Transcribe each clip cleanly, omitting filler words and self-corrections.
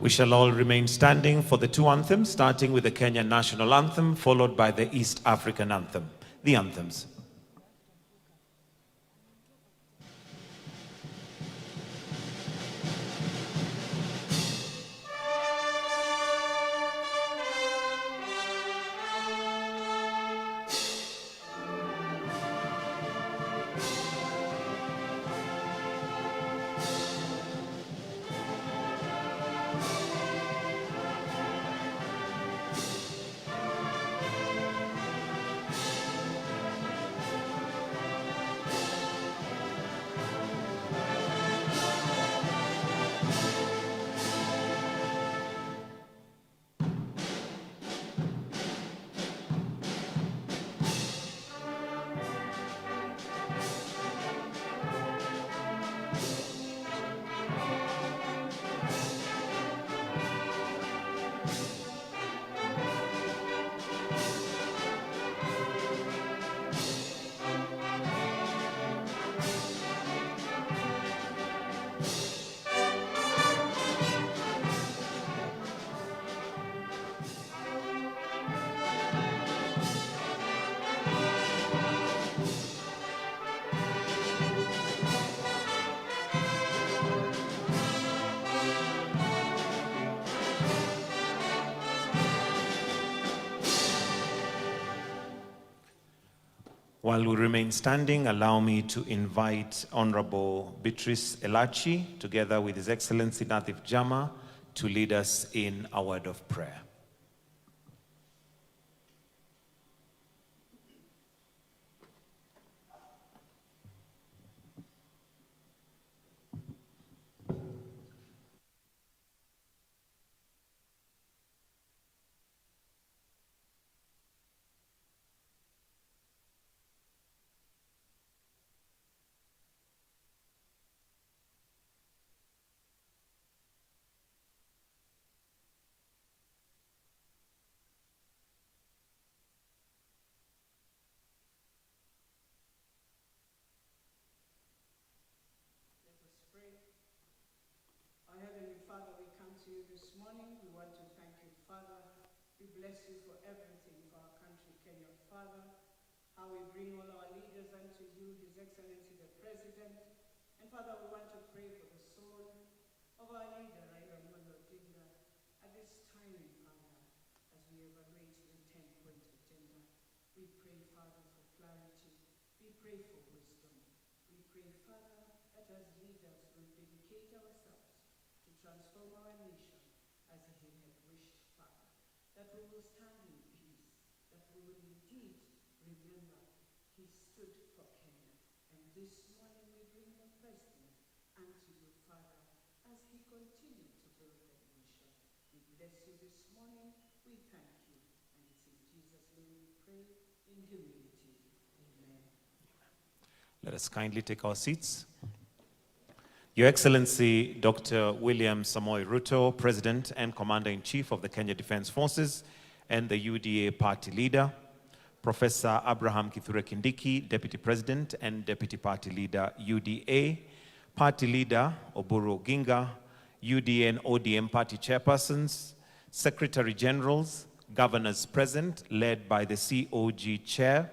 We shall all remain standing for the two anthems, starting with the Kenyan national anthem, followed by the East African anthem. The anthems. While we remain standing, allow me to invite Honorable Beatrice Elachi, together with His Excellency Nathif Jama, to lead us in a word of prayer. Bless you for everything for our country, Kenya, Father. How we bring all our leaders unto you, His Excellency the President. And Father, we want to pray for the soul of our leader, Raila Amolo Odinga, at this time, Father, as we evaluate the 10-point agenda. We pray, Father, for clarity. We pray for wisdom. We pray, Father, that as leaders will dedicate ourselves to transform our nation as He had wished, Father. That we will stand in peace, that we will indeed remember He stood for Kenya. And this morning we bring the President unto you, Father, as He continued to build the nation. We bless you this morning. We thank you. And it's in Jesus' name we pray in humility. Amen. Let us kindly take our seats. Your Excellency, Dr. William Samoei Ruto, President and Commander-in-Chief of the Kenya Defense Forces and the UDA Party Leader, Professor Abraham Kithure Kindiki, Deputy President and Deputy Party Leader, UDA, Party Leader Oburu Oginga, UDA and ODM Party Chairpersons, Secretary Generals, Governors present, led by the COG Chair,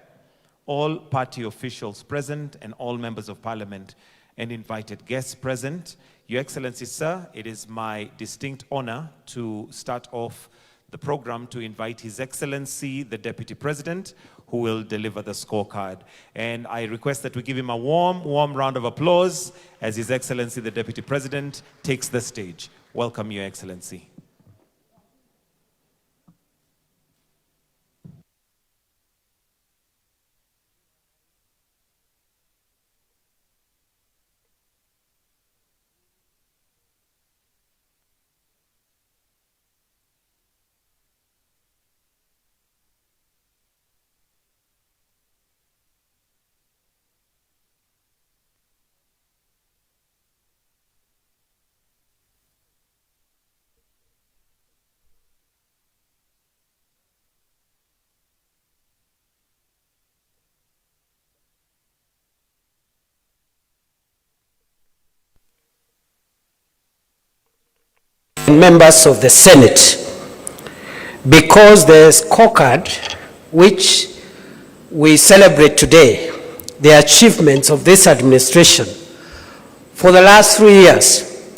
all party officials present, and all members of Parliament and invited guests present. Your Excellency, sir, it is my distinct honor to start off the program to invite His Excellency, the Deputy President, who will deliver the scorecard. And I request that we give him a warm round of applause as His Excellency, the Deputy President, takes the stage. Welcome, Your Excellency. members of the Senate, because the scorecard, which we celebrate today, the achievements of this administration for the last 3 years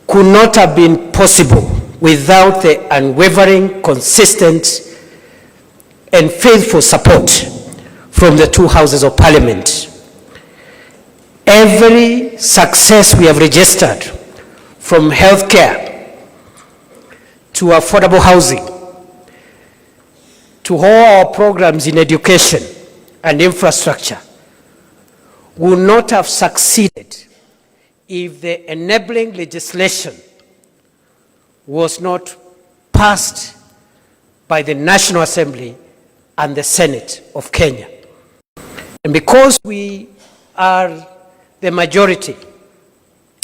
could not have been possible without the unwavering, consistent, and faithful support from the two houses of Parliament. Every success we have registered, from healthcare to affordable housing, to all our programs in education and infrastructure, would not have succeeded if the enabling legislation was not passed by the National Assembly and the Senate of Kenya. And because we are the majority,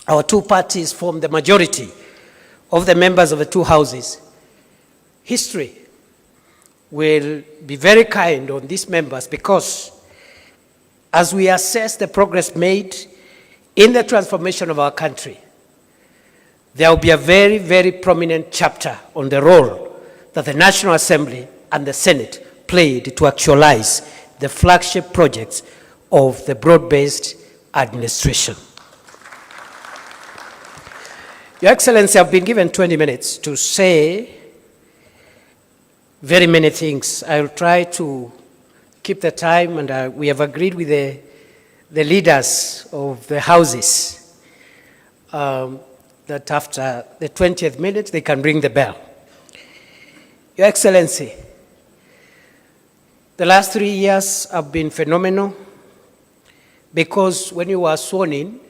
our two parties form the majority of the members of the two houses, history will be very kind on these members, because as we assess the progress made in the transformation of our country, there will be a very, very prominent chapter on the role that the National Assembly and the Senate played to actualize the flagship projects of the broad-based administration. Your Excellency, I've been given 20 minutes to say very many things. I'll try to keep the time, and we have agreed with the leaders of the houses that after the 20th minute, they can ring the bell. Your Excellency, the last 3 years have been phenomenal, because when you were sworn in,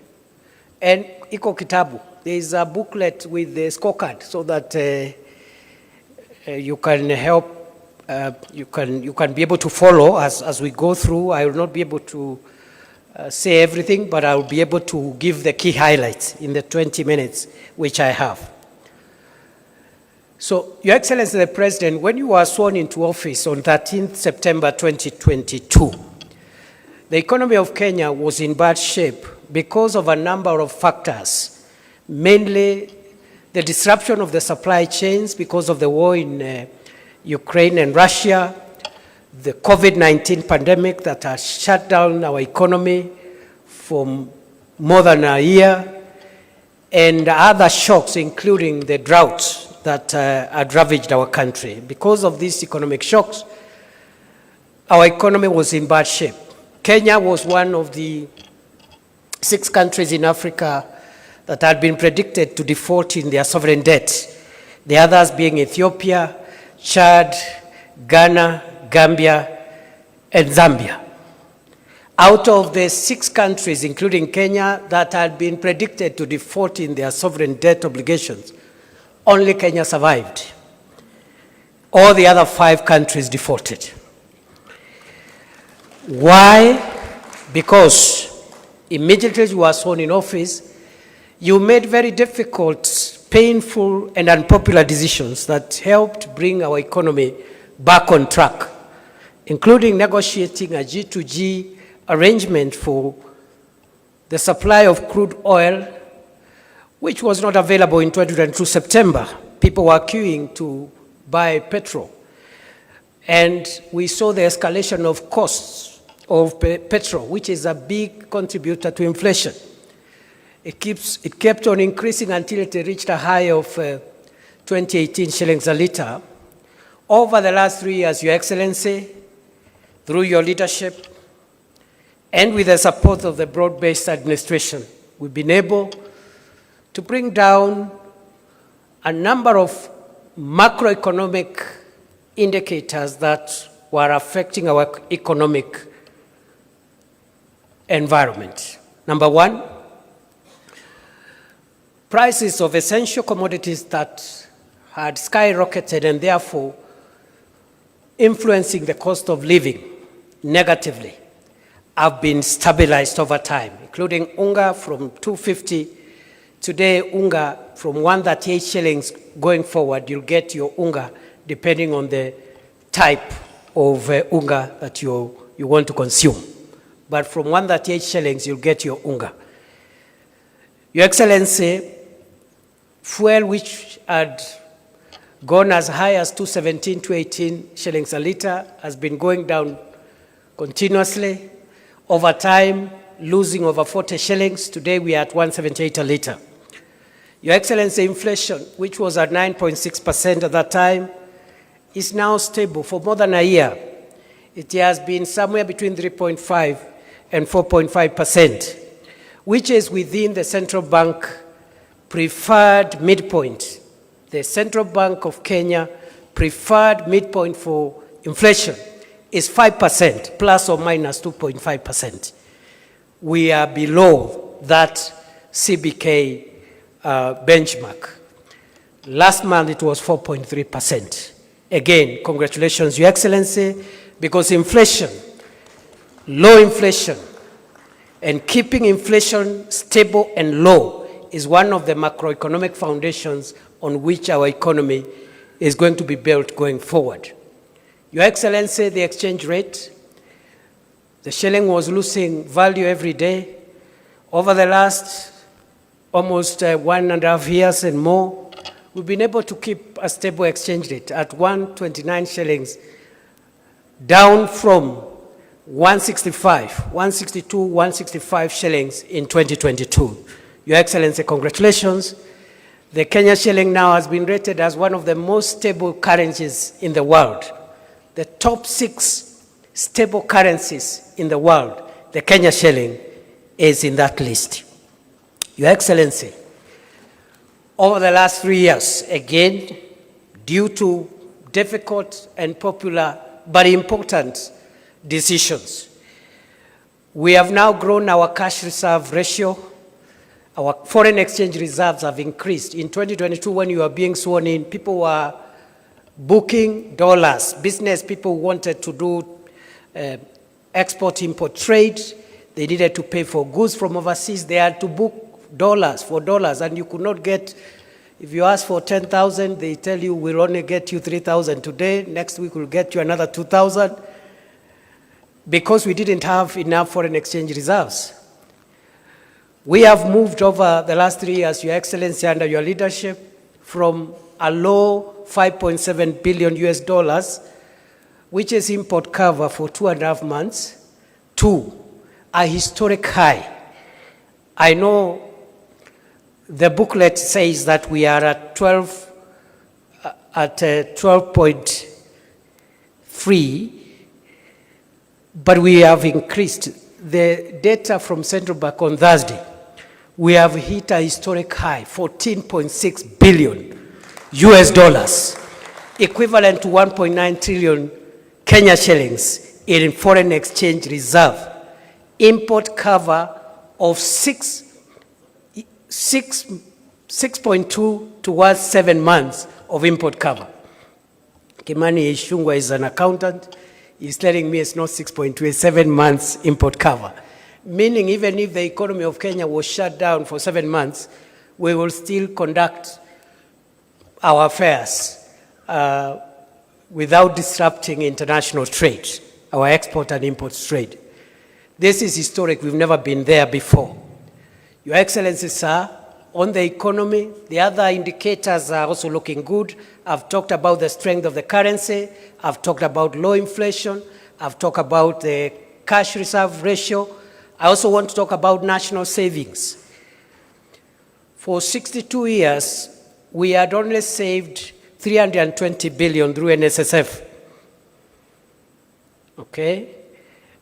and iko kitabu, there is a booklet with the scorecard, so that you can help, you can be able to follow as we go through. I will not be able to say everything, but I will be able to give the key highlights in the 20 minutes which I have. So, Your Excellency the President, when you were sworn into office on 13th September 2022, the economy of Kenya was in bad shape because of a number of factors, mainly the disruption of the supply chains because of the war in Ukraine and Russia, the COVID-19 pandemic that has shut down our economy for more than a year, and other shocks, including the drought that had ravaged our country. Because of these economic shocks, our economy was in bad shape. Kenya was one of the 6 countries in Africa that had been predicted to default in their sovereign debt, the others being Ethiopia, Chad, Ghana, Gambia, and Zambia. Out of the 6 countries, including Kenya, that had been predicted to default in their sovereign debt obligations, only Kenya survived. All the other 5 countries defaulted. Why? Because immediately you were sworn in office, you made very difficult, painful, and unpopular decisions that helped bring our economy back on track, including negotiating a G2G arrangement for the supply of crude oil, which was not available in 2022 September. People were queuing to buy petrol. And we saw the escalation of costs of petrol, which is a big contributor to inflation. It kept on increasing until it reached a high of 2018 shillings a litre. Over the last 3 years, Your Excellency, through your leadership and with the support of the broad-based administration, we've been able to bring down a number of macroeconomic indicators that were affecting our economic environment. Number one, prices of essential commodities that had skyrocketed and therefore influencing the cost of living negatively have been stabilized over time, including unga from 250. Today, unga from 138 shillings going forward, you'll get your unga depending on the type of unga that you want to consume. But from 138 shillings, you'll get your unga. Your Excellency, Fuel, which had gone as high as 217, 218 shillings a litre, has been going down continuously. Over time, losing over 40 shillings. Today we are at 178 a litre. Your Excellency, inflation, which was at 9.6% at that time, is now stable for more than a year. It has been somewhere between 3.5 and 4.5%, which is within the central bank preferred midpoint. The Central Bank of Kenya preferred midpoint for inflation is 5%, plus or minus 2.5%. We are below that CBK benchmark. Last month it was 4.3%. Again, congratulations, Your Excellency, because inflation, low inflation, and keeping inflation stable and low is one of the macroeconomic foundations on which our economy is going to be built going forward. Your Excellency, the exchange rate, the shilling was losing value every day. Over the last almost 1.5 years and more, we've been able to keep a stable exchange rate at 129 shillings, down from 165, 162, 165 shillings in 2022. Your Excellency, congratulations. The Kenya shilling now has been rated as one of the most stable currencies in the world. The top 6 stable currencies in the world, the Kenya shilling is in that list. Your Excellency, over the last 3 years, again, due to difficult and popular but important decisions, we have now grown our cash reserve ratio. Our foreign exchange reserves have increased. In 2022, when you were being sworn in, people were booking dollars. Business people wanted to do export-import trade. They needed to pay for goods from overseas. They had to book dollars for dollars, and you could not get, if you ask for 10,000, they tell you we'll only get you 3,000 today. Next week we'll get you another 2,000, because we didn't have enough foreign exchange reserves. We have moved over the last 3 years, Your Excellency, under your leadership, from a low 5.7 billion US dollars, which is import cover for 2.5 months, to a historic high. I know the booklet says that we are at 12.3, but we have increased. The data from Central Bank on Thursday, we have hit a historic high, 14.6 billion US dollars, equivalent to 1.9 trillion Kenya shillings in foreign exchange reserve. Import cover of 6.2 towards 7 months of import cover. Kimani Ishungwa is an accountant. He's telling me it's not 6.2, it's 7 months import cover. Meaning even if the economy of Kenya was shut down for 7 months, we will still conduct our affairs without disrupting international trade, our export and import trade. This is historic. We've never been there before. Your Excellency, sir, on the economy, the other indicators are also looking good. I've talked about the strength of the currency. I've talked about low inflation. I've talked about the cash reserve ratio. I also want to talk about national savings. For 62 years, we had only saved 320 billion through NSSF. Okay?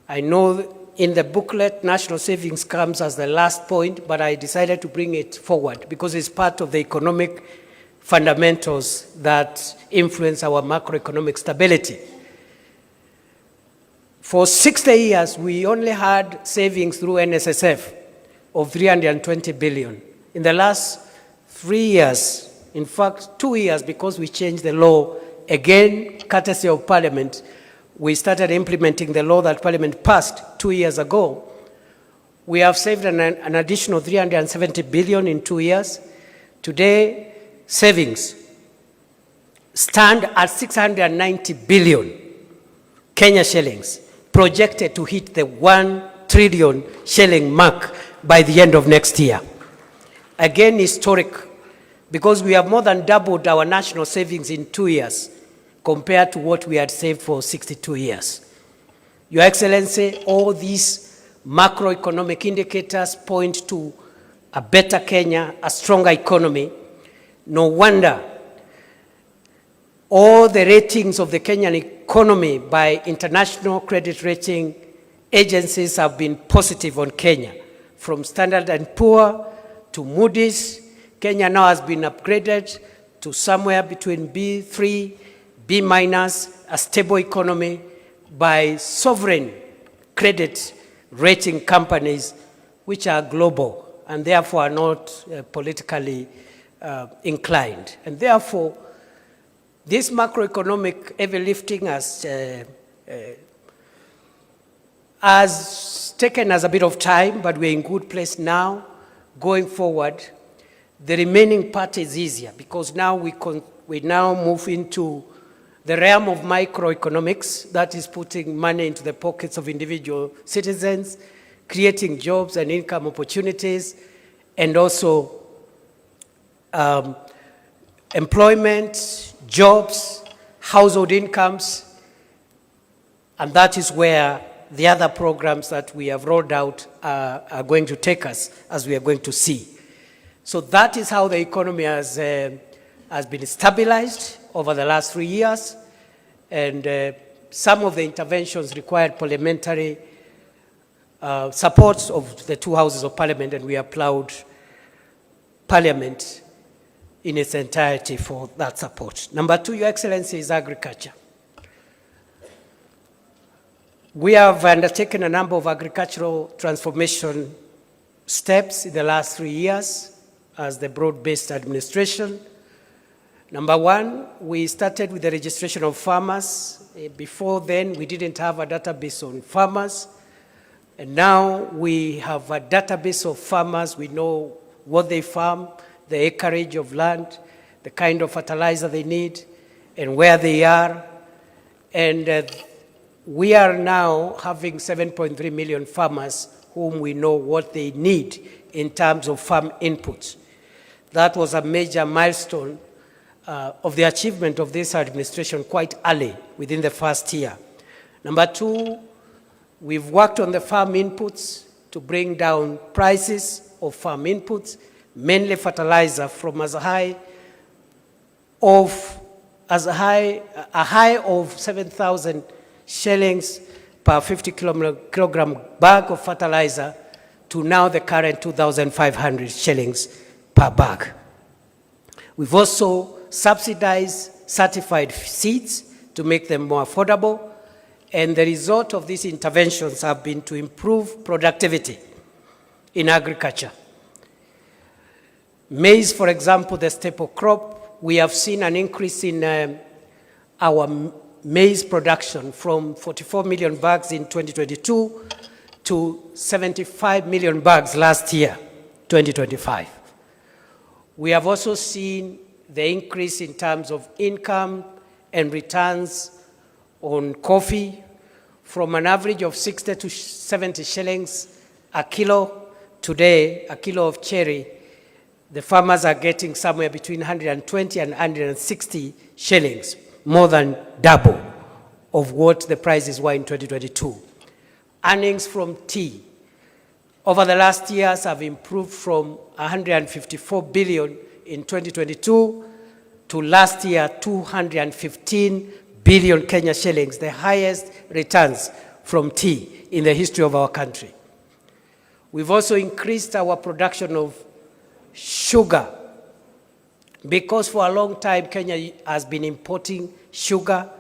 I know in the booklet, national savings comes as the last point, but I decided to bring it forward because it's part of the economic fundamentals that influence our macroeconomic stability. For 60 years, we only had savings through NSSF of 320 billion. In the last 3 years, in fact, 2 years, because we changed the law, again, courtesy of Parliament, we started implementing the law that Parliament passed 2 years ago. We have saved an additional 370 billion in 2 years. Today, savings stand at 690 billion Kenya shillings, projected to hit the 1 trillion shilling mark by the end of next year. Again, historic because we have more than doubled our national savings in 2 years compared to what we had saved for 62 years. Your Excellency, all these macroeconomic indicators point to a better Kenya, a stronger economy. No wonder all the ratings of the Kenyan economy by international credit rating agencies have been positive on Kenya, from Standard & Poor to Moody's. Kenya now has been upgraded to somewhere between B3, B-, a stable economy by sovereign credit rating companies which are global and therefore are not politically inclined. And therefore, this macroeconomic heavy lifting has taken us a bit of time, but we're in good place now. Going forward, the remaining part is easier because now we now move into the realm of microeconomics, that is putting money into the pockets of individual citizens, creating jobs and income opportunities, and also employment, jobs, household incomes, and that is where the other programs that we have rolled out are going to take us, as we are going to see. So that is how the economy has been stabilized over the last 3 years, and some of the interventions required parliamentary support of the two houses of parliament, and we applaud Parliament in its entirety for that support. Number 2, Your Excellency, is agriculture. We have undertaken a number of agricultural transformation steps in the last 3 years as the broad-based administration. Number 1, we started with the registration of farmers. Before then, we didn't have a database on farmers. And now we have a database of farmers. We know what they farm, the acreage of land, the kind of fertilizer they need, and where they are. And we are now having 7.3 million farmers whom we know what they need in terms of farm inputs. That was a major milestone of the achievement of this administration quite early within the first year. Number 2, we've worked on the farm inputs to bring down prices of farm inputs, mainly fertilizer, from a high of 7,000 shillings per 50 kilogram bag of fertilizer to now the current 2,500 shillings per bag. We've also subsidized certified seeds to make them more affordable, and the result of these interventions have been to improve productivity in agriculture. Maize, for example, the staple crop, we have seen an increase in our maize production from 44 million bags in 2022 to 75 million bags last year, 2025. We have also seen the increase in terms of income and returns on coffee from an average of 60 to 70 shillings a kilo. Today, a kilo of cherry, the farmers are getting somewhere between 120 and 160 shillings, more than double of what the prices were in 2022. Earnings from tea over the last years have improved from 154 billion in 2022 to last year 215 billion Kenya shillings, the highest returns from tea in the history of our country. We've also increased our production of sugar, because for a long time Kenya has been importing sugar.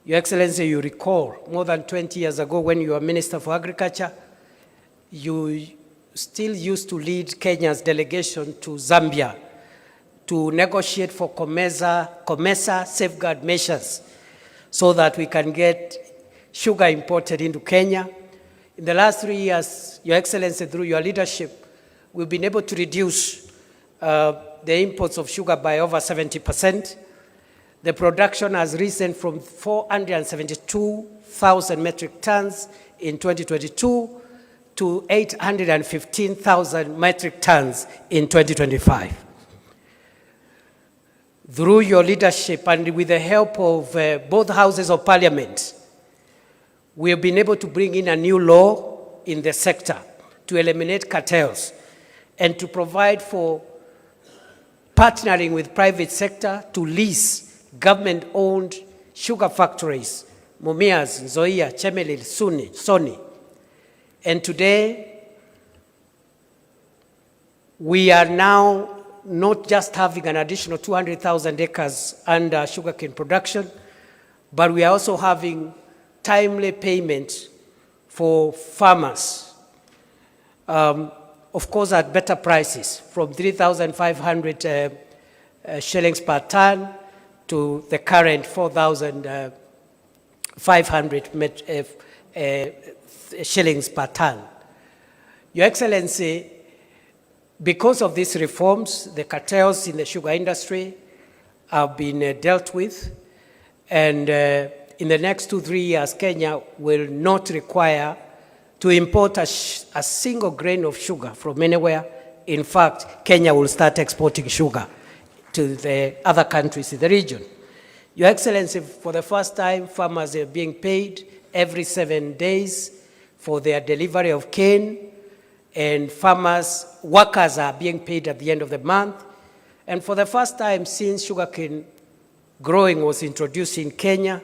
Your Excellency, you recall more than 20 years ago when you were Minister for Agriculture, you still used to lead Kenya's delegation to Zambia to negotiate for COMESA safeguard measures so that we can get sugar imported into Kenya. In the last 3 years, Your Excellency, through your leadership, we've been able to reduce the imports of sugar by over 70%. The production has risen from 472,000 metric tons in 2022 to 815,000 metric tons in 2025. through your leadership and with the help of both houses of parliament, we have been able to bring in a new law in the sector to eliminate cartels and to provide for partnering with private sector to lease government-owned sugar factories, Mumias, Nzoia, Chemelil, Sony. And today, we are now not just having an additional 200,000 acres under sugarcane production, but we are also having timely payment for farmers, of course at better prices, from 3,500 shillings per ton to the current 4,500 shillings per ton. Your Excellency, because of these reforms, the cartels in the sugar industry have been dealt with, and in the next 2-3 years, Kenya will not require to import a single grain of sugar from anywhere. In fact, Kenya will start exporting sugar to the other countries in the region. Your Excellency, for the first time, farmers are being paid every 7 days for their delivery of cane, and workers are being paid at the end of the month. And for the first time since sugarcane growing was introduced in Kenya,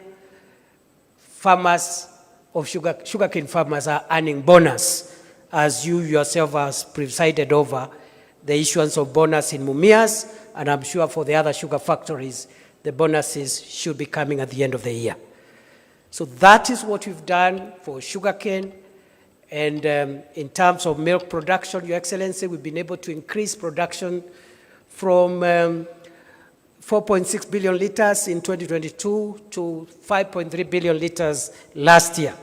sugarcane farmers are earning bonus, as you yourself has presided over the issuance of bonus in Mumias, and I'm sure for the other sugar factories, the bonuses should be coming at the end of the year. So that is what we've done for sugarcane. And in terms of milk production, Your Excellency, we've been able to increase production from 4.6 billion liters in 2022 to 5.3 billion liters last year.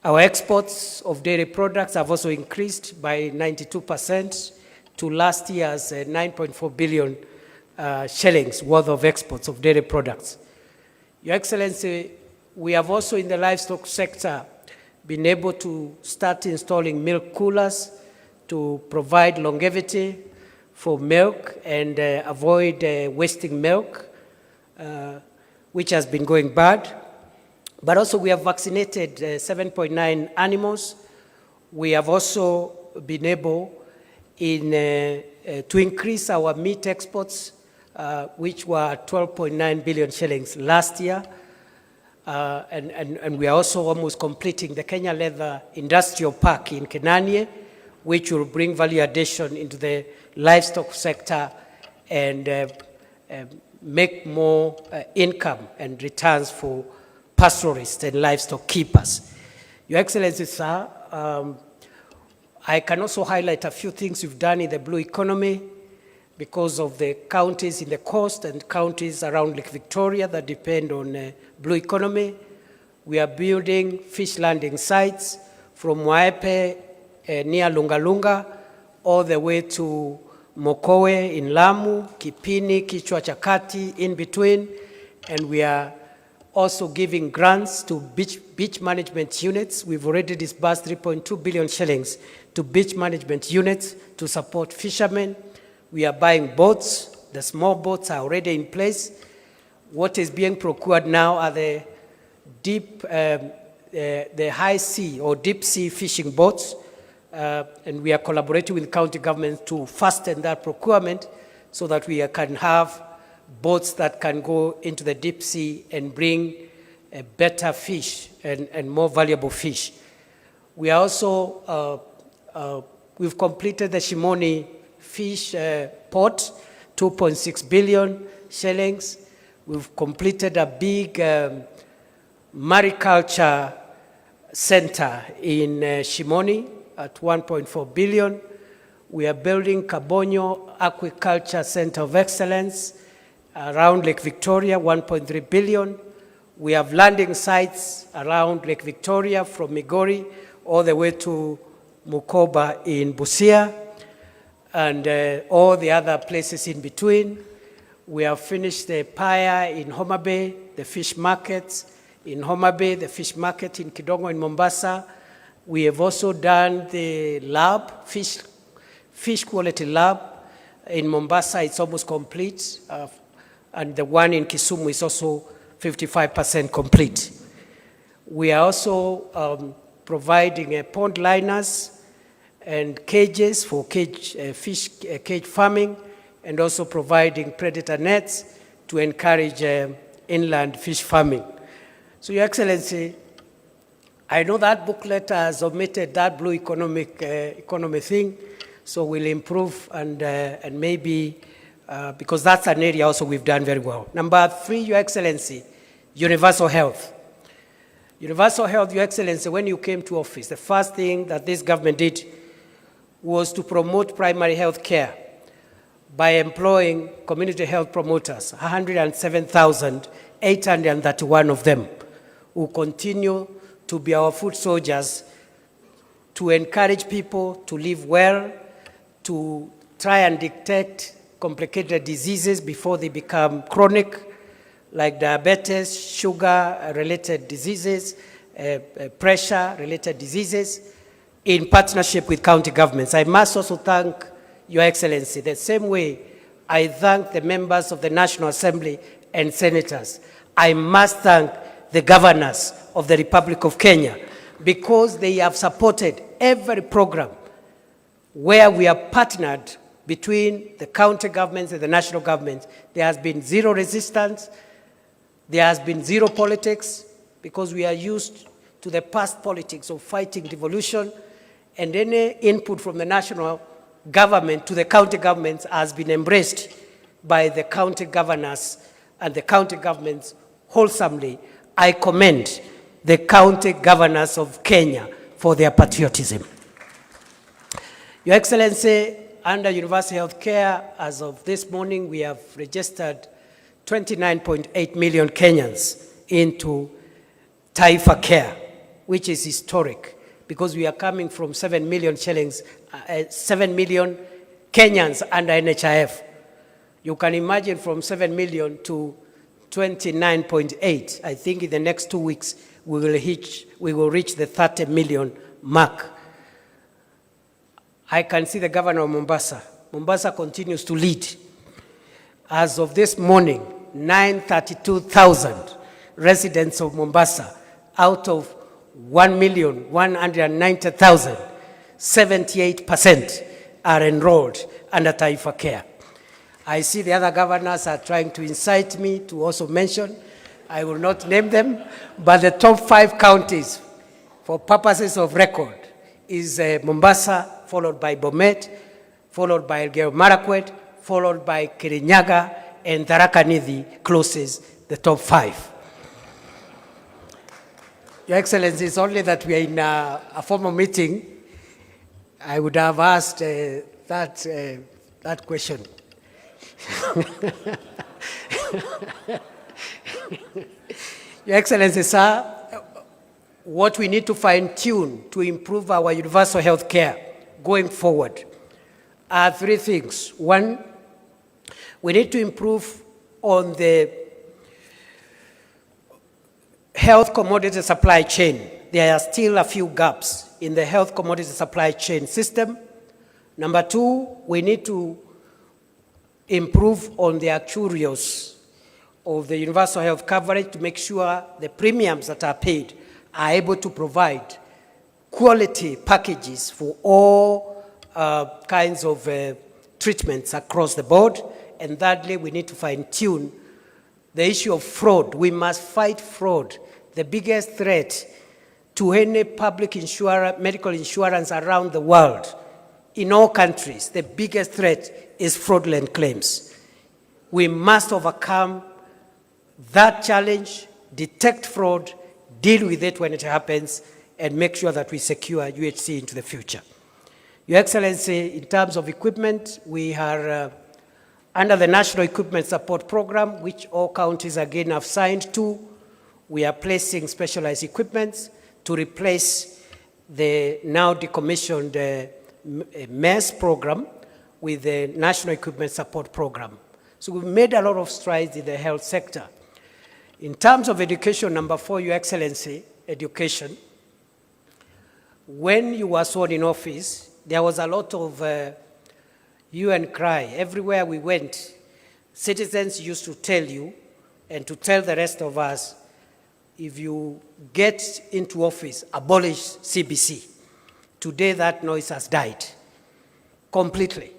Our exports of dairy products have also increased by 92% to last year's 9.4 billion shillings worth of exports of dairy products. Your Excellency, we have also in the livestock sector been able to start installing milk coolers to provide longevity for milk and avoid wasting milk, which has been going bad. But also we have vaccinated 7.9 animals. We have also been able to increase our meat exports, which were 12.9 billion shillings last year. And we are also almost completing the Kenya Leather Industrial Park in Kenanye, which will bring value addition into the livestock sector and make more income and returns for pastoralists and livestock keepers. Your Excellency, sir, I can also highlight a few things we've done in the blue economy because of the counties in the coast and counties around Lake Victoria that depend on blue economy. We are building fish landing sites from Waepe near Lungalunga all the way to Mokowe in Lamu, Kipini, Kichwa Chakati in between, and we are also giving grants to beach management units. We've already disbursed 3.2 billion shillings to beach management units to support fishermen. We are buying boats. The small boats are already in place. What is being procured now are the high sea or deep sea fishing boats, and we are collaborating with county governments to fasten that procurement so that we can have boats that can go into the deep sea and bring better fish and more valuable fish. We are also, we've completed the Shimoni fish port, 2.6 billion shillings. We've completed a big mariculture center in Shimoni at 1.4 billion. We are building Kabonyo Aquaculture Center of Excellence around Lake Victoria, 1.3 billion. We have landing sites around Lake Victoria from Migori all the way to Mukoba in Busia and all the other places in between. We have finished the Paya in Homa Bay, the fish markets in Homa Bay, the fish market in Kidongo in Mombasa. We have also done the lab, fish quality lab in Mombasa. It's almost complete. and the one in Kisumu is also 55% complete. We are also providing pond liners and cages for fish cage farming, and also providing predator nets to encourage inland fish farming. So, Your Excellency, I know that booklet has omitted that blue economy thing, so we'll improve and maybe, because that's an area also we've done very well. Number 3, Your Excellency, universal health. Universal health, Your Excellency, when you came to office, the first thing that this government did was to promote primary health care by employing community health promoters, 107,831 of them, who continue to be our foot soldiers to encourage people to live well, to try and detect complicated diseases before they become chronic, like diabetes, sugar-related diseases, pressure-related diseases, in partnership with county governments. I must also thank Your Excellency the same way I thank the members of the National Assembly and senators. I must thank the governors of the Republic of Kenya, because they have supported every program where we are partnered between the county governments and the national government. There has been zero resistance, there has been zero politics, because we are used to the past politics of fighting devolution, and any input from the national government to the county governments has been embraced by the county governors and the county governments wholesomely. I commend the county governors of Kenya for their patriotism. Your Excellency, under universal health care, as of this morning, we have registered 29.8 million Kenyans into Taifa Care, which is historic, because we are coming from 7 million shillings, 7 million Kenyans under NHIF. You can imagine from 7 million to 29.8. I think in the next 2 weeks, we will reach the 30 million mark. I can see the governor of Mombasa. Mombasa continues to lead. As of this morning, 932,000 residents of Mombasa out of 1,190,000, 78% are enrolled under Taifa Care. I see the other governors are trying to incite me to also mention, I will not name them, but the top 5 counties, for purposes of record, is Mombasa, followed by Bomet, followed by Elgeyo Marakwet, followed by Kirinyaga, and Tharaka Nithi closes the top 5. Your Excellency, it's only that we are in a formal meeting. I would have asked that question. Your Excellency, sir, what we need to fine-tune to improve our universal health care going forward are 3 things. 1, we need to improve on the health commodity supply chain. There are still a few gaps in the health commodity supply chain system. Number 2, we need to improve on the actuarials of the universal health coverage to make sure the premiums that are paid are able to provide quality packages for all kinds of treatments across the board. And thirdly, we need to fine-tune the issue of fraud. We must fight fraud. The biggest threat to any public medical insurance around the world, in all countries, the biggest threat is fraudulent claims. We must overcome that challenge, detect fraud, deal with it when it happens, and make sure that we secure UHC into the future. Your Excellency, in terms of equipment, we are under the National Equipment Support Program, which all counties again have signed to. We are placing specialized equipment to replace the now decommissioned MES program with the National Equipment Support Program. So we've made a lot of strides in the health sector. In terms of education, number 4, Your Excellency, education. When you were sworn in office, there was a lot of hue and cry. Everywhere we went, citizens used to tell you and to tell the rest of us, if you get into office, abolish CBC. Today that noise has died completely.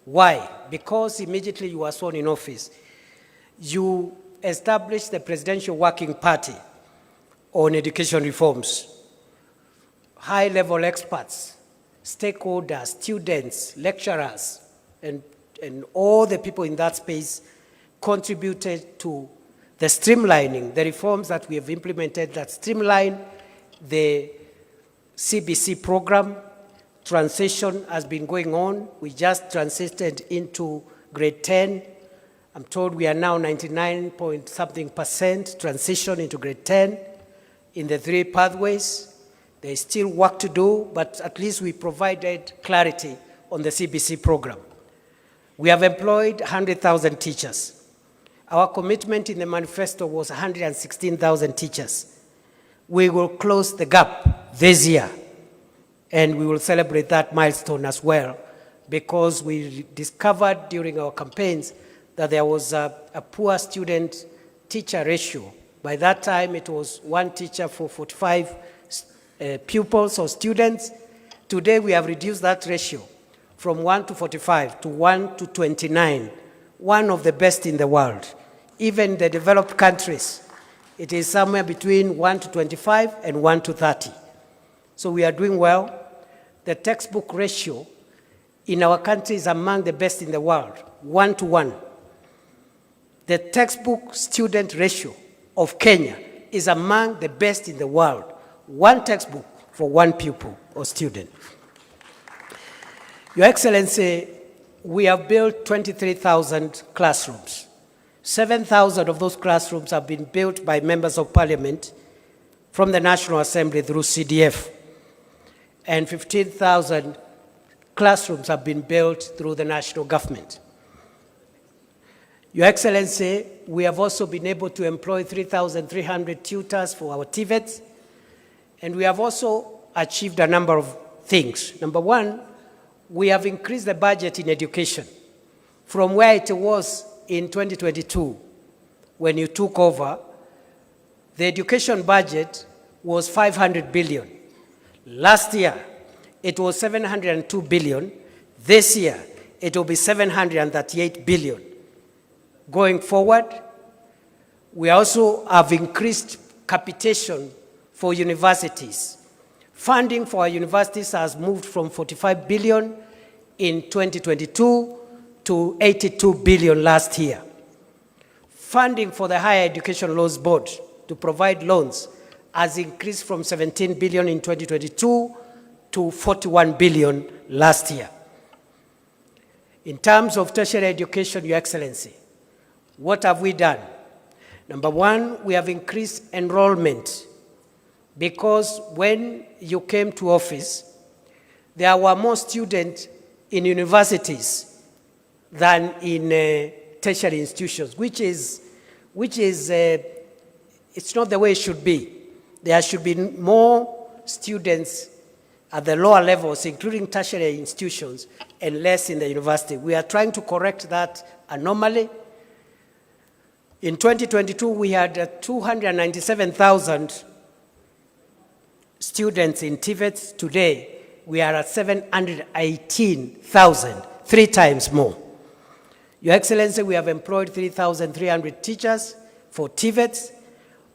Why? Because immediately you are sworn in office, you establish the Presidential Working Party on education reforms. High-level experts, stakeholders, students, lecturers, and all the people in that space contributed to the streamlining, the reforms that we have implemented that streamline the CBC program. Transition has been going on. We just transited into grade 10. I'm told we are now 99-point-something% transition into grade 10 in the 3 pathways. There is still work to do, but at least we provided clarity on the CBC program. We have employed 100,000 teachers. Our commitment in the manifesto was 116,000 teachers. We will close the gap this year, and we will celebrate that milestone as well, because we discovered during our campaigns that there was a poor student-teacher ratio. By that time, it was 1 teacher for 45 pupils or students. Today, we have reduced that ratio from 1 to 45 to 1 to 29, one of the best in the world. Even the developed countries, it is somewhere between 1 to 25 and 1 to 30. So we are doing well. The textbook ratio in our country is among the best in the world, 1 to 1. The textbook student ratio of Kenya is among the best in the world, 1 textbook for 1 pupil or student. Your Excellency, we have built 23,000 classrooms. 7,000 of those classrooms have been built by members of parliament from the National Assembly through CDF. And 15,000 classrooms have been built through the national government. Your Excellency, we have also been able to employ 3,300 tutors for our TVETs, and we have also achieved a number of things. Number one, we have increased the budget in education from where it was in 2022, when you took over. The education budget was 500 billion. Last year, it was 702 billion. This year, it will be 738 billion. Going forward, we also have increased capitation for universities. Funding for our universities has moved from 45 billion in 2022 to 82 billion last year. Funding for the Higher Education Loans Board to provide loans has increased from 17 billion in 2022 to 41 billion last year. In terms of tertiary education, Your Excellency, what have we done? Number one, we have increased enrollment, because when you came to office, there were more students in universities than in tertiary institutions, which is it's not the way it should be. There should be more students at the lower levels, including tertiary institutions, and less in the university. We are trying to correct that anomaly. In 2022, we had 297,000 students in TVETs. Today, we are at 718,000, 3 times more. Your Excellency, we have employed 3,300 teachers for TVETs.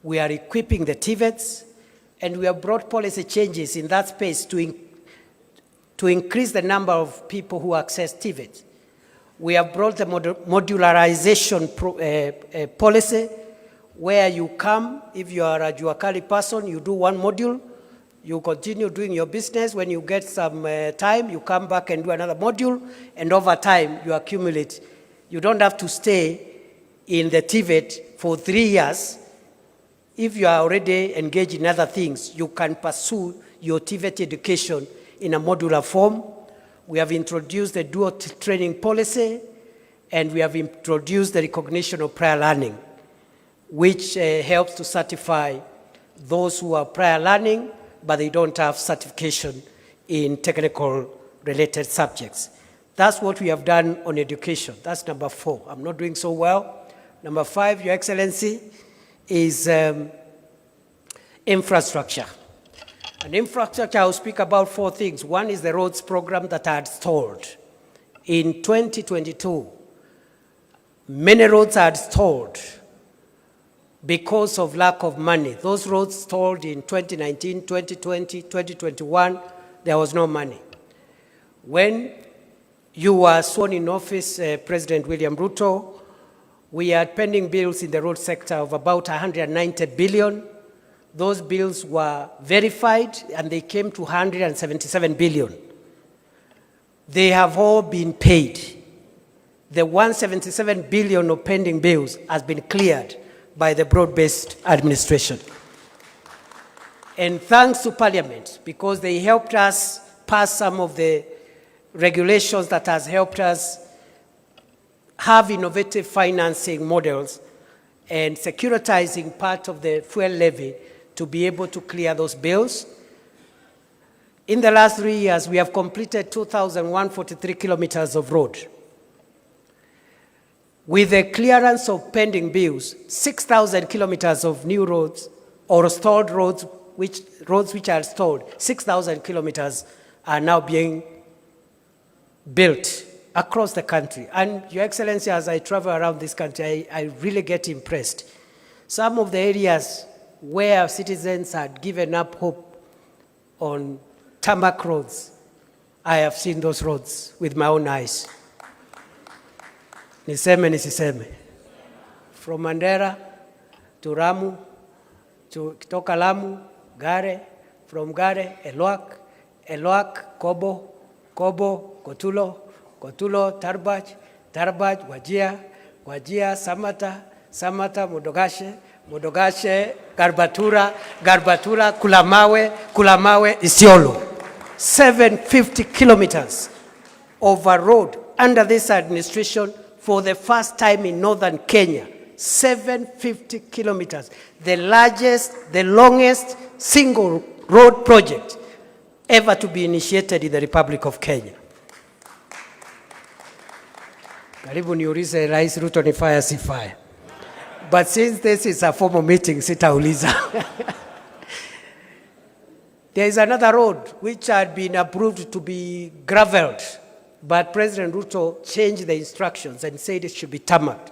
We are equipping the TVETs, and we have brought policy changes in that space to increase the number of people who access TVETs. We have brought the modularization policy, where you come, if you are a Juakali person, you do 1 module, you continue doing your business. When you get some time, you come back and do another module, and over time, you accumulate. You don't have to stay in the TVET for 3 years. If you are already engaged in other things, you can pursue your TVET education in a modular form. We have introduced the dual training policy, and we have introduced the recognition of prior learning, which helps to certify those who are prior learning, but they don't have certification in technical related subjects. That's what we have done on education. That's number 4. I'm not doing so well. Number 5, Your Excellency, is infrastructure. And infrastructure, I'll speak about 4 things. One is the roads program that I had stalled. In 2022, many roads are stalled because of lack of money. Those roads stalled in 2019, 2020, 2021. There was no money. When you were sworn in office, President William Ruto, we had pending bills in the road sector of about 190 billion. Those bills were verified and they came to 177 billion. They have all been paid. The 177 billion of pending bills has been cleared by the broad-based administration. And thanks to Parliament, because they helped us pass some of the regulations that has helped us have innovative financing models and securitizing part of the fuel levy to be able to clear those bills. In the last 3 years, we have completed 2,143 kilometers of road. With the clearance of pending bills, 6,000 kilometers of new roads or stalled roads which are stalled, 6,000 kilometers are now being built across the country. And Your Excellency, as I travel around this country, I really get impressed. Some of the areas where citizens had given up hope on tarmac roads, I have seen those roads with my own eyes. Niseme nisiseme. From Mandera to Ramu, to Kitoka Lamu, Gare, from Gare, Elwak, Kobo, Kotulo, Tarbaj, Wajia, Samata, Modogashe, Garbatura, Kulamawe, Isiolo. 750 kilometers of a road under this administration for the first time in northern Kenya. 750 kilometers. The largest, the longest single road project ever to be initiated in the Republic of Kenya. Karibu niulize Rais Ruto ni fire si fire. But since this is a formal meeting, sitauliza. There is another road which had been approved to be graveled, but President Ruto changed the instructions and said it should be tarmacked.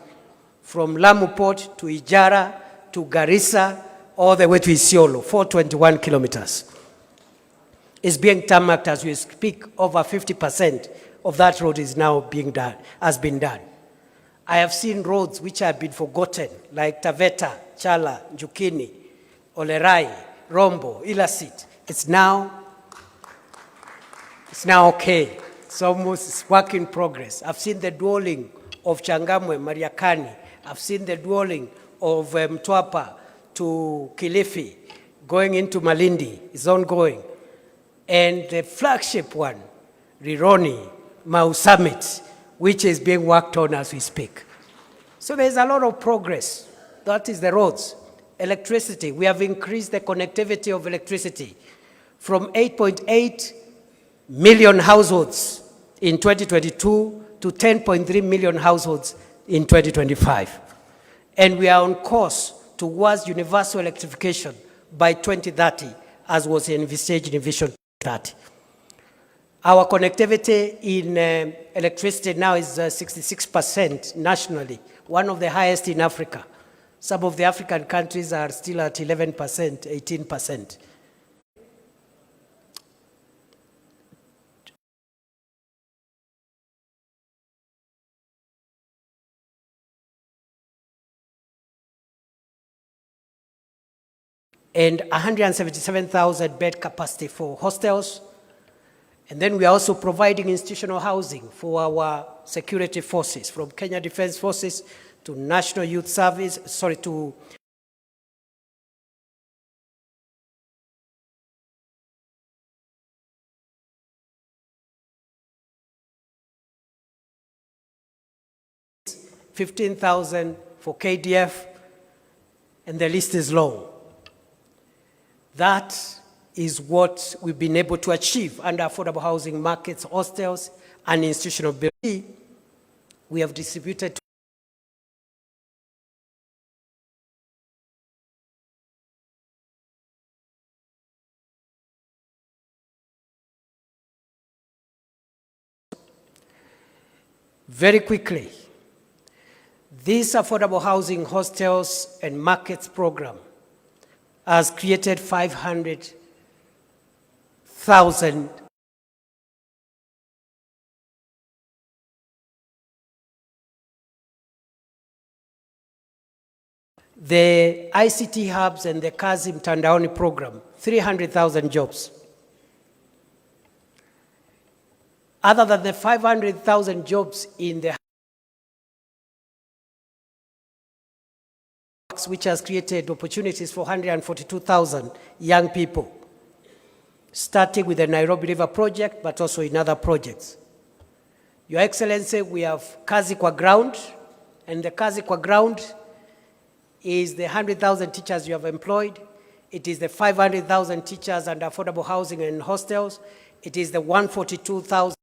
From Lamu Port to Ijara to Garissa, all the way to Isiolo, 421 kilometers. It's being tarmacked as we speak. Over 50% of that road is now being done, has been done. I have seen roads which have been forgotten, like Taveta, Chala, Njukini, Olerai, Rombo, Ilasit. It's now okay. It's almost work in progress. I've seen the dwelling of Changamwe, Mariakani. I've seen the dwelling of Mtwapa to Kilifi, going into Malindi. It's ongoing. And the flagship one, Rironi, Mau Summit, which is being worked on as we speak. So there's a lot of progress. That is the roads. Electricity, we have increased the connectivity of electricity from 8.8 million households in 2022 to 10.3 million households in 2025. And we are on course towards universal electrification by 2030, as was envisaged in Vision 30. Our connectivity in electricity now is 66% nationally, one of the highest in Africa. Some of the African countries are still at 11%, 18%. And 177,000 bed capacity for hostels. And then we are also providing institutional housing for our security forces, from Kenya Defense Forces to National Youth Service, to $15,000 for KDF, and the list is long. That is what we've been able to achieve under affordable housing markets, hostels, and institutional building. We have distributed very quickly. This affordable housing, hostels, and markets program has created 500,000 the ICT hubs and the Kazi Mtandaoni program, 300,000 jobs. Other than the 500,000 jobs in the which has created opportunities for 142,000 young people, starting with the Nairobi River project, but also in other projects. Your Excellency, we have Kazi Kwa Ground, and the Kazi Kwa Ground is the 100,000 teachers you have employed. It is the 500,000 teachers and affordable housing and hostels. It is the 142,000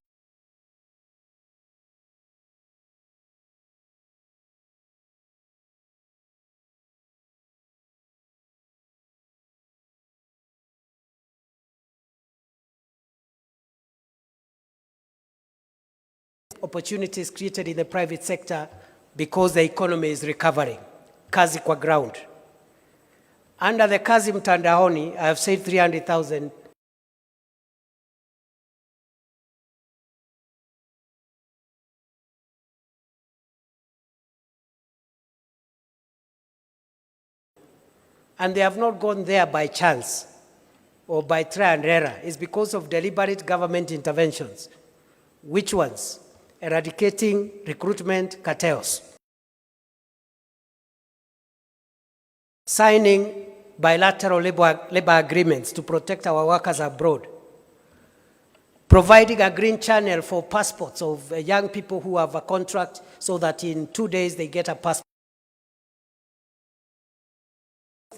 opportunities created in the private sector because the economy is recovering. Kazi Kwa Ground. Under the Kazi Mtandaoni, I have said 300,000. And they have not gone there by chance or by trial and error. It's because of deliberate government interventions. Which ones? Eradicating recruitment cartels. Signing bilateral labor agreements to protect our workers abroad. Providing a green channel for passports of young people who have a contract so that in 2 days they get a passport.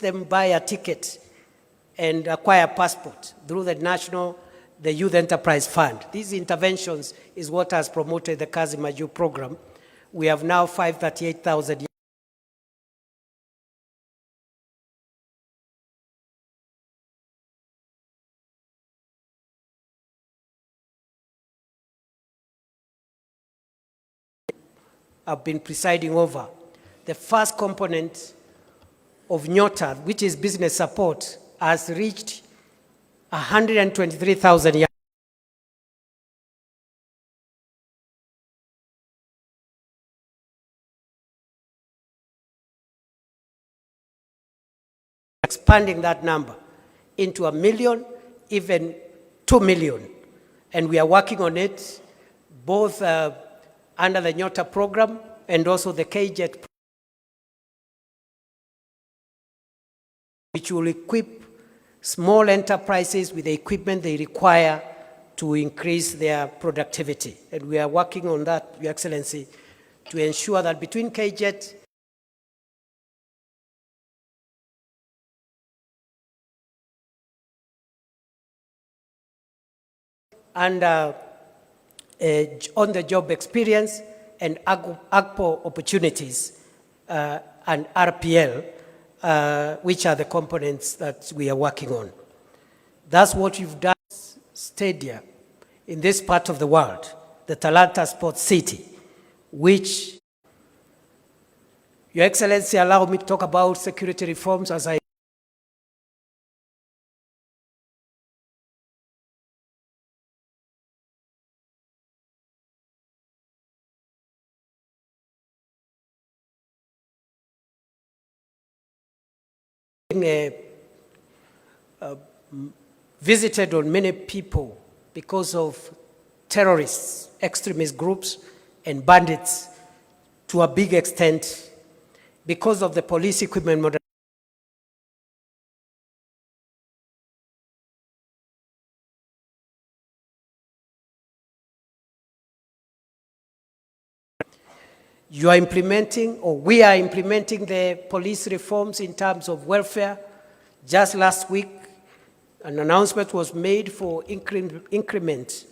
Them buy a ticket and acquire a passport through the Youth Enterprise Fund. These interventions is what has promoted the Kazi Maju program. We have now 538,000. I've been presiding over. The first component of Nyota, which is business support, has reached 123,000 young. Expanding that number into 1 million, even 2 million. And we are working on it, both under the Nyota program and also the KICC, which will equip small enterprises with the equipment they require to increase their productivity. And we are working on that, Your Excellency, to ensure that between KICC and on-the-job experience and AGPO opportunities and RPL, which are the components that we are working on. That's what you've done Stadia in this part of the world, the Talanta Sports City, which, Your Excellency, allow me to talk about security reforms as I visited on many people because of terrorists, extremist groups, and bandits to a big extent because of the police equipment model. You are implementing, or we are implementing the police reforms in terms of welfare. Just last week, an announcement was made for increment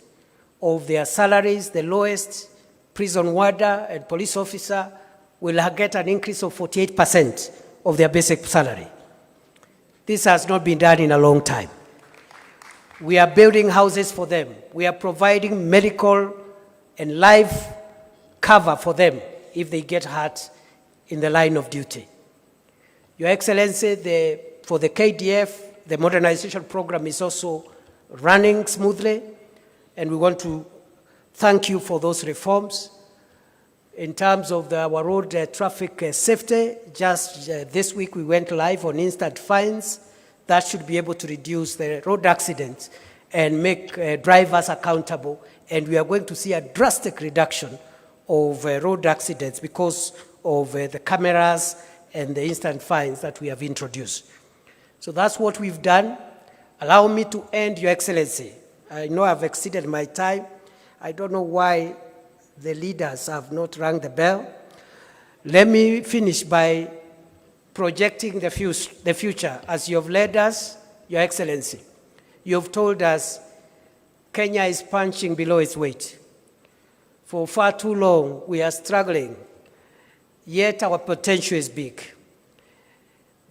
of their salaries. The lowest prison warder and police officer will get an increase of 48% of their basic salary. This has not been done in a long time. We are building houses for them. We are providing medical and life cover for them if they get hurt in the line of duty. Your Excellency, for the KDF, the modernization program is also running smoothly, and we want to thank you for those reforms. In terms of our road traffic safety, just this week we went live on instant fines. That should be able to reduce the road accidents and make drivers accountable. And we are going to see a drastic reduction of road accidents because of the cameras and the instant fines that we have introduced. So that's what we've done. Allow me to end, Your Excellency. I know I've exceeded my time. I don't know why the leaders have not rung the bell. Let me finish by projecting the future. As you have led us, Your Excellency, you have told us Kenya is punching below its weight. For far too long, we are struggling, yet our potential is big.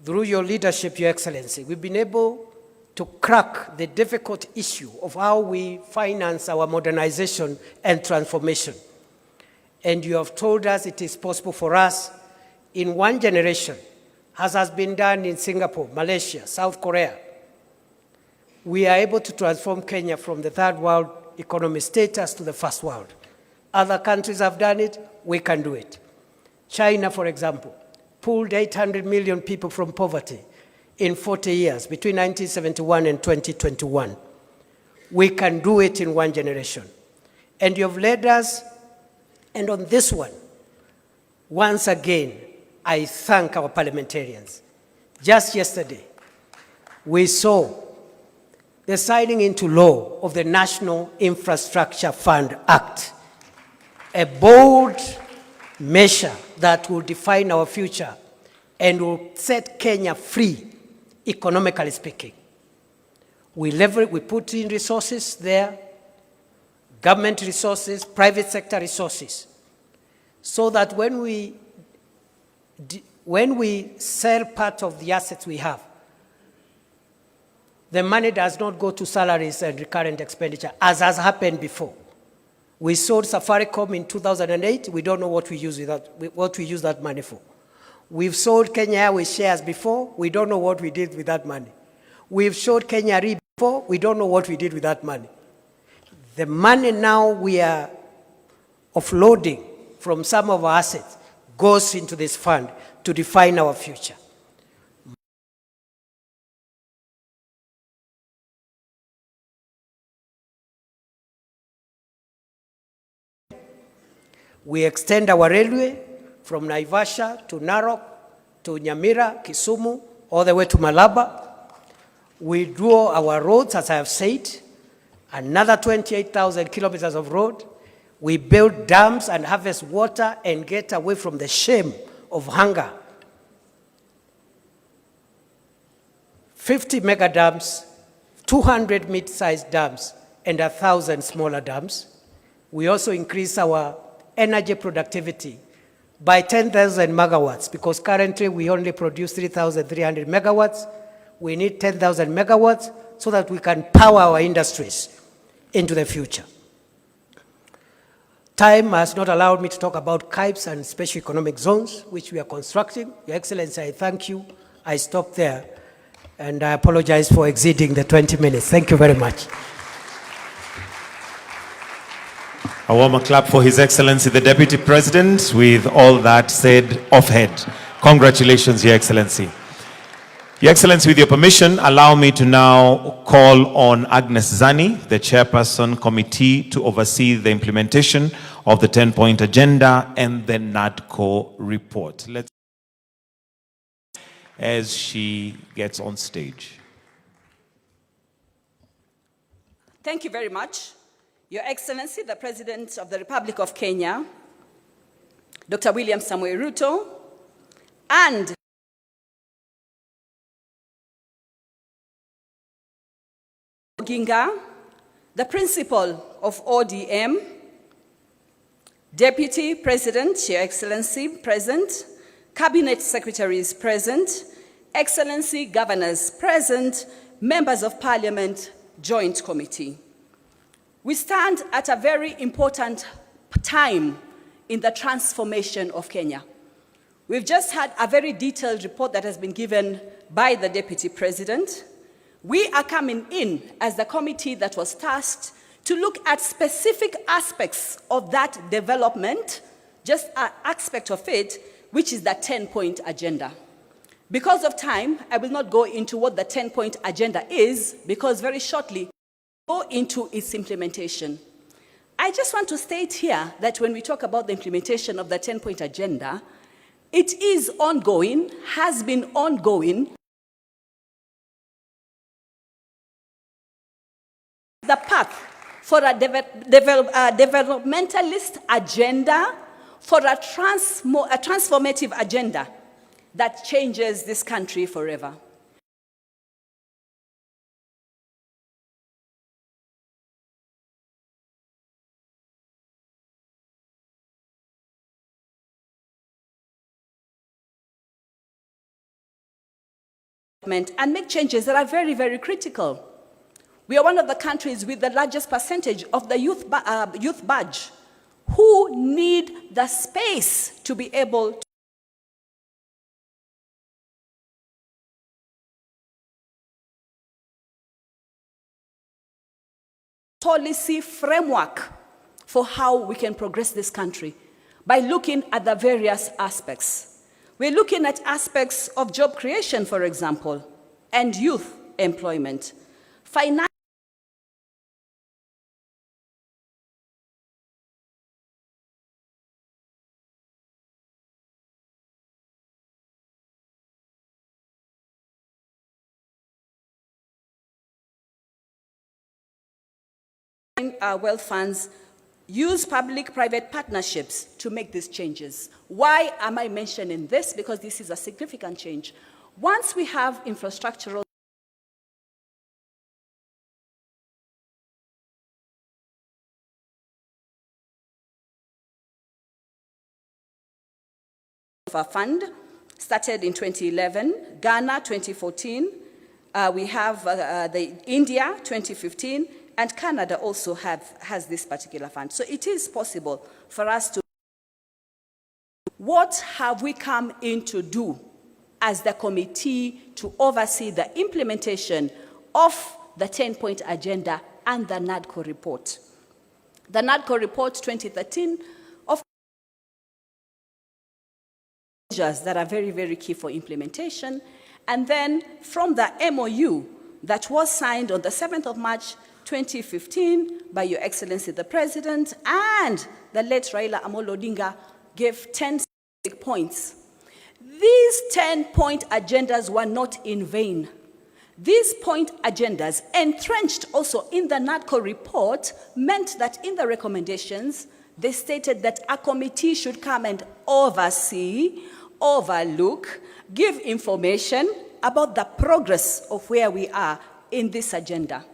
Through your leadership, Your Excellency, we've been able to crack the difficult issue of how we finance our modernization and transformation. And you have told us it is possible for us in one generation, as has been done in Singapore, Malaysia, South Korea. We are able to transform Kenya from the third world economy status to the first world. Other countries have done it, we can do it. China, for example, pulled 800 million people from poverty in 40 years, between 1971 and 2021. We can do it in one generation. And you have led us, and on this one, once again, I thank our parliamentarians. Just yesterday, we saw the signing into law of the National Infrastructure Fund Act, a bold measure that will define our future and will set Kenya free, economically speaking. We put in resources there, government resources, private sector resources, so that when we sell part of the assets we have, the money does not go to salaries and recurrent expenditure, as has happened before. We sold Safaricom in 2008. We don't know what we use that money for. We've sold Kenya Airways shares before. We don't know what we did with that money. We've sold Kenya Re before. We don't know what we did with that money. The money now we are offloading from some of our assets goes into this fund to define our future. We extend our railway from Naivasha to Narok, to Nyamira, Kisumu, all the way to Malaba. We do our roads, as I have said, another 28,000 kilometers of road. We build dams and harvest water and get away from the shame of hunger. 50 mega dams, 200 mid-sized dams, and 1,000 smaller dams. We also increase our energy productivity by 10,000 megawatts, because currently we only produce 3,300 megawatts. We need 10,000 megawatts so that we can power our industries into the future. Time has not allowed me to talk about KICC and special economic zones, which we are constructing. Your Excellency, I thank you. I stop there, and I apologize for exceeding the 20 minutes. Thank you very much. A warm clap for His Excellency, the Deputy President. With all that said off-head, congratulations, Your Excellency. Your Excellency, with your permission, allow me to now call on Agnes Zani, the Chairperson Committee, to oversee the implementation of the 10-point agenda and the NADCO report. Let's, as she gets on stage. Thank you very much. Your Excellency, the President of the Republic of Kenya, Dr. William Samoei Ruto, and Ginga, the principal of ODM, Deputy President, Your Excellency, present, Cabinet Secretaries present, Excellency Governors present, Members of Parliament, Joint Committee. We stand at a very important time in the transformation of Kenya. We've just had a very detailed report that has been given by the Deputy President. We are coming in as the committee that was tasked to look at specific aspects of that development, just an aspect of it, which is the 10-point agenda. Because of time, I will not go into what the 10-point agenda is, because very shortly, we'll go into its implementation. I just want to state here that when we talk about the implementation of the 10-point agenda, it is ongoing, has been ongoing. The path for a developmentalist agenda, for a transformative agenda that changes this country forever. And make changes that are very, very critical. We are one of the countries with the largest percentage of the youth badge who need the space to be able to policy framework for how we can progress this country by looking at the various aspects. We're looking at aspects of job creation, for example, and youth employment, finance, wealth funds, use public-private partnerships to make these changes. Why am I mentioning this? Because this is a significant change. Once we have infrastructural a fund started in 2011, Ghana 2014, we have the India 2015, and Canada also has this particular fund. So it is possible for us to. What have we come in to do as the committee to oversee the implementation of the 10-point agenda and the NADCO report? The NADCO report 2013 of measures that are very, very key for implementation. And then from the MOU that was signed on the 7th of March 2015 by Your Excellency the President, and the late Raila Amolo Odinga gave 10 specific points. These 10-point agendas were not in vain. These point agendas, entrenched also in the NADCO report, meant that in the recommendations, they stated that a committee should come and oversee, overlook, give information about the progress of where we are in this agenda.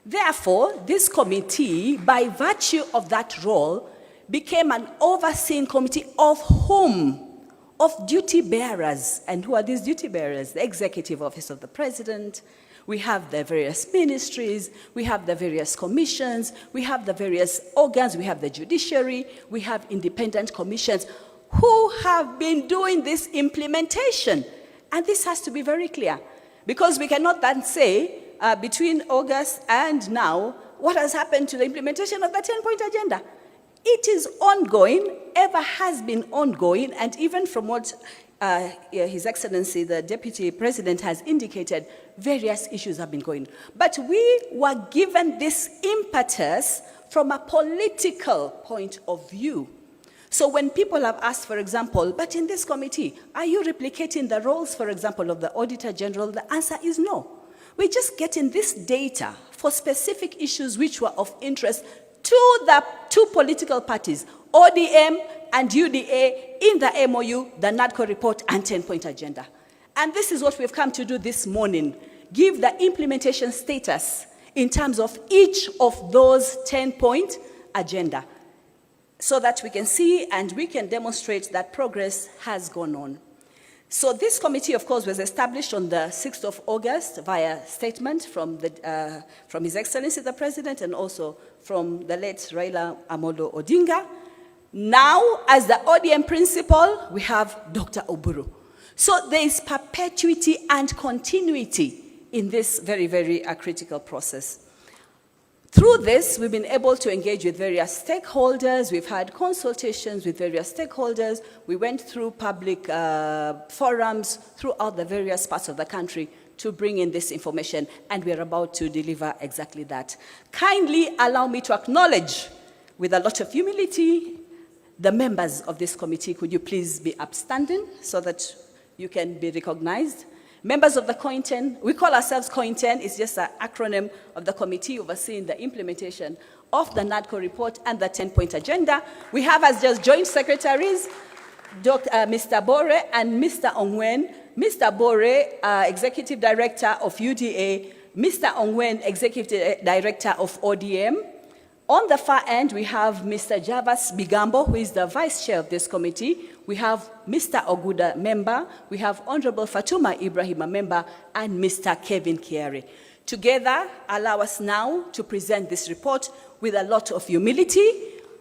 Therefore, this committee, by virtue of that role, became an overseeing committee of whom? Of duty bearers. And who are these duty bearers? The Executive Office of the President, we have the various ministries, we have the various commissions, we have the various organs, we have the judiciary, we have independent commissions who have been doing this implementation. And this has to be very clear, because we cannot then say, between August and now, what has happened to the implementation of the 10-point agenda? It is ongoing, ever has been ongoing, and even from what His Excellency, the Deputy President, has indicated, various issues have been going. But we were given this impetus from a political point of view. So when people have asked, for example, but in this committee, are you replicating the roles, for example, of the Auditor General? The answer is no. We're just getting this data for specific issues which were of interest to the two political parties, ODM and UDA, in the MOU, the NADCO report, and 10-point agenda. And this is what we've come to do this morning, give the implementation status in terms of each of those 10-point agenda, so that we can see and we can demonstrate that progress has gone on. So this committee, of course, was established on the 6th of August via statement from His Excellency the President and also from the late Raila Amolo Odinga. Now, as the ODM principal, we have Dr. Oburu. So there is perpetuity and continuity in this very, very critical process. Through this, we've been able to engage with various stakeholders. We've had consultations with various stakeholders. We went through public forums throughout the various parts of the country to bring in this information, and we're about to deliver exactly that. Kindly allow me to acknowledge, with a lot of humility, the members of this committee. Could you please be upstanding so that you can be recognized? Members of the COINTEN, we call ourselves COINTEN, it's just an acronym of the committee overseeing the implementation of the NADCO report and the 10-point agenda. We have as just joint secretaries, Mr. Bore and Mr. Ongwen. Mr. Bore, Executive Director of UDA, Mr. Ongwen, Executive Director of ODM. On the far end, we have Mr. Javas Bigambo, who is the Vice Chair of this committee. We have Mr. Oguda, member. We have Honorable Fatuma Ibrahim, a member, and Mr. Kevin Kiare. Together, allow us now to present this report with a lot of humility.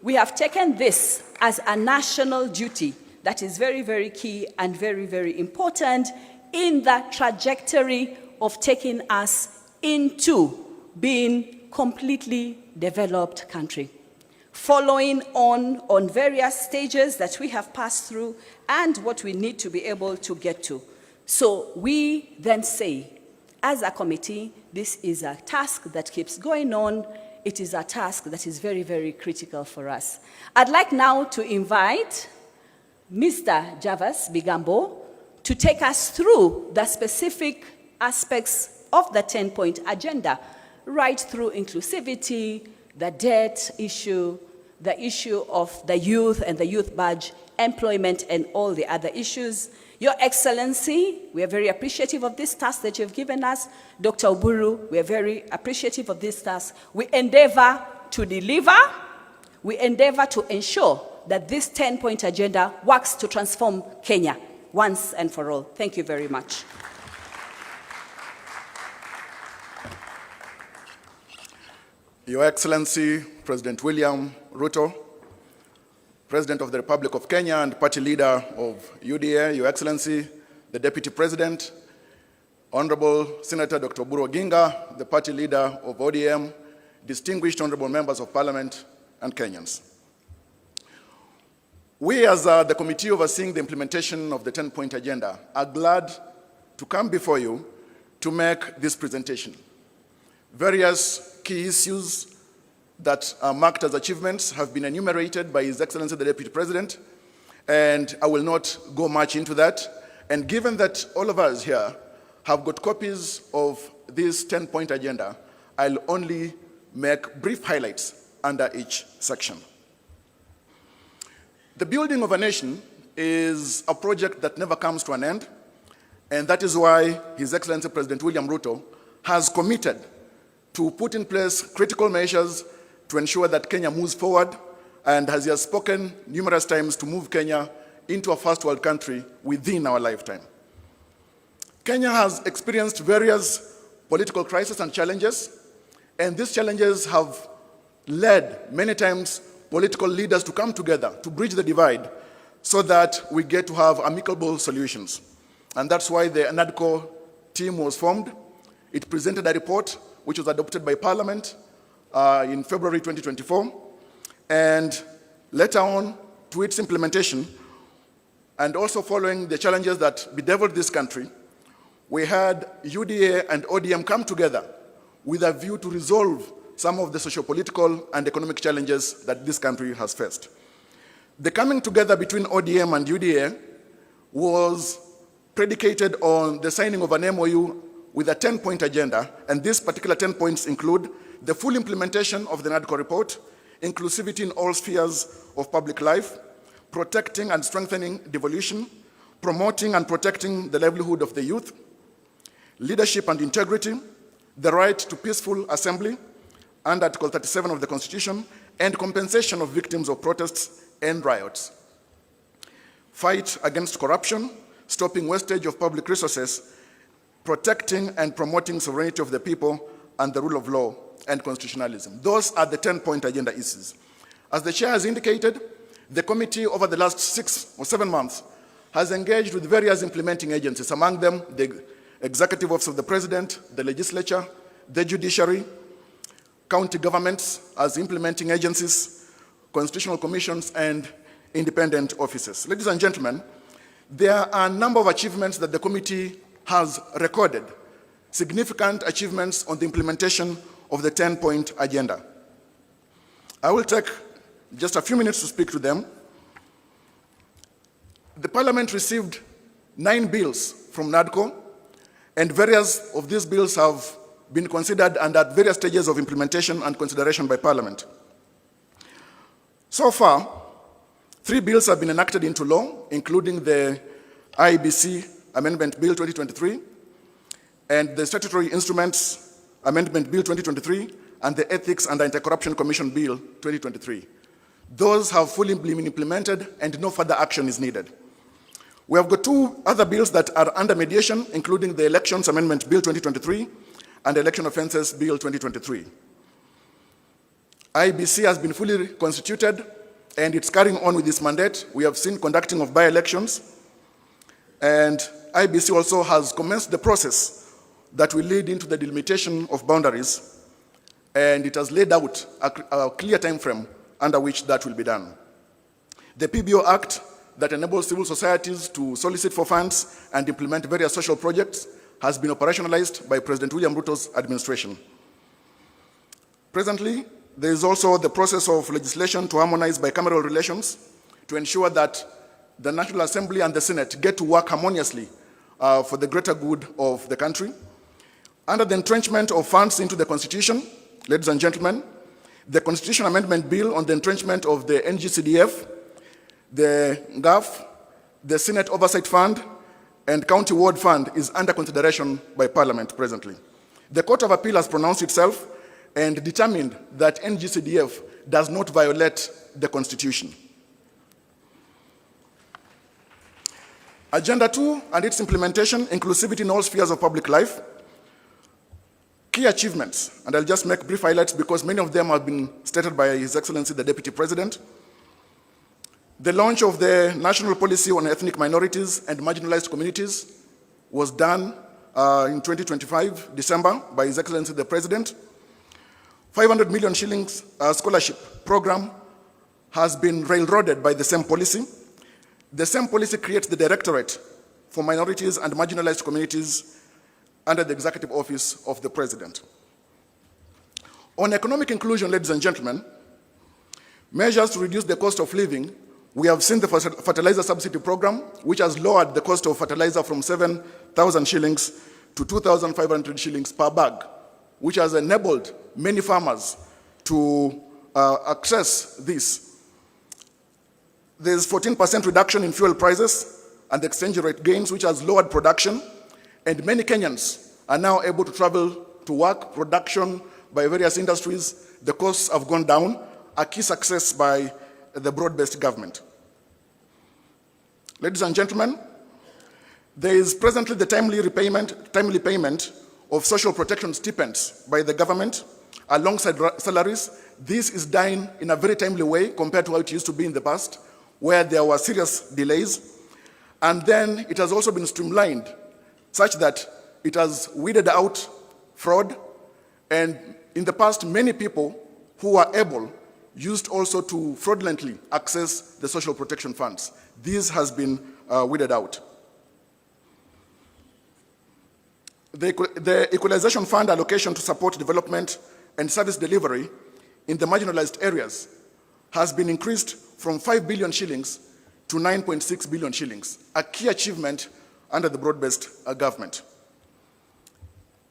We have taken this as a national duty that is very, very key and very, very important in the trajectory of taking us into being completely developed country, following on various stages that we have passed through and what we need to be able to get to. So we then say, as a committee, this is a task that keeps going on. It is a task that is very, very critical for us. I'd like now to invite Mr. Javas Bigambo to take us through the specific aspects of the 10-point agenda, right through inclusivity, the debt issue, the issue of the youth and the youth badge, employment, and all the other issues. Your Excellency, we are very appreciative of this task that you've given us. Dr. Oburu, we are very appreciative of this task. We endeavor to deliver. We endeavor to ensure that this 10-point agenda works to transform Kenya once and for all. Thank you very much. Your Excellency, President William Ruto, President of the Republic of Kenya and Party Leader of UDA, Your Excellency, the Deputy President, Honorable Senator Dr. Oburu Oginga, the Party Leader of ODM, distinguished Honorable Members of Parliament, and Kenyans. We, as the committee overseeing the implementation of the 10-point agenda, are glad to come before you to make this presentation. Various key issues that are marked as achievements have been enumerated by His Excellency the Deputy President, and I will not go much into that. And given that all of us here have got copies of this 10-point agenda, I'll only make brief highlights under each section. The building of a nation is a project that never comes to an end, and that is why His Excellency President William Ruto has committed to put in place critical measures to ensure that Kenya moves forward, and as he has spoken numerous times, to move Kenya into a first world country within our lifetime. Kenya has experienced various political crises and challenges, and these challenges have led many times political leaders to come together to bridge the divide so that we get to have amicable solutions. And that's why the NADCO team was formed. It presented a report which was adopted by Parliament in February 2024. And later on, to its implementation, and also following the challenges that bedeviled this country, we had UDA and ODM come together with a view to resolve some of the socio-political and economic challenges that this country has faced. The coming together between ODM and UDA was predicated on the signing of an MOU with a 10-point agenda, and these particular 10 points include the full implementation of the NADCO report, inclusivity in all spheres of public life, protecting and strengthening devolution, promoting and protecting the livelihood of the youth, leadership and integrity, the right to peaceful assembly under Article 37 of the Constitution, and compensation of victims of protests and riots. Fight against corruption, stopping wastage of public resources, protecting and promoting sovereignty of the people and the rule of law and constitutionalism. Those are the 10-point agenda issues. As the chair has indicated, the committee over the last 6 or 7 months has engaged with various implementing agencies, among them the Executive Office of the President, the Legislature, the Judiciary, county governments as implementing agencies, constitutional commissions, and independent offices. Ladies and gentlemen, there are a number of achievements that the committee has recorded, significant achievements on the implementation of the 10-point agenda. I will take just a few minutes to speak to them. The Parliament received 9 bills from NADCO, and various of these bills have been considered and at various stages of implementation and consideration by Parliament. So far, 3 bills have been enacted into law, including the IBC Amendment Bill 2023, and the Statutory Instruments Amendment Bill 2023, and the Ethics and Anti-Corruption Commission Bill 2023. Those have fully been implemented and no further action is needed. We have got 2 other bills that are under mediation, including the Elections Amendment Bill 2023 and Election Offences Bill 2023. IBC has been fully constituted and it's carrying on with its mandate. We have seen conducting of by-elections, and IBC also has commenced the process that will lead into the delimitation of boundaries, and it has laid out a clear time frame under which that will be done. The PBO Act that enables civil societies to solicit for funds and implement various social projects has been operationalized by President William Ruto's administration. Presently, there is also the process of legislation to harmonize bicameral relations to ensure that the National Assembly and the Senate get to work harmoniously for the greater good of the country. Under the entrenchment of funds into the Constitution, ladies and gentlemen, the Constitution Amendment Bill on the entrenchment of the NGCDF, the GAF, the Senate Oversight Fund, and County Ward Fund is under consideration by Parliament presently. The Court of Appeal has pronounced itself and determined that NGCDF does not violate the Constitution. Agenda 2 and its implementation, inclusivity in all spheres of public life. Key achievements, and I'll just make brief highlights because many of them have been stated by His Excellency the Deputy President. The launch of the National Policy on Ethnic Minorities and Marginalized Communities was done in 2025, December, by His Excellency the President. 500 million shillings scholarship program has been railroaded by the same policy. The same policy creates the Directorate for Minorities and Marginalized Communities under the Executive Office of the President. On economic inclusion, ladies and gentlemen, measures to reduce the cost of living, we have seen the fertilizer subsidy program, which has lowered the cost of fertilizer from 7,000 shillings to 2,500 shillings per bag, which has enabled many farmers to access this. There's 14% reduction in fuel prices and exchange rate gains, which has lowered production, and many Kenyans are now able to travel to work, production by various industries. The costs have gone down, a key success by the broad-based government. Ladies and gentlemen, there is presently the timely payment of social protection stipends by the government alongside salaries. This is done in a very timely way compared to how it used to be in the past, where there were serious delays. And then it has also been streamlined such that it has weeded out fraud. And in the past, many people who were able used also to fraudulently access the social protection funds. This has been weeded out. The Equalization Fund allocation to support development and service delivery in the marginalized areas has been increased from 5 billion shillings to 9.6 billion shillings, a key achievement under the broad-based government.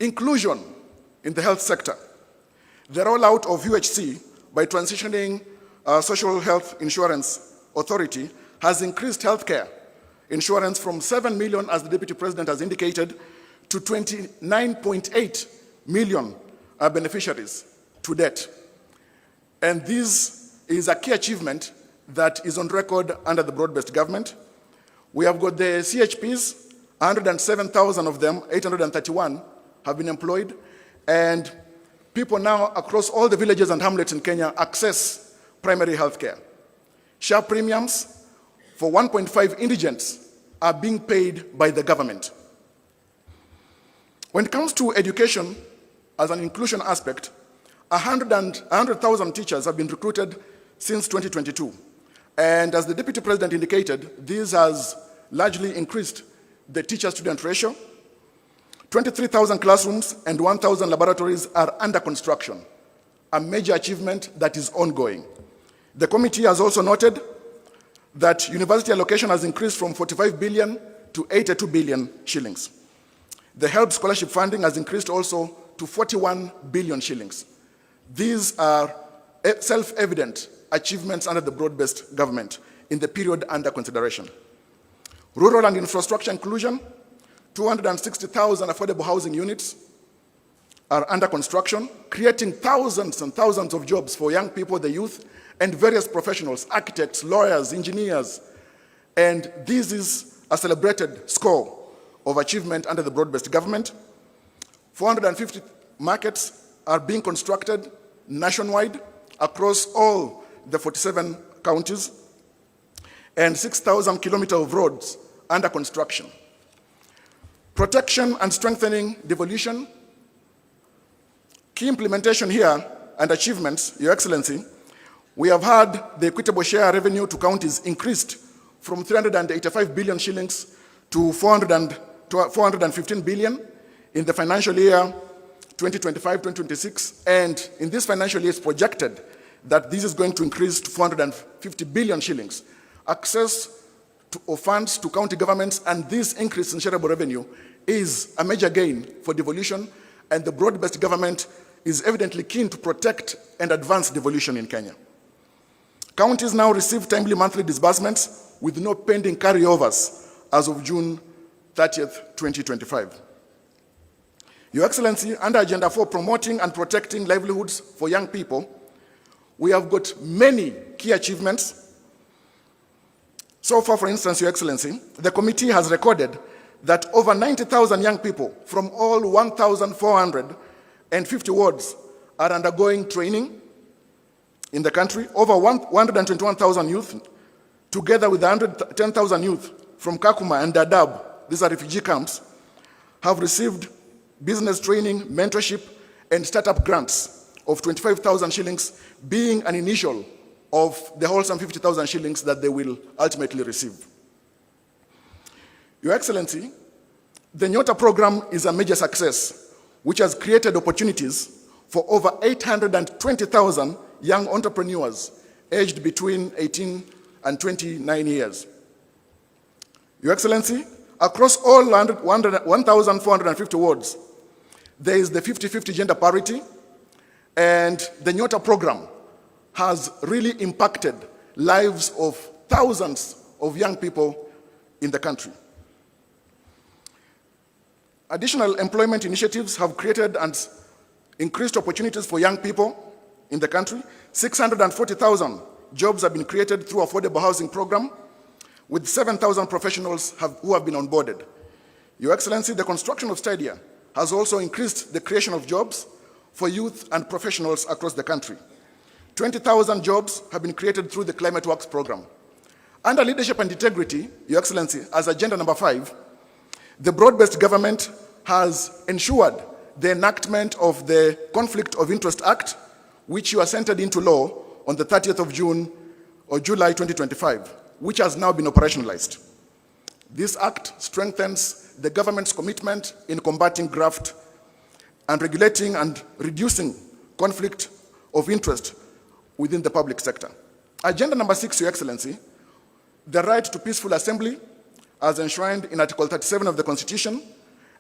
Inclusion in the health sector. The rollout of UHC by transitioning Social Health Insurance Authority has increased healthcare insurance from 7 million, as the Deputy President has indicated, to 29.8 million beneficiaries to date. And this is a key achievement that is on record under the broad-based government. We have got the CHPs, 107,000 of them, 831 have been employed, and people now across all the villages and hamlets in Kenya access primary health care. Share premiums for 1.5 indigents are being paid by the government. When it comes to education as an inclusion aspect, 100,000 teachers have been recruited since 2022. And as the Deputy President indicated, this has largely increased the teacher-student ratio. 23,000 classrooms and 1,000 laboratories are under construction, a major achievement that is ongoing. The committee has also noted that university allocation has increased from 45 billion to 82 billion shillings. The HELP scholarship funding has increased also to 41 billion shillings. These are self-evident achievements under the broad-based government in the period under consideration. Rural and infrastructure inclusion, 260,000 affordable housing units are under construction, creating thousands and thousands of jobs for young people, the youth, and various professionals, architects, lawyers, engineers. And this is a celebrated score of achievement under the broad-based government. 450 markets are being constructed nationwide across all the 47 counties, and 6,000 kilometers of roads under construction. Protection and strengthening devolution. Key implementation here and achievements, Your Excellency, we have had the equitable share revenue to counties increased from 385 billion shillings to 415 billion in the financial year 2025-2026, and in this financial year it's projected that this is going to increase to 450 billion shillings. Access of funds to county governments and this increase in shareable revenue is a major gain for devolution, and the broad-based government is evidently keen to protect and advance devolution in Kenya. Counties now receive timely monthly disbursements with no pending carryovers as of June 30th, 2025. Your Excellency, under Agenda 4, promoting and protecting livelihoods for young people, we have got many key achievements. So far, for instance, Your Excellency, the committee has recorded that over 90,000 young people from all 1,450 wards are undergoing training in the country. Over 121,000 youth, together with 110,000 youth from Kakuma and Dadaab, these are refugee camps, have received business training, mentorship, and startup grants of 25,000 shillings, being an initial of the wholesome 50,000 shillings that they will ultimately receive. Your Excellency, the Kenyatta program is a major success, which has created opportunities for over 820,000 young entrepreneurs aged between 18 and 29 years. Your Excellency, across all 1,450 wards, there is the 50-50 gender parity, and the Kenyatta program has really impacted lives of thousands of young people in the country. Additional employment initiatives have created and increased opportunities for young people in the country. 640,000 jobs have been created through affordable housing program, with 7,000 professionals who have been onboarded. Your Excellency, the construction of stadia has also increased the creation of jobs for youth and professionals across the country. 20,000 jobs have been created through the Climate Works program. Under leadership and integrity, Your Excellency, as agenda number 5, the broad-based government has ensured the enactment of the Conflict of Interest Act, which you assented into law on the 30th of June or July 2025, which has now been operationalized. This act strengthens the government's commitment in combating graft and regulating and reducing conflict of interest within the public sector. Agenda number 6, Your Excellency, the right to peaceful assembly as enshrined in Article 37 of the Constitution,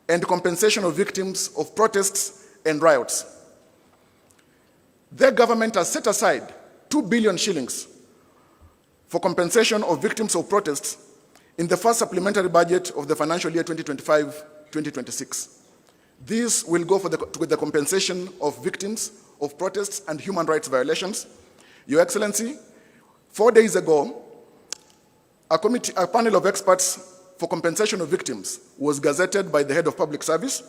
and compensation of victims of protests and riots. The government has set aside 2 billion shillings for compensation of victims of protests in the first supplementary budget of the financial year 2025-2026. This will go to the compensation of victims of protests and human rights violations. Your Excellency, 4 days ago, a panel of experts for compensation of victims was gazetted by the head of public service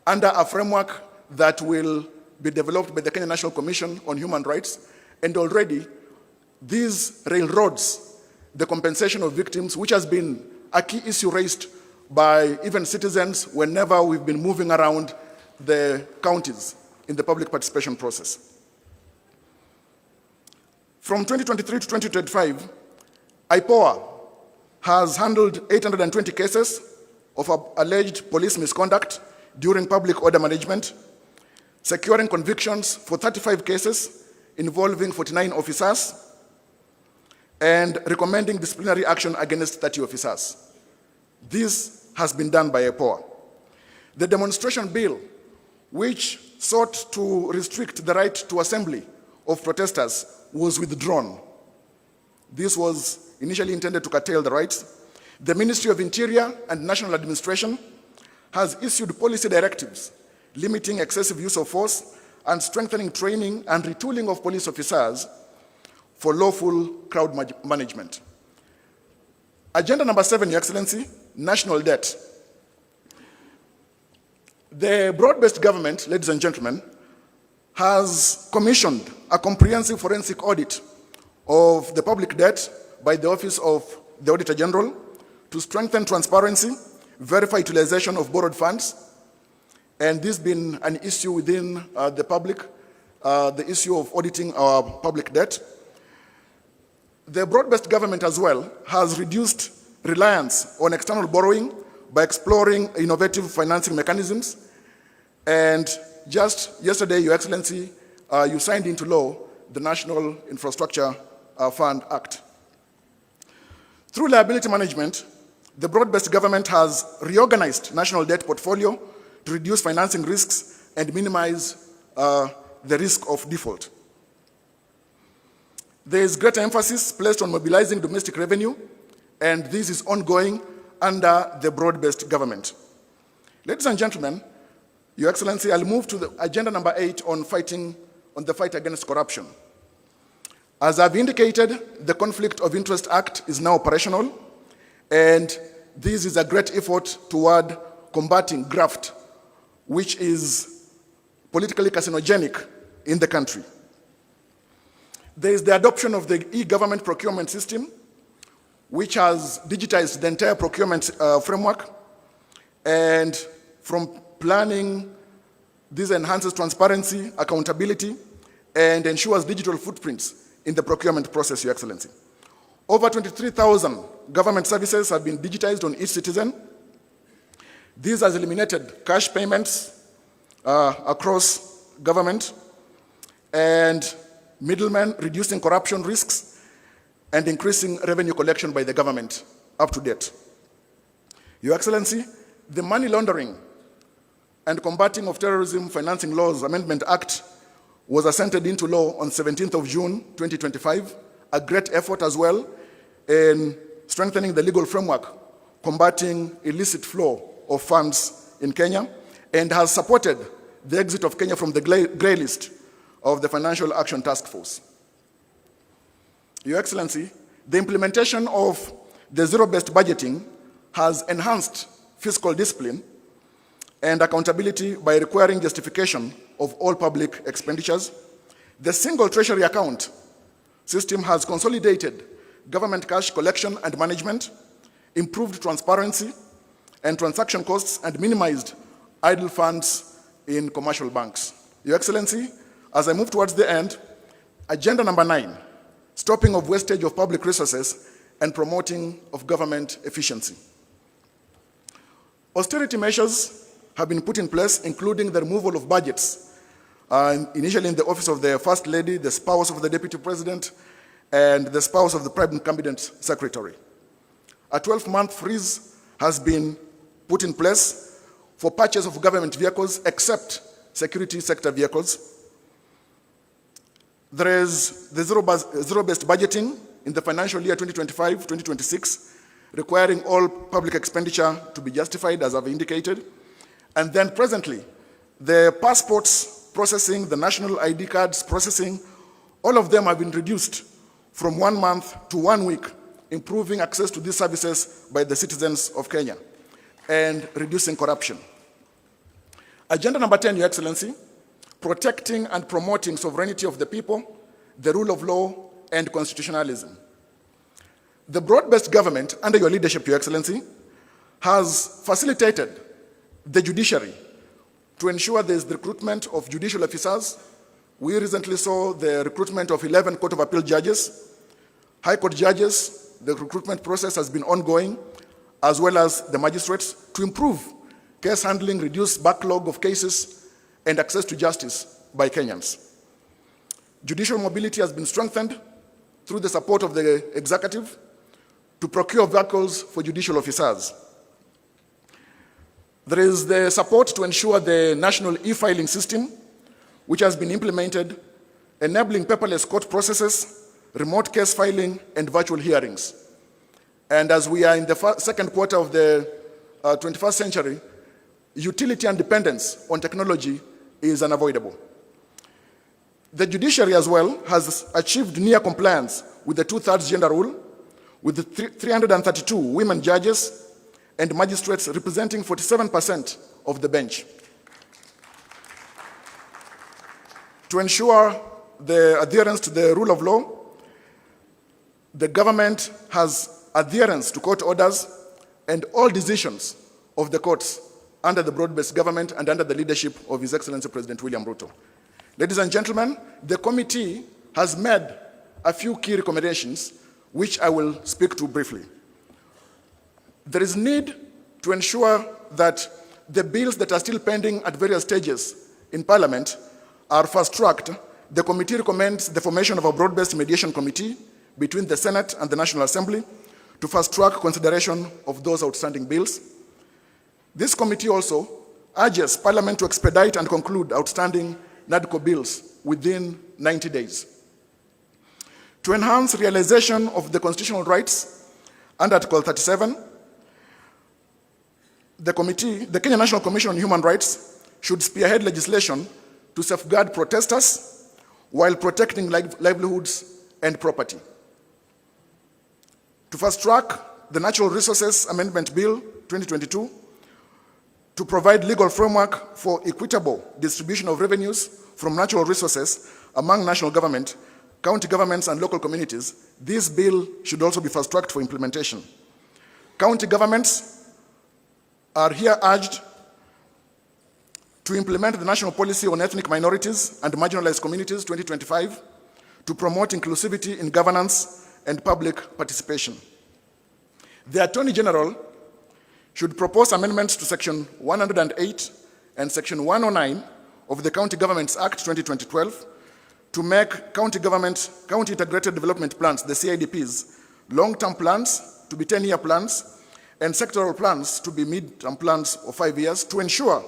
under a framework that will be developed by the Kenya National Commission on Human Rights, and already these railroads the compensation of victims, which has been a key issue raised by even citizens whenever we've been moving around the counties in the public participation process. From 2023 to 2025, IPOA has handled 820 cases of alleged police misconduct during public order management, securing convictions for 35 cases involving 49 officers, and recommending disciplinary action against 30 officers. This has been done by IPOA. The demonstration bill, which sought to restrict the right to assembly of protesters, was withdrawn. This was initially intended to curtail the rights. The Ministry of Interior and National Administration has issued policy directives limiting excessive use of force and strengthening training and retooling of police officers for lawful crowd management. Agenda number 7, Your Excellency, national debt. The broad-based government, ladies and gentlemen, has commissioned a comprehensive forensic audit of the public debt by the Office of the Auditor General to strengthen transparency, verify utilization of borrowed funds, and this has been an issue within the public, the issue of auditing our public debt. The broad-based government as well has reduced reliance on external borrowing by exploring innovative financing mechanisms. And just yesterday, Your Excellency, you signed into law the National Infrastructure Fund Act. Through liability management, the broad-based government has reorganized national debt portfolio to reduce financing risks and minimize the risk of default. There is greater emphasis placed on mobilizing domestic revenue, and this is ongoing under the broad-based government. Ladies and gentlemen, Your Excellency, I'll move to the agenda number 8 on the fight against corruption. As I've indicated, the Conflict of Interest Act is now operational, and this is a great effort toward combating graft, which is politically carcinogenic in the country. There is the adoption of the e-government procurement system, which has digitized the entire procurement framework, and from planning, this enhances transparency, accountability, and ensures digital footprints in the procurement process, Your Excellency. Over 23,000 government services have been digitized on each citizen. This has eliminated cash payments across government and middlemen, reducing corruption risks and increasing revenue collection by the government up to date. Your Excellency, the Money Laundering and Combating of Terrorism Financing Laws Amendment Act was assented into law on 17th of June, 2025, a great effort as well in strengthening the legal framework, combating illicit flow of funds in Kenya, and has supported the exit of Kenya from the grey list of the Financial Action Task Force. Your Excellency, the implementation of the zero-based budgeting has enhanced fiscal discipline and accountability by requiring justification of all public expenditures. The single treasury account system has consolidated government cash collection and management, improved transparency and transaction costs, and minimized idle funds in commercial banks. Your Excellency, as I move towards the end, agenda number 9, stopping of wastage of public resources and promoting of government efficiency. Austerity measures have been put in place, including the removal of budgets, initially in the office of the First Lady, the spouse of the Deputy President, and the spouse of the Prime Cabinet Secretary. A 12-month freeze has been put in place for purchase of government vehicles, except security sector vehicles. There is the zero-based budgeting in the financial year 2025-2026, requiring all public expenditure to be justified, as I've indicated. And then presently, the passports processing, the national ID cards processing, all of them have been reduced from 1 month to 1 week, improving access to these services by the citizens of Kenya and reducing corruption. Agenda number 10, Your Excellency, protecting and promoting sovereignty of the people, the rule of law, and constitutionalism. The broad-based government, under your leadership, Your Excellency, has facilitated the judiciary to ensure there is the recruitment of judicial officers. We recently saw the recruitment of 11 Court of Appeal judges, High Court judges. The recruitment process has been ongoing, as well as the magistrates, to improve case handling, reduce backlog of cases, and access to justice by Kenyans. Judicial mobility has been strengthened through the support of the executive to procure vehicles for judicial officers. There is the support to ensure the national e-filing system, which has been implemented, enabling paperless court processes, remote case filing, and virtual hearings. And as we are in the second quarter of the 21st century, utility and dependence on technology is unavoidable. The judiciary as well has achieved near compliance with the 2/3 gender rule, with the 332 women judges and magistrates representing 47% of the bench. To ensure the adherence to the rule of law, the government has adherence to court orders and all decisions of the courts under the broad-based government and under the leadership of His Excellency President William Ruto. Ladies and gentlemen, the committee has made a few key recommendations, which I will speak to briefly. There is need to ensure that the bills that are still pending at various stages in Parliament are fast-tracked. The committee recommends the formation of a broad-based mediation committee between the Senate and the National Assembly to fast-track consideration of those outstanding bills. This committee also urges Parliament to expedite and conclude outstanding NADCO bills within 90 days. To enhance realization of the constitutional rights under Article 37, the Kenya National Commission on Human Rights should spearhead legislation to safeguard protesters while protecting livelihoods and property. To fast-track the Natural Resources Amendment Bill 2022, to provide legal framework for equitable distribution of revenues from natural resources among national government, county governments, and local communities, this bill should also be fast-tracked for implementation. County governments are here urged to implement the National Policy on Ethnic Minorities and Marginalized Communities 2025 to promote inclusivity in governance and public participation. The Attorney General should propose amendments to Section 108 and Section 109 of the County Governments Act 2012 to make county integrated development plans, the CIDPs, long-term plans to be 10-year plans, and sectoral plans to be mid-term plans of 5 years to ensure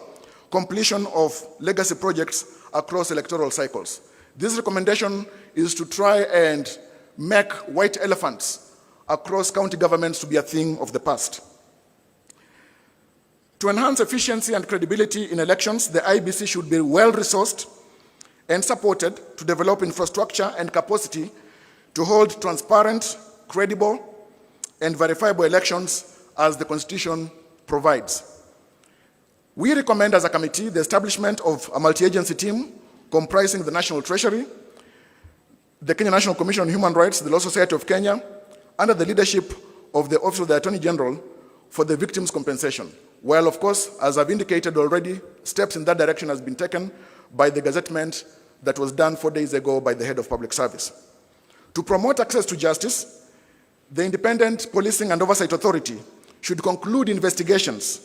completion of legacy projects across electoral cycles. This recommendation is to try and make white elephants across county governments to be a thing of the past. To enhance efficiency and credibility in elections, the IEBC should be well-resourced and supported to develop infrastructure and capacity to hold transparent, credible, and verifiable elections as the Constitution provides. We recommend as a committee the establishment of a multi-agency team comprising the National Treasury, the Kenya National Commission on Human Rights, the Law Society of Kenya, under the leadership of the Office of the Attorney General for the victims' compensation. While, of course, as I've indicated already, steps in that direction has been taken by the gazettement that was done 4 days ago by the Head of Public Service. To promote access to justice, the Independent Policing and Oversight Authority should conclude investigations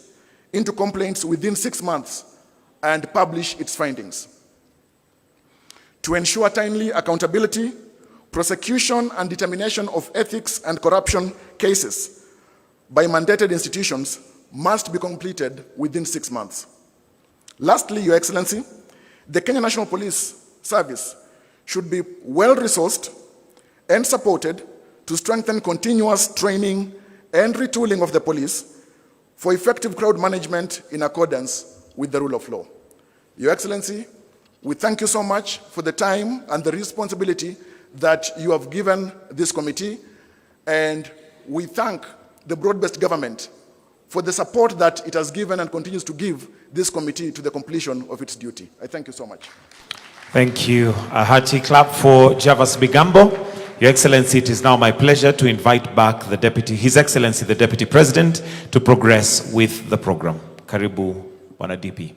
into complaints within 6 months and publish its findings. To ensure timely accountability, prosecution and determination of ethics and corruption cases by mandated institutions must be completed within 6 months. Lastly, Your Excellency, the Kenya National Police Service should be well-resourced and supported to strengthen continuous training and retooling of the police for effective crowd management in accordance with the rule of law. Your Excellency, we thank you so much for the time and the responsibility that you have given this committee, and we thank the broad-based government for the support that it has given and continues to give this committee to the completion of its duty. I thank you so much. Thank you. A hearty clap for Javas Bigambo. Your Excellency, it is now my pleasure to invite back His Excellency, the Deputy President, to progress with the program. Karibu, Bwana DP.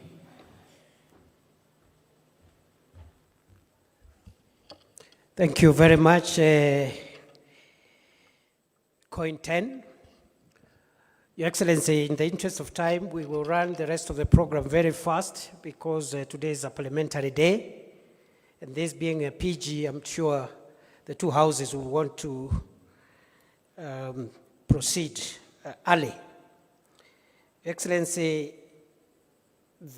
Thank you very much, Coin 10. Your Excellency, in the interest of time, we will run the rest of the program very fast because today is a parliamentary day. And this being a PG, I'm sure the two houses will want to proceed early. Your Excellency,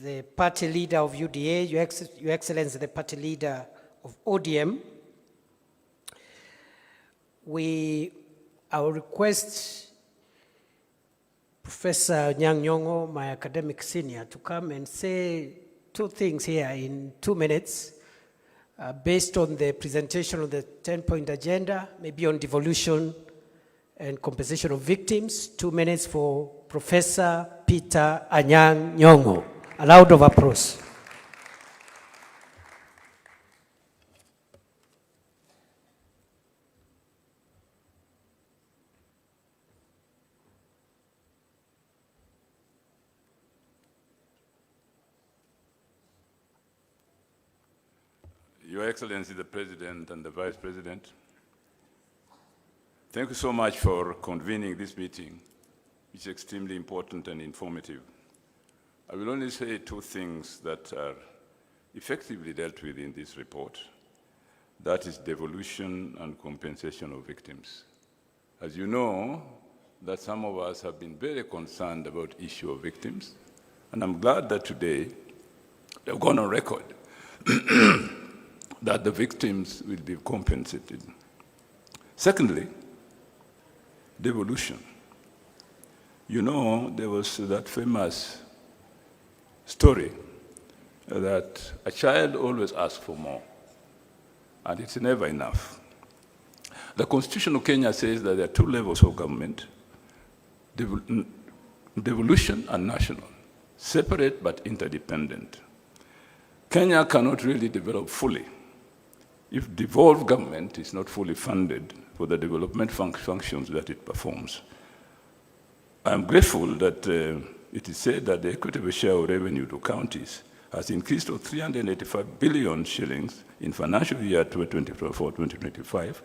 the party leader of UDA, Your Excellency, the party leader of ODM, I will request Professor Nyang' Nyong'o, my academic senior, to come and say two things here in 2 minutes based on the presentation of the 10-point agenda, maybe on devolution and compensation of victims. 2 minutes for Professor Peter Anyang' Nyong'o. A round of applause. Your Excellency, the President and the Vice President, thank you so much for convening this meeting, which is extremely important and informative. I will only say two things that are effectively dealt with in this report. That is devolution and compensation of victims. As you know, that some of us have been very concerned about the issue of victims, and I'm glad that today they've gone on record that the victims will be compensated. Secondly, devolution. You know, there was that famous story that a child always asks for more, and it's never enough. The Constitution of Kenya says that there are two levels of government, devolution and national, separate but interdependent. Kenya cannot really develop fully if devolved government is not fully funded for the development functions that it performs. I'm grateful that it is said that the equitable share of revenue to counties has increased to 385 billion shillings in financial year 2024-2025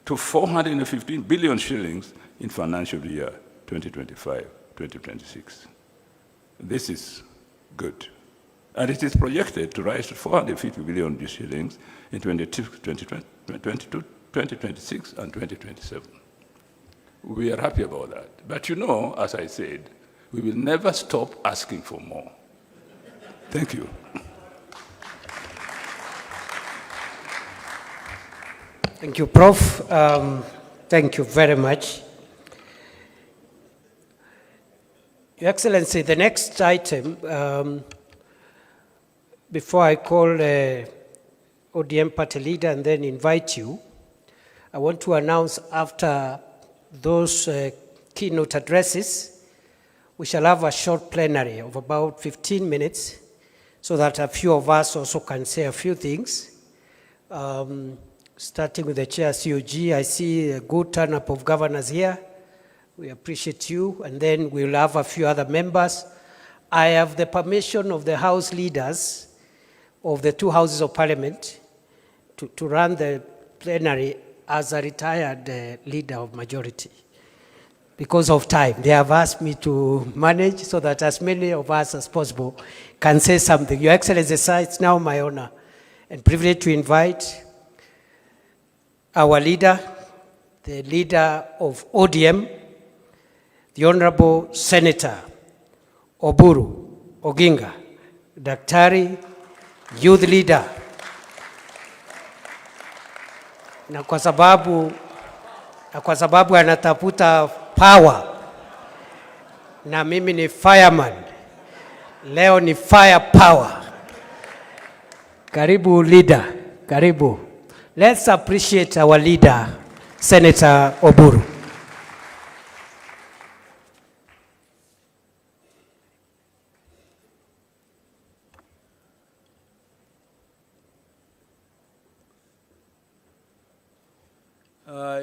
to 415 billion shillings in financial year 2025-2026. This is good. And it is projected to rise to 450 billion shillings in 2026 and 2027. We are happy about that. But you know, as I said, we will never stop asking for more. Thank you. Thank you, Prof. Thank you very much. Your Excellency, the next item, before I call ODM party leader and then invite you, I want to announce after those keynote addresses, we shall have a short plenary of about 15 minutes so that a few of us also can say a few things. Starting with the chair, COG, I see a good turn-up of governors here. We appreciate you, and then we'll have a few other members. I have the permission of the House leaders of the two houses of parliament to run the plenary as a retired leader of majority. Because of time, they have asked me to manage so that as many of us as possible can say something. Your Excellency, sir, it's now my honor and privilege to invite our leader, the leader of ODM, the Honorable Senator Oburu Oginga, Daktari, youth leader. Na kwa sababu anatafuta power, na mimi ni fireman, Leo ni firepower. Karibu leader, karibu. Let's appreciate our leader, Senator Oburu.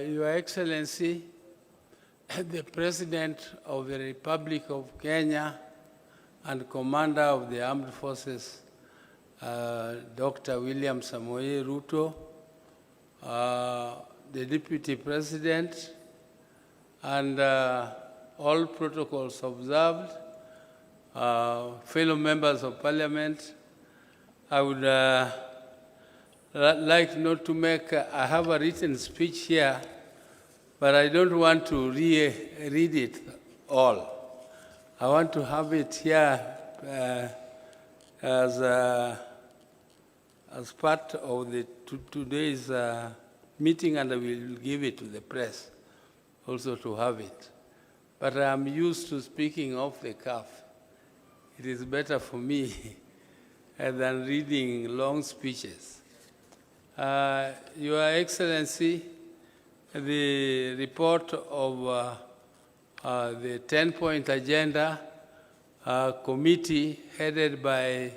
Your Excellency, the President of the Republic of Kenya and Commander of the Armed Forces, Dr. William Samoei Ruto, the Deputy President, and all protocols observed, fellow members of Parliament, I would like not to make, I have a written speech here, but I don't want to read it all. I want to have it here as part of the today's meeting, and I will give it to the press also to have it. But I'm used to speaking off the cuff. It is better for me than reading long speeches. Your Excellency, the report of the 10-point agenda committee headed by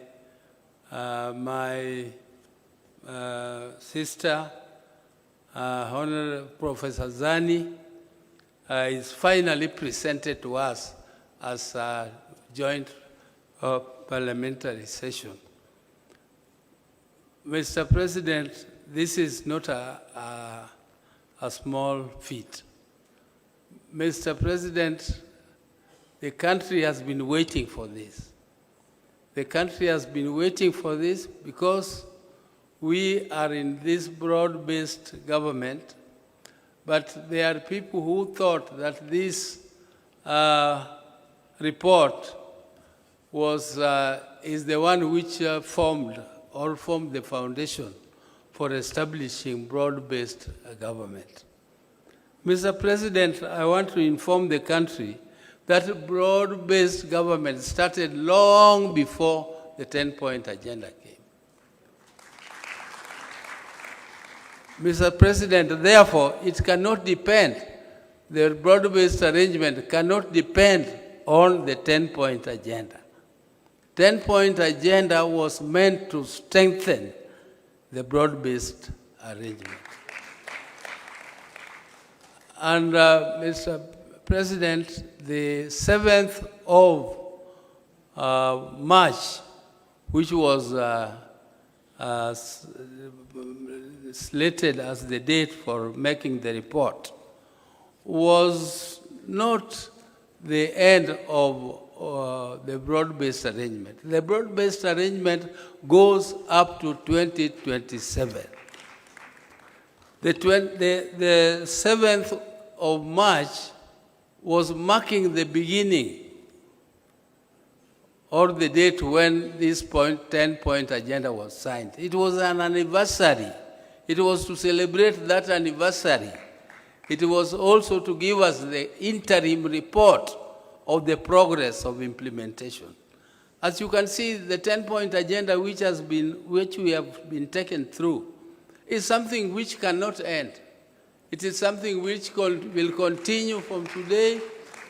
my sister, Honorable Professor Zani, is finally presented to us as a joint parliamentary session. Mr. President, this is not a small feat. Mr. President, the country has been waiting for this. The country has been waiting for this because we are in this broad-based government, but there are people who thought that this report is the one which formed the foundation for establishing broad-based government. Mr. President, I want to inform the country that broad-based government started long before the 10-point agenda came. Mr. President, therefore, it cannot depend, the broad-based arrangement cannot depend on the 10-point agenda. 10-point agenda was meant to strengthen the broad-based arrangement. And Mr. President, the 7th of March, which was slated as the date for making the report, was not the end of the broad-based arrangement. The broad-based arrangement goes up to 2027. The 7th of March was marking the beginning or the date when this 10-point agenda was signed. It was an anniversary. It was to celebrate that anniversary. It was also to give us the interim report of the progress of implementation. As you can see, the 10-point agenda which we have been taken through is something which cannot end. It is something which will continue from today.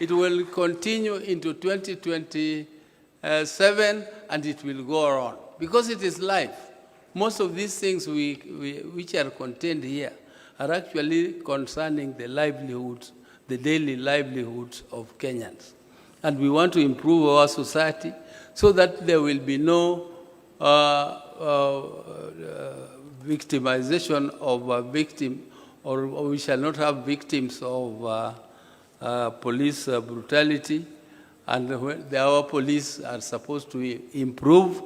It will continue into 2027, and it will go on, because it is life. Most of these things which are contained here are actually concerning the livelihoods, the daily livelihoods of Kenyans. And we want to improve our society so that there will be no victimization of a victim, or we shall not have victims of police brutality. And our police are supposed to improve,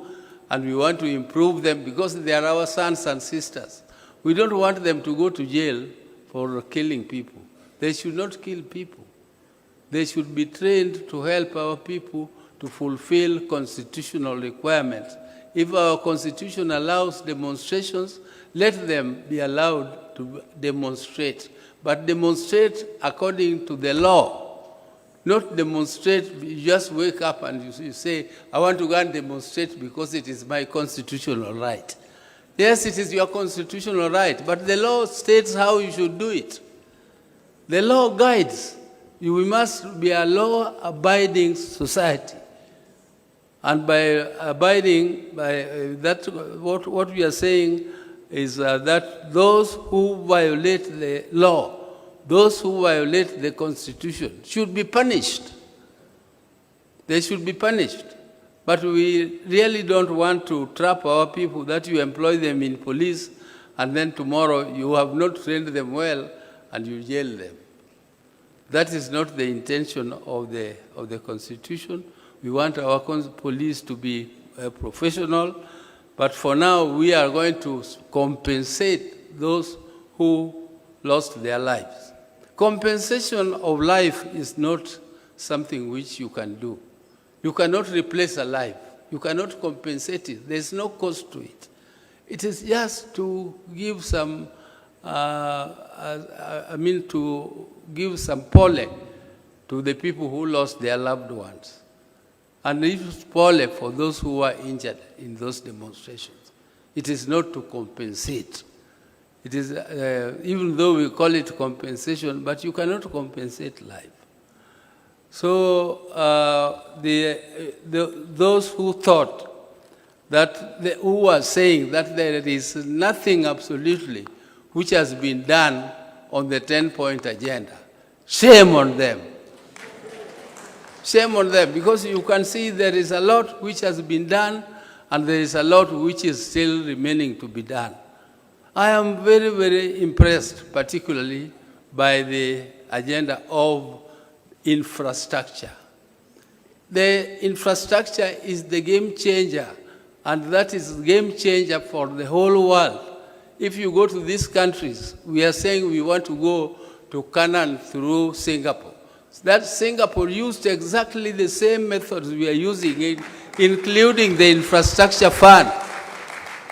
and we want to improve them because they are our sons and sisters. We don't want them to go to jail for killing people. They should not kill people. They should be trained to help our people to fulfill constitutional requirements. If our constitution allows demonstrations, let them be allowed to demonstrate, but demonstrate according to the law, not demonstrate. You just wake up and you say, I want to go and demonstrate because it is my constitutional right. Yes, it is your constitutional right, but the law states how you should do it. The law guides. We must be a law-abiding society. And by abiding by that, what we are saying is that those who violate the law, those who violate the Constitution should be punished. They should be punished. But we really don't want to trap our people that you employ them in police and then tomorrow you have not trained them well and you jail them. That is not the intention of the Constitution. We want our police to be professional, but for now we are going to compensate those who lost their lives. Compensation of life is not something which you can do. You cannot replace a life. You cannot compensate it. There's no cost to it. It is just to give some, to give some pole to the people who lost their loved ones. And it is pole for those who were injured in those demonstrations. It is not to compensate. It is, even though we call it compensation, but you cannot compensate life. So those who thought that, who were saying that there is nothing absolutely which has been done on the 10-point agenda, shame on them. Shame on them, because you can see there is a lot which has been done and there is a lot which is still remaining to be done. I am very, very impressed, particularly by the agenda of infrastructure. The infrastructure is the game changer, and that is game changer for the whole world. If you go to these countries, we are saying we want to go to Canaan through Singapore. That Singapore used exactly the same methods we are using, including the infrastructure fund,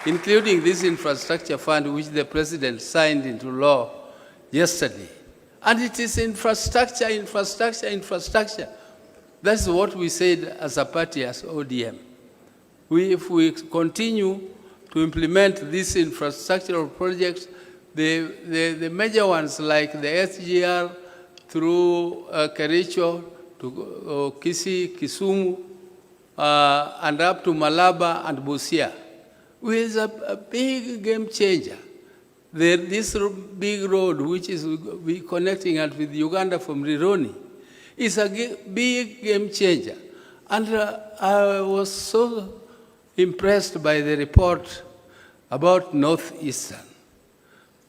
including this infrastructure fund which the president signed into law yesterday. And it is infrastructure, infrastructure, infrastructure. That's what we said as a party, as ODM. If we continue to implement these infrastructural projects, the major ones like the SGR through Kericho to KICC, Kisumu, and up to Malaba and Busia, is a big game changer. This big road, which is connecting us with Uganda from Rironi, is a big game changer. And I was so impressed by the report about Northeastern.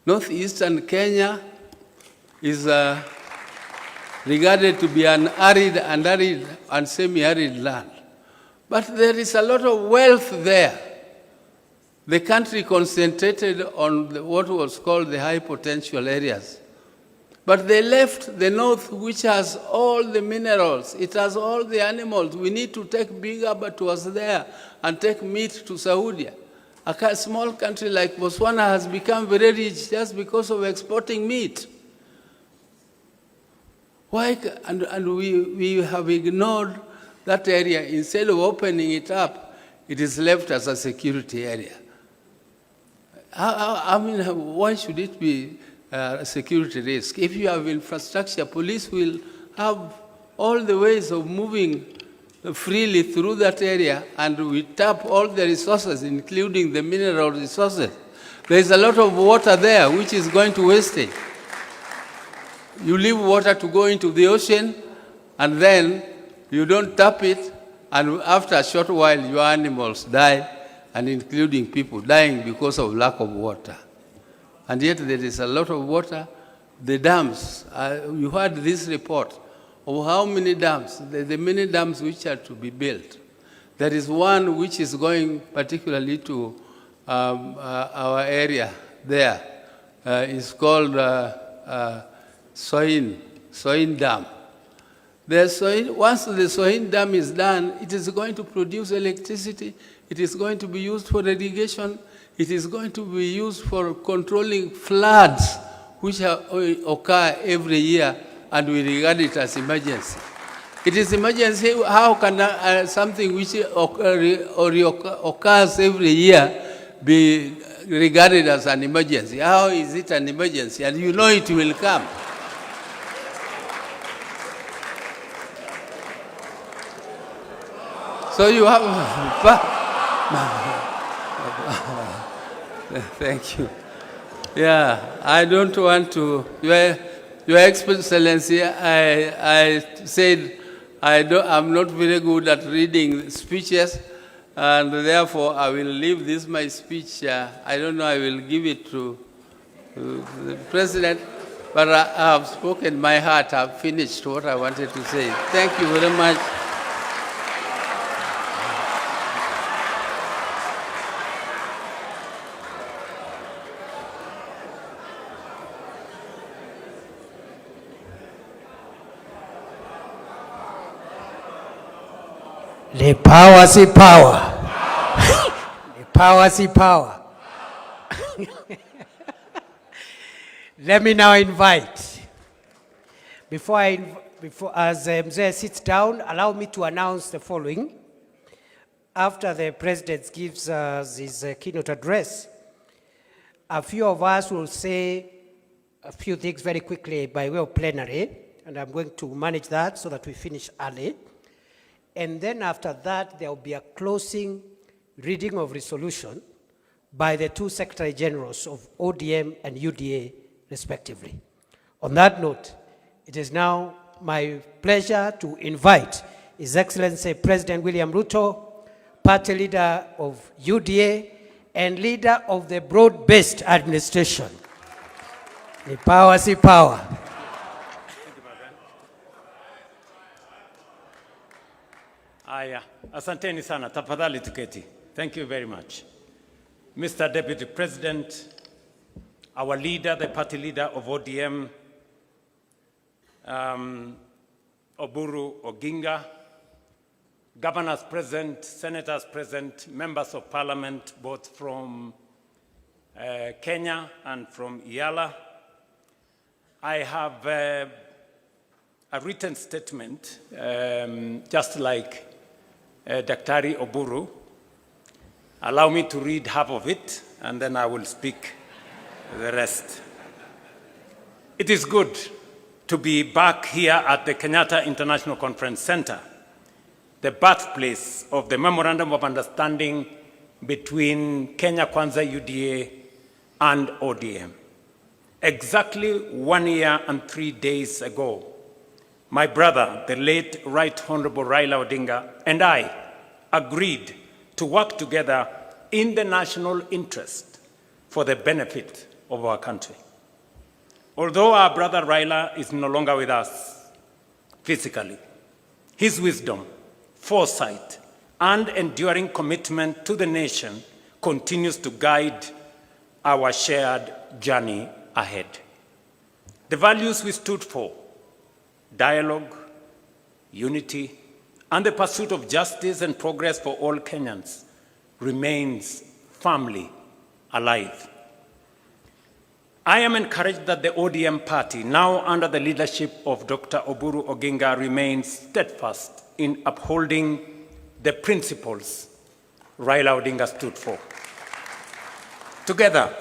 Northeastern Kenya is regarded to be an arid and semi-arid land. But there is a lot of wealth there. The country concentrated on what was called the high potential areas. But they left the north, which has all the minerals. It has all the animals. We need to take big abattoirs there and take meat to Saudi. A small country like Botswana has become very rich just because of exporting meat. Why? And we have ignored that area. Instead of opening it up, it is left as a security area. I mean, why should it be a security risk? If you have infrastructure, police will have all the ways of moving freely through that area, and we tap all the resources, including the mineral resources. There is a lot of water there, which is going to wastage. You leave water to go into the ocean, and then you don't tap it, and after a short while, your animals die, and including people dying because of lack of water. And yet there is a lot of water. The dams, you heard this report of how many dams, the many dams which are to be built. There is one which is going particularly to our area there. It's called Soin Dam. Once the Soin Dam is done, it is going to produce electricity. It is going to be used for irrigation. It is going to be used for controlling floods, which occur every year, and we regard it as emergency. It is emergency. How can something which occurs every year be regarded as an emergency? How is it an emergency? And you know it will come. So you have... Thank you. Yeah, I don't want to... Your Excellency, I said I'm not very good at reading speeches, and therefore I will leave this my speech. I don't know, I will give it to the President, but I have spoken my heart. I've finished what I wanted to say. Thank you very much. The power, see power. The power, see power. Let me now invite, as Mzee sits down, allow me to announce the following. After the President gives us his keynote address, a few of us will say a few things very quickly by way of plenary, and I'm going to manage that so that we finish early. And then after that, there will be a closing reading of resolution by the two Secretary Generals of ODM and UDA, respectively. On that note, it is now my pleasure to invite His Excellency President William Ruto, party leader of UDA, and leader of the broad-based administration. The power, see power. Aya, asanteni sana, tafadhali tuketi. Thank you very much. Mr. Deputy President, our leader, the party leader of ODM, Oburu Oginga, governors present, senators present, members of parliament, both from Kenya and from Yala. I have a written statement, just like Daktari Oburu. Allow me to read half of it, and then I will speak the rest. It is good to be back here at the Kenyatta International Conference Center, the birthplace of the Memorandum of Understanding between Kenya Kwanza UDA and ODM. Exactly 1 year and 3 days ago, my brother, the late Right Honorable Raila Odinga, and I agreed to work together in the national interest for the benefit of our country. Although our brother Raila is no longer with us physically, his wisdom, foresight, and enduring commitment to the nation continues to guide our shared journey ahead. The values we stood for, dialogue, unity, and the pursuit of justice and progress for all Kenyans, remains firmly alive. I am encouraged that the ODM party, now under the leadership of Dr. Oburu Oginga, remains steadfast in upholding the principles Raila Odinga stood for. Together,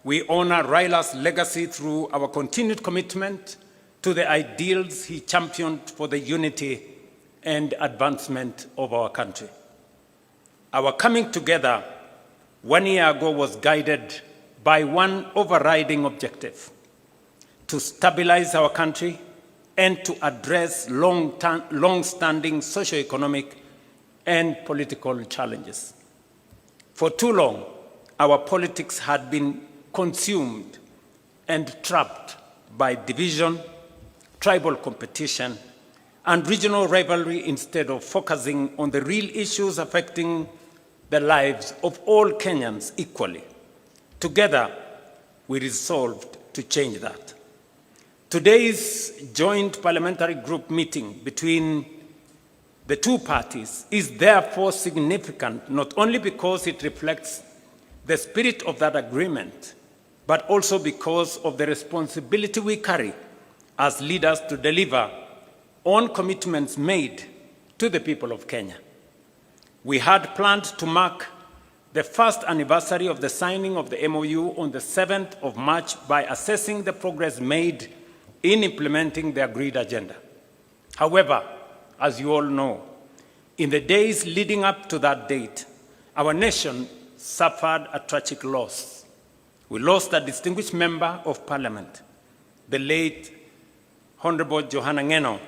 we honor Raila's legacy through our continued commitment to the ideals he championed for the unity and advancement of our country. Our coming together 1 year ago was guided by one overriding objective: to stabilize our country and to address long-standing socio-economic and political challenges. For too long, our politics had been consumed and trapped by division, tribal competition, and regional rivalry instead of focusing on the real issues affecting the lives of all Kenyans equally. Together, we resolved to change that. Today's joint parliamentary group meeting between the two parties is therefore significant, not only because it reflects the spirit of that agreement, but also because of the responsibility we carry as leaders to deliver on commitments made to the people of Kenya. We had planned to mark the first anniversary of the signing of the MOU on the 7th of March by assessing the progress made in implementing the agreed agenda. However, as you all know, in the days leading up to that date, our nation suffered a tragic loss. We lost a distinguished member of Parliament, the late Honorable Johanna Ngeno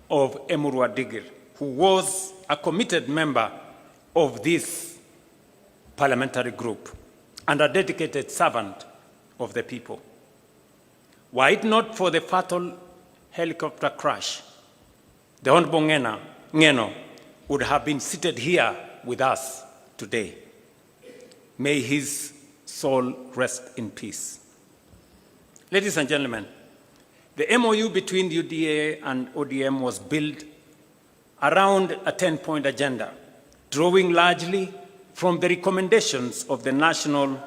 of Emurua Digir, who was a committed member of this parliamentary group and a dedicated servant of the people. Were it not for the fatal helicopter crash, the Honorable Ngeno would have been seated here with us today. May his soul rest in peace. Ladies and gentlemen, the MOU between UDA and ODM was built around a 10-point agenda, drawing largely from the recommendations of the National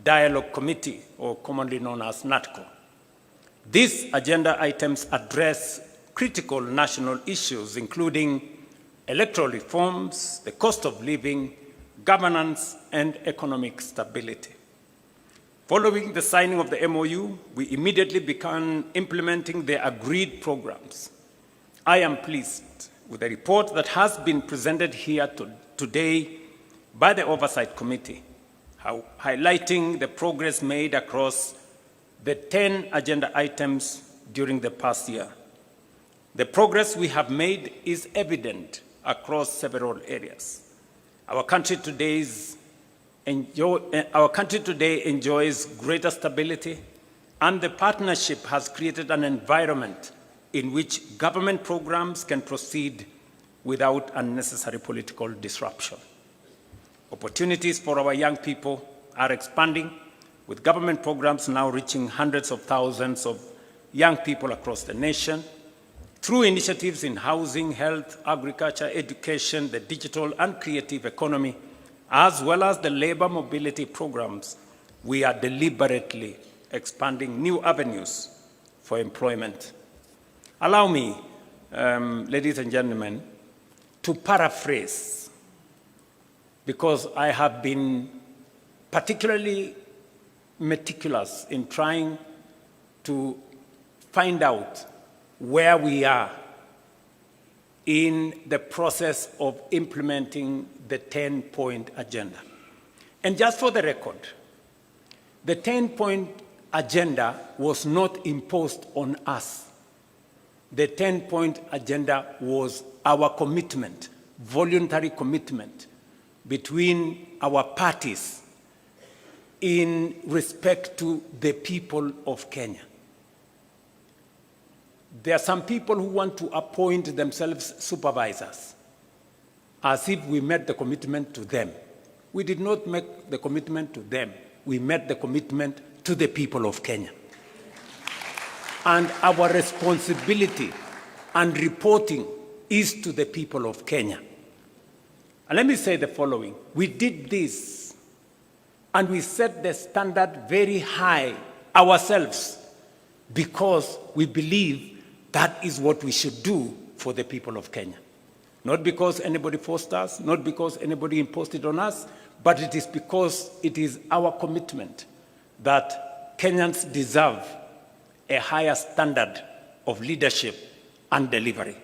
Dialogue Committee, or commonly known as NADCO. These agenda items address critical national issues, including electoral reforms, the cost of living, governance, and economic stability. Following the signing of the MOU, we immediately began implementing the agreed programs. I am pleased with the report that has been presented here today by the Oversight Committee, highlighting the progress made across the 10 agenda items during the past year. The progress we have made is evident across several areas. Our country today enjoys greater stability, and the partnership has created an environment in which government programs can proceed without unnecessary political disruption. Opportunities for our young people are expanding, with government programs now reaching hundreds of thousands of young people across the nation. Through initiatives in housing, health, agriculture, education, the digital and creative economy, as well as the labor mobility programs, we are deliberately expanding new avenues for employment. Allow me, ladies and gentlemen, to paraphrase, because I have been particularly meticulous in trying to find out where we are in the process of implementing the 10-point agenda. And just for the record, the 10-point agenda was not imposed on us. The 10-point agenda was our commitment, voluntary commitment between our parties in respect to the people of Kenya. There are some people who want to appoint themselves supervisors, as if we met the commitment to them. We did not make the commitment to them. We made the commitment to the people of Kenya. And our responsibility and reporting is to the people of Kenya. And let me say the following. We did this, and we set the standard very high ourselves, because we believe that is what we should do for the people of Kenya. Not because anybody forced us, not because anybody imposed it on us, but it is because it is our commitment that Kenyans deserve a higher standard of leadership and delivery.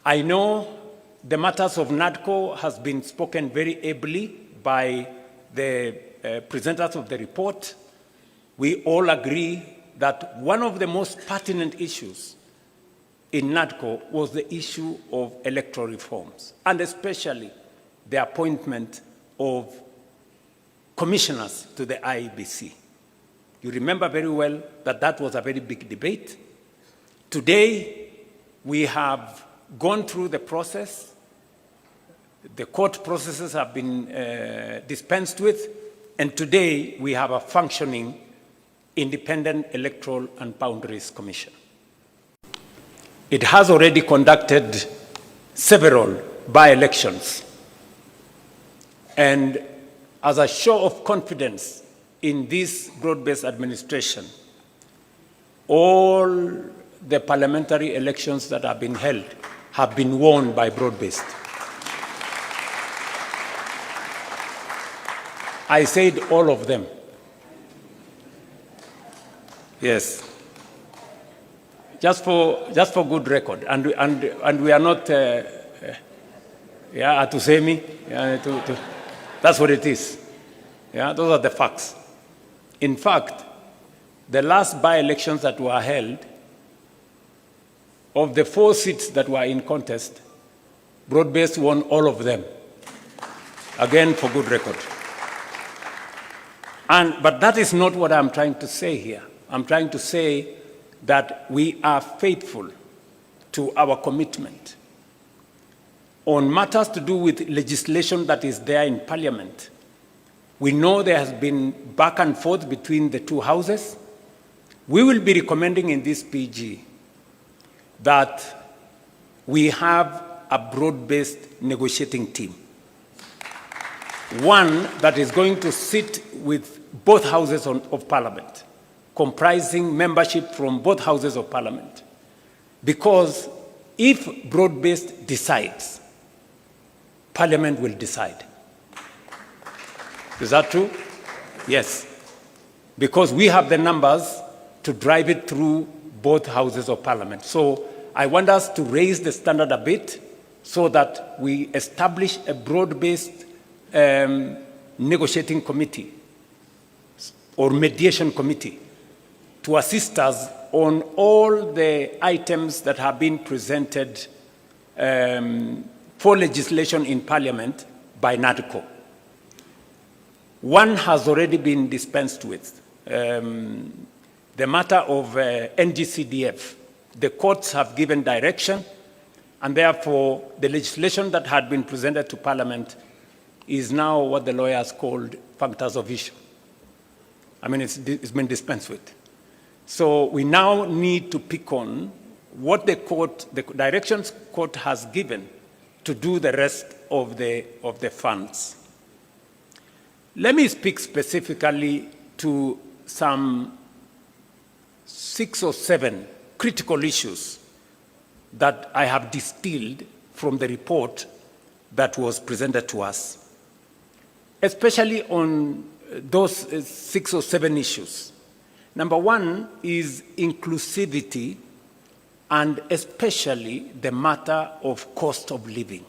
I know the matters of NADCO has been spoken very ably by the presenters of the report. We all agree that one of the most pertinent issues in NADCO was the issue of electoral reforms, and especially the appointment of commissioners to the IEBC. You remember very well that that was a very big debate. Today, we have gone through the process. The court processes have been dispensed with, and today we have a functioning Independent Electoral and Boundaries Commission. It has already conducted several by-elections, and as a show of confidence in this broad-based administration, all the parliamentary elections that have been held have been won by broad-based. I said all of them. Yes. Just for good record, and we are not, Atusemi, that's what it is. Yeah, those are the facts. In fact, the last by-elections that were held, of the 4 seats that were in contest, broad-based won all of them. Again, for good record. But that is not what I'm trying to say here. I'm trying to say that we are faithful to our commitment on matters to do with legislation that is there in Parliament. We know there has been back and forth between the 2 houses. We will be recommending in this PG that we have a broad-based negotiating team. One that is going to sit with both houses of Parliament, comprising membership from both houses of Parliament. Because if broad-based decides, Parliament will decide. Is that true? Yes. Because we have the numbers to drive it through both houses of Parliament. So I want us to raise the standard a bit so that we establish a broad-based negotiating committee or mediation committee to assist us on all the items that have been presented for legislation in Parliament by NADCO. One has already been dispensed with. The matter of NGCDF, the courts have given direction, and therefore the legislation that had been presented to Parliament is now what the lawyers called factors of issue. I mean, it's been dispensed with. So we now need to pick on what the directions court has given to do the rest of the funds. Let me speak specifically to some 6 or 7 critical issues that I have distilled from the report that was presented to us, especially on those 6 or 7 issues. Number one is inclusivity, and especially the matter of cost of living.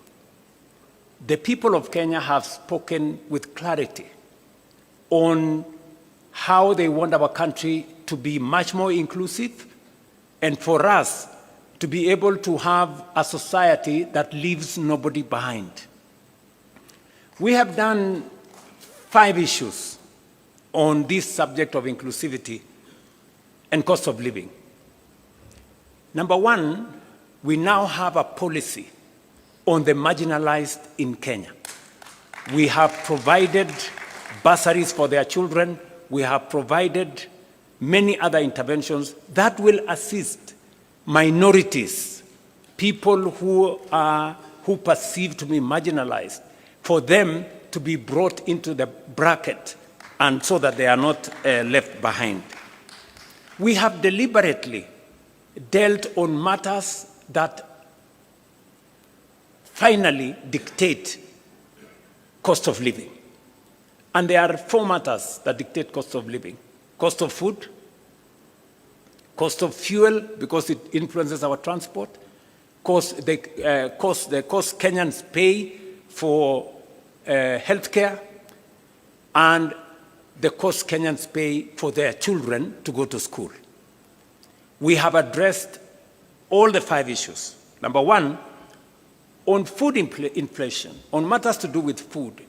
The people of Kenya have spoken with clarity on how they want our country to be much more inclusive, and for us to be able to have a society that leaves nobody behind. We have done 5 issues on this subject of inclusivity and cost of living. Number one, we now have a policy on the marginalized in Kenya. We have provided bursaries for their children. We have provided many other interventions that will assist minorities, people who are perceived to be marginalized, for them to be brought into the bracket and so that they are not left behind. We have deliberately dealt on matters that finally dictate cost of living. And there are 4 matters that dictate cost of living: cost of food, cost of fuel, because it influences our transport, the cost Kenyans pay for healthcare, and the cost Kenyans pay for their children to go to school. We have addressed all the 5 issues. Number one, on food inflation, on matters to do with food,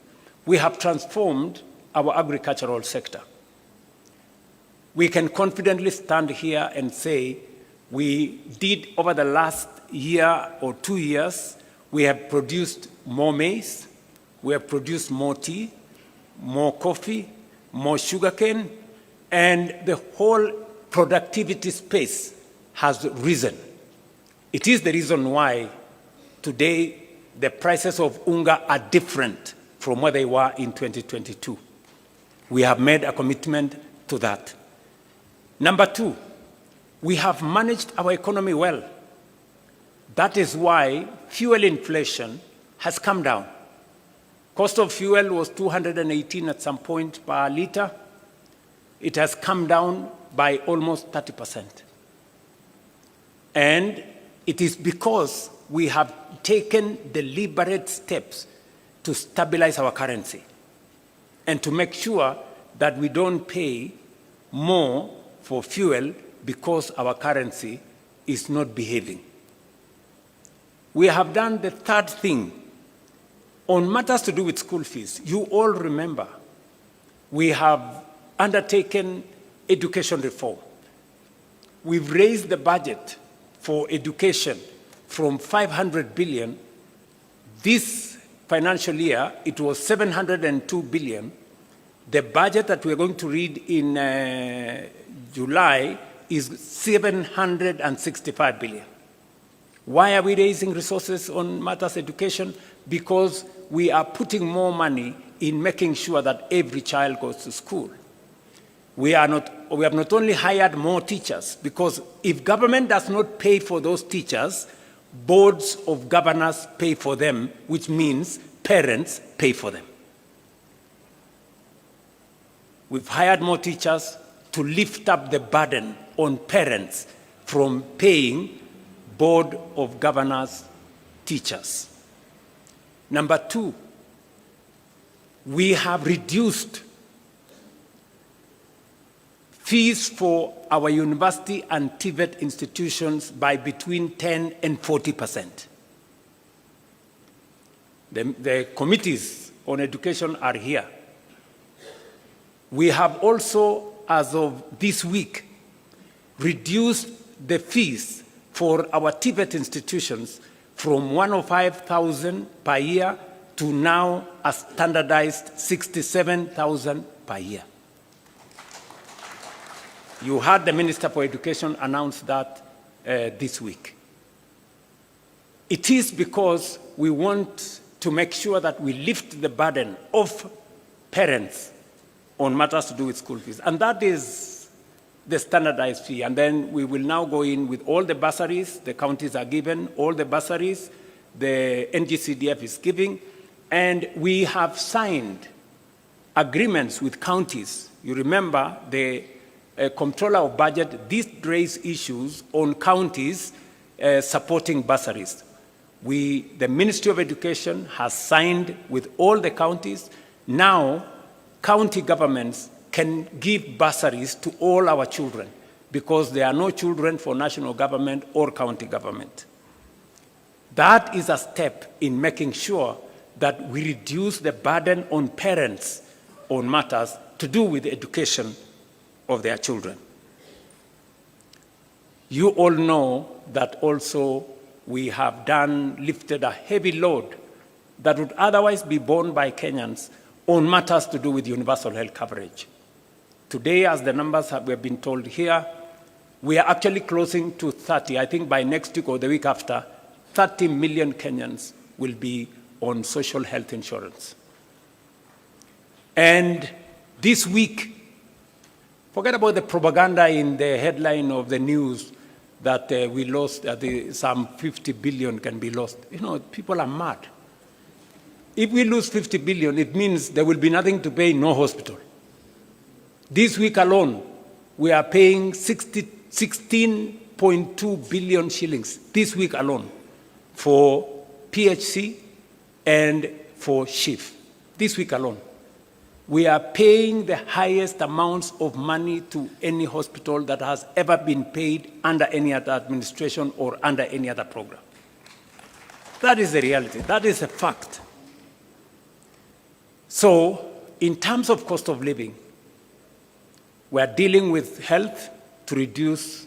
we have transformed our agricultural sector. We can confidently stand here and say we did, over the last year or 2 years, we have produced more maize, we have produced more tea, more coffee, more sugarcane, and the whole productivity space has risen. It is the reason why today the prices of unga are different from what they were in 2022. We have made a commitment to that. Number two, We have managed our economy well. That is why fuel inflation has come down. Cost of fuel was 218 at some point per liter. It has come down by almost 30%. And it is because we have taken deliberate steps to stabilize our currency and to make sure that we don't pay more for fuel because our currency is not behaving. We have done the third thing. On matters to do with school fees, you all remember, we have undertaken education reform. We've raised the budget for education from 500 billion. This financial year, it was 702 billion. The budget that we're going to read in July is 765 billion. Why are we raising resources on matters education? Because we are putting more money in making sure that every child goes to school. We have not only hired more teachers, because if government does not pay for those teachers, boards of governors pay for them, which means parents pay for them. We've hired more teachers to lift up the burden on parents from paying board of governors teachers. Number two, we have reduced fees for our university and TVET institutions by between 10 and 40%. The committees on education are here. We have also, as of this week, reduced the fees for our TVET institutions from 105,000 per year to now a standardized 67,000 per year. You heard the Minister for Education announce that this week. It is because we want to make sure that we lift the burden of parents on matters to do with school fees. And that is the standardized fee. And then we will now go in with all the bursaries the counties are given, all the bursaries the NGCDF is giving. And we have signed agreements with counties. You remember the Comptroller of Budget did raise issues on counties supporting bursaries. The Ministry of Education has signed with all the counties. Now, county governments can give bursaries to all our children because there are no children for national government or county government. That is a step in making sure that we reduce the burden on parents on matters to do with the education of their children. You all know that also we have lifted a heavy load that would otherwise be borne by Kenyans on matters to do with universal health coverage. Today, as the numbers we have been told here, we are actually closing to 30. I think by next week or the week after, 30 million Kenyans will be on social health insurance. And this week, forget about the propaganda in the headline of the news that we lost, some 50 billion can be lost. You know, people are mad. If we lose 50 billion, it means there will be nothing to pay, no hospital. This week alone, we are paying 16.2 billion shillings, this week alone, for PHC and for SHIF, this week alone. We are paying the highest amounts of money to any hospital that has ever been paid under any other administration or under any other program. That is the reality. That is a fact. So, in terms of cost of living, we are dealing with health to reduce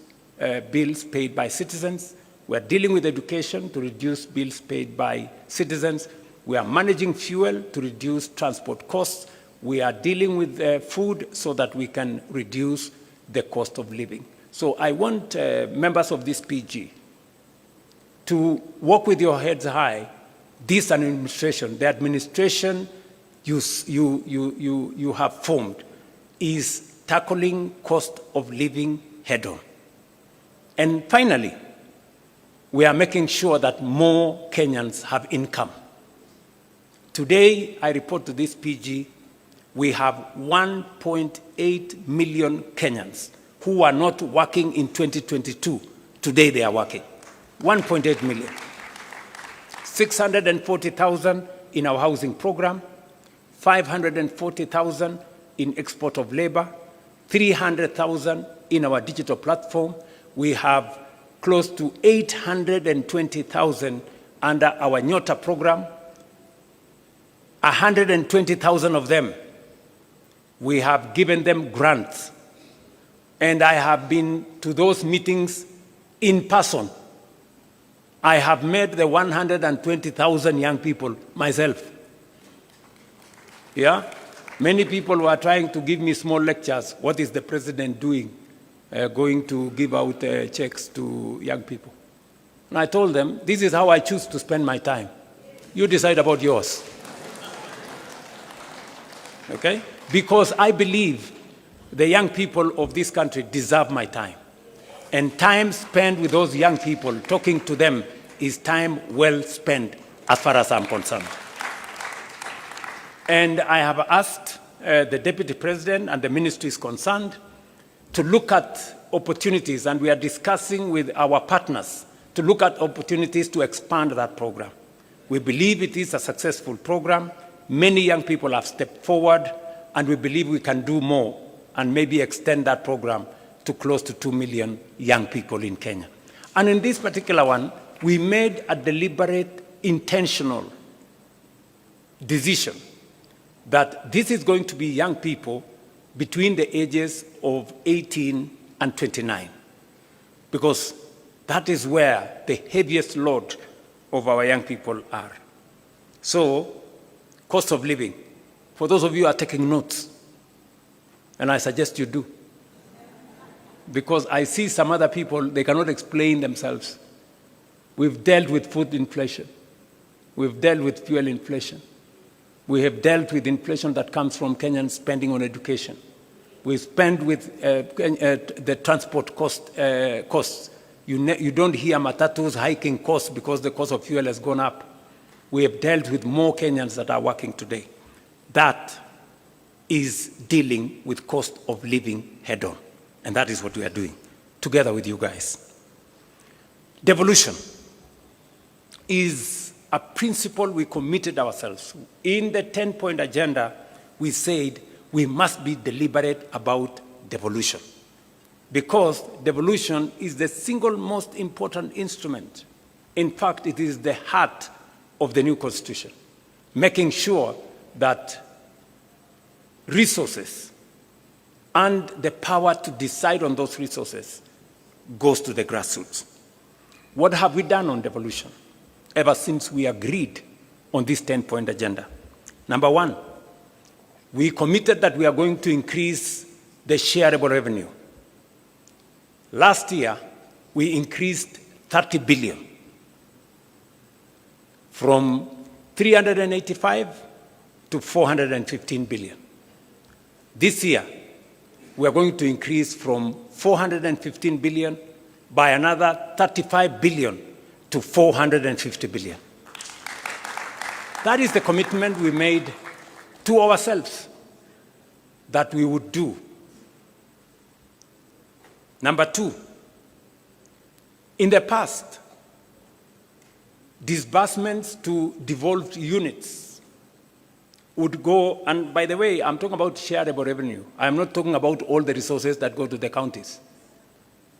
bills paid by citizens. We are dealing with education to reduce bills paid by citizens. We are managing fuel to reduce transport costs. We are dealing with food so that we can reduce the cost of living. So I want members of this PG to walk with your heads high. This administration, the administration you have formed, is tackling cost of living head on. And finally, we are making sure that more Kenyans have income. Today, I report to this PG, we have 1.8 million Kenyans who are not working in 2022. Today they are working. 1.8 million. 640,000 in our housing program, 540,000 in export of labor, 300,000 in our digital platform. We have close to 820,000 under our Nyota program. 120,000 of them, we have given them grants. And I have been to those meetings in person. I have met the 120,000 young people myself. Yeah? Many people were trying to give me small lectures. What is the president doing? Going to give out checks to young people. And I told them, this is how I choose to spend my time. You decide about yours. Okay? Because I believe the young people of this country deserve my time. And time spent with those young people, talking to them, is time well spent as far as I'm concerned. And I have asked the Deputy President and the ministry is concerned to look at opportunities, and we are discussing with our partners to look at opportunities to expand that program. We believe it is a successful program. Many young people have stepped forward, and we believe we can do more and maybe extend that program to close to 2 million young people in Kenya. And in this particular one, we made a deliberate, intentional decision that this is going to be young people between the ages of 18 and 29, because that is where the heaviest load of our young people are. So, cost of living. For those of you who are taking notes, and I suggest you do, because I see some other people, they cannot explain themselves. We've dealt with food inflation. We've dealt with fuel inflation. We have dealt with inflation that comes from Kenyans spending on education. We spend with the transport costs. You don't hear matatus hiking costs because the cost of fuel has gone up. We have dealt with more Kenyans that are working today. That is dealing with cost of living head on. And that is what we are doing together with you guys. Devolution is a principle we committed ourselves. In the 10-point agenda, we said we must be deliberate about devolution, because devolution is the single most important instrument. In fact, it is the heart of the new constitution, making sure that resources and the power to decide on those resources goes to the grassroots. What have we done on devolution ever since we agreed on this 10-point agenda? Number one, we committed that we are going to increase the shareable revenue. Last year, we increased 30 billion from 385 to 415 billion. This year, we are going to increase from 415 billion by another 35 billion to 450 billion. That is the commitment we made to ourselves that we would do. Number two, in the past, disbursements to devolved units would go, and by the way, I'm talking about shareable revenue. I'm not talking about all the resources that go to the counties.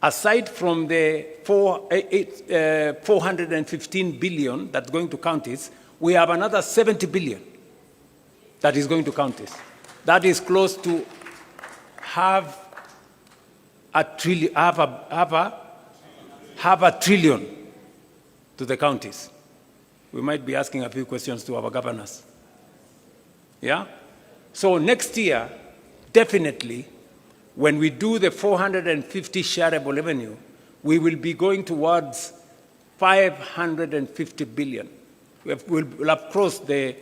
Aside from the 415 billion that's going to counties, we have another 70 billion that is going to counties. That is close to half a trillion to the counties. We might be asking a few questions to our governors. Yeah? So next year, definitely, when we do the 450 shareable revenue, we will be going towards 550 billion. We'll have crossed the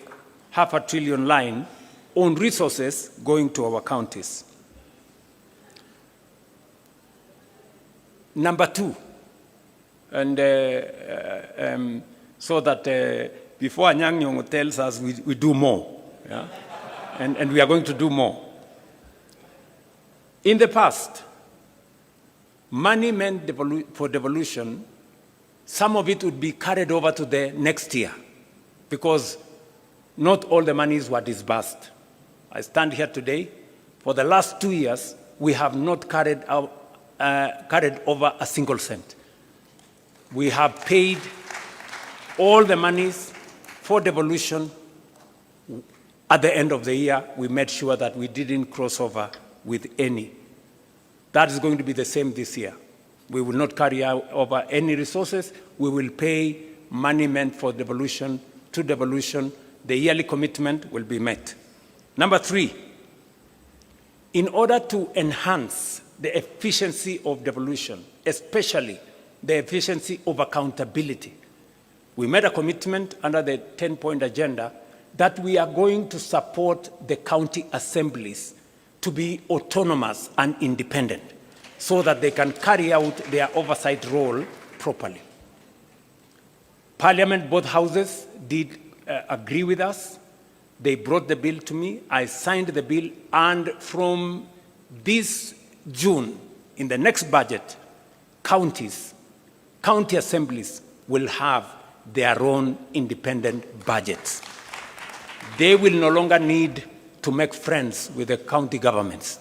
$500 billion line on resources going to our counties. Number two, And so that before Anyang' Nyong'o tells us we do more. Yeah? And we are going to do more. In the past, money meant for devolution, some of it would be carried over to the next year because not all the monies were disbursed. I stand here today. For the last 2 years, we have not carried over a single cent. We have paid all the monies for devolution. At the end of the year, we made sure that we didn't cross over with any. That is going to be the same this year. We will not carry over any resources. We will pay money meant for devolution to devolution. The yearly commitment will be met. Number 3, in order to enhance the efficiency of devolution, especially the efficiency of accountability, we made a commitment under the 10-point agenda that we are going to support the county assemblies to be autonomous and independent so that they can carry out their oversight role properly. Parliament, both houses, did agree with us. They brought the bill to me. I signed the bill. And from this June, in the next budget, county assemblies will have their own independent budgets. They will no longer need to make friends with the county governments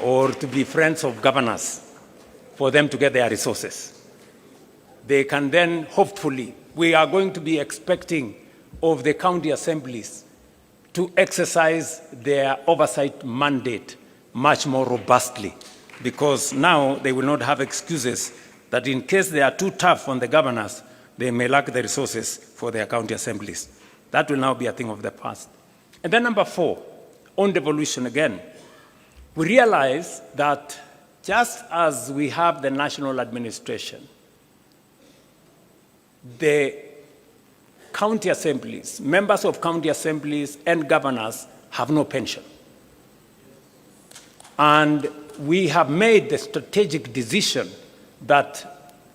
or to be friends of governors for them to get their resources. They can then, hopefully, we are going to be expecting of the county assemblies to exercise their oversight mandate much more robustly, because now they will not have excuses that in case they are too tough on the governors, they may lack the resources for their county assemblies. That will now be a thing of the past. And then number 4, on devolution again, we realize that just as we have the national administration, the county assemblies, members of county assemblies and governors have no pension. And we have made the strategic decision that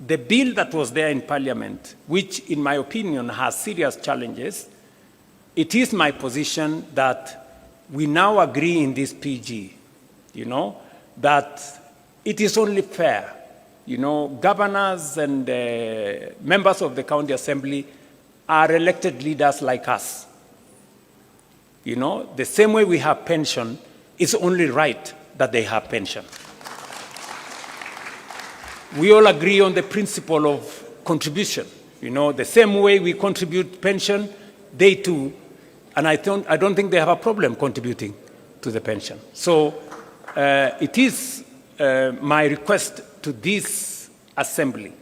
the bill that was there in Parliament, which in my opinion has serious challenges, it is my position that we now agree in this PG, that it is only fair. Governors and members of the county assembly are elected leaders like us. The same way we have pension, it's only right that they have pension. We all agree on the principle of contribution. The same way we contribute pension, they too, and I don't think they have a problem contributing to the pension. So it is my request to this assembly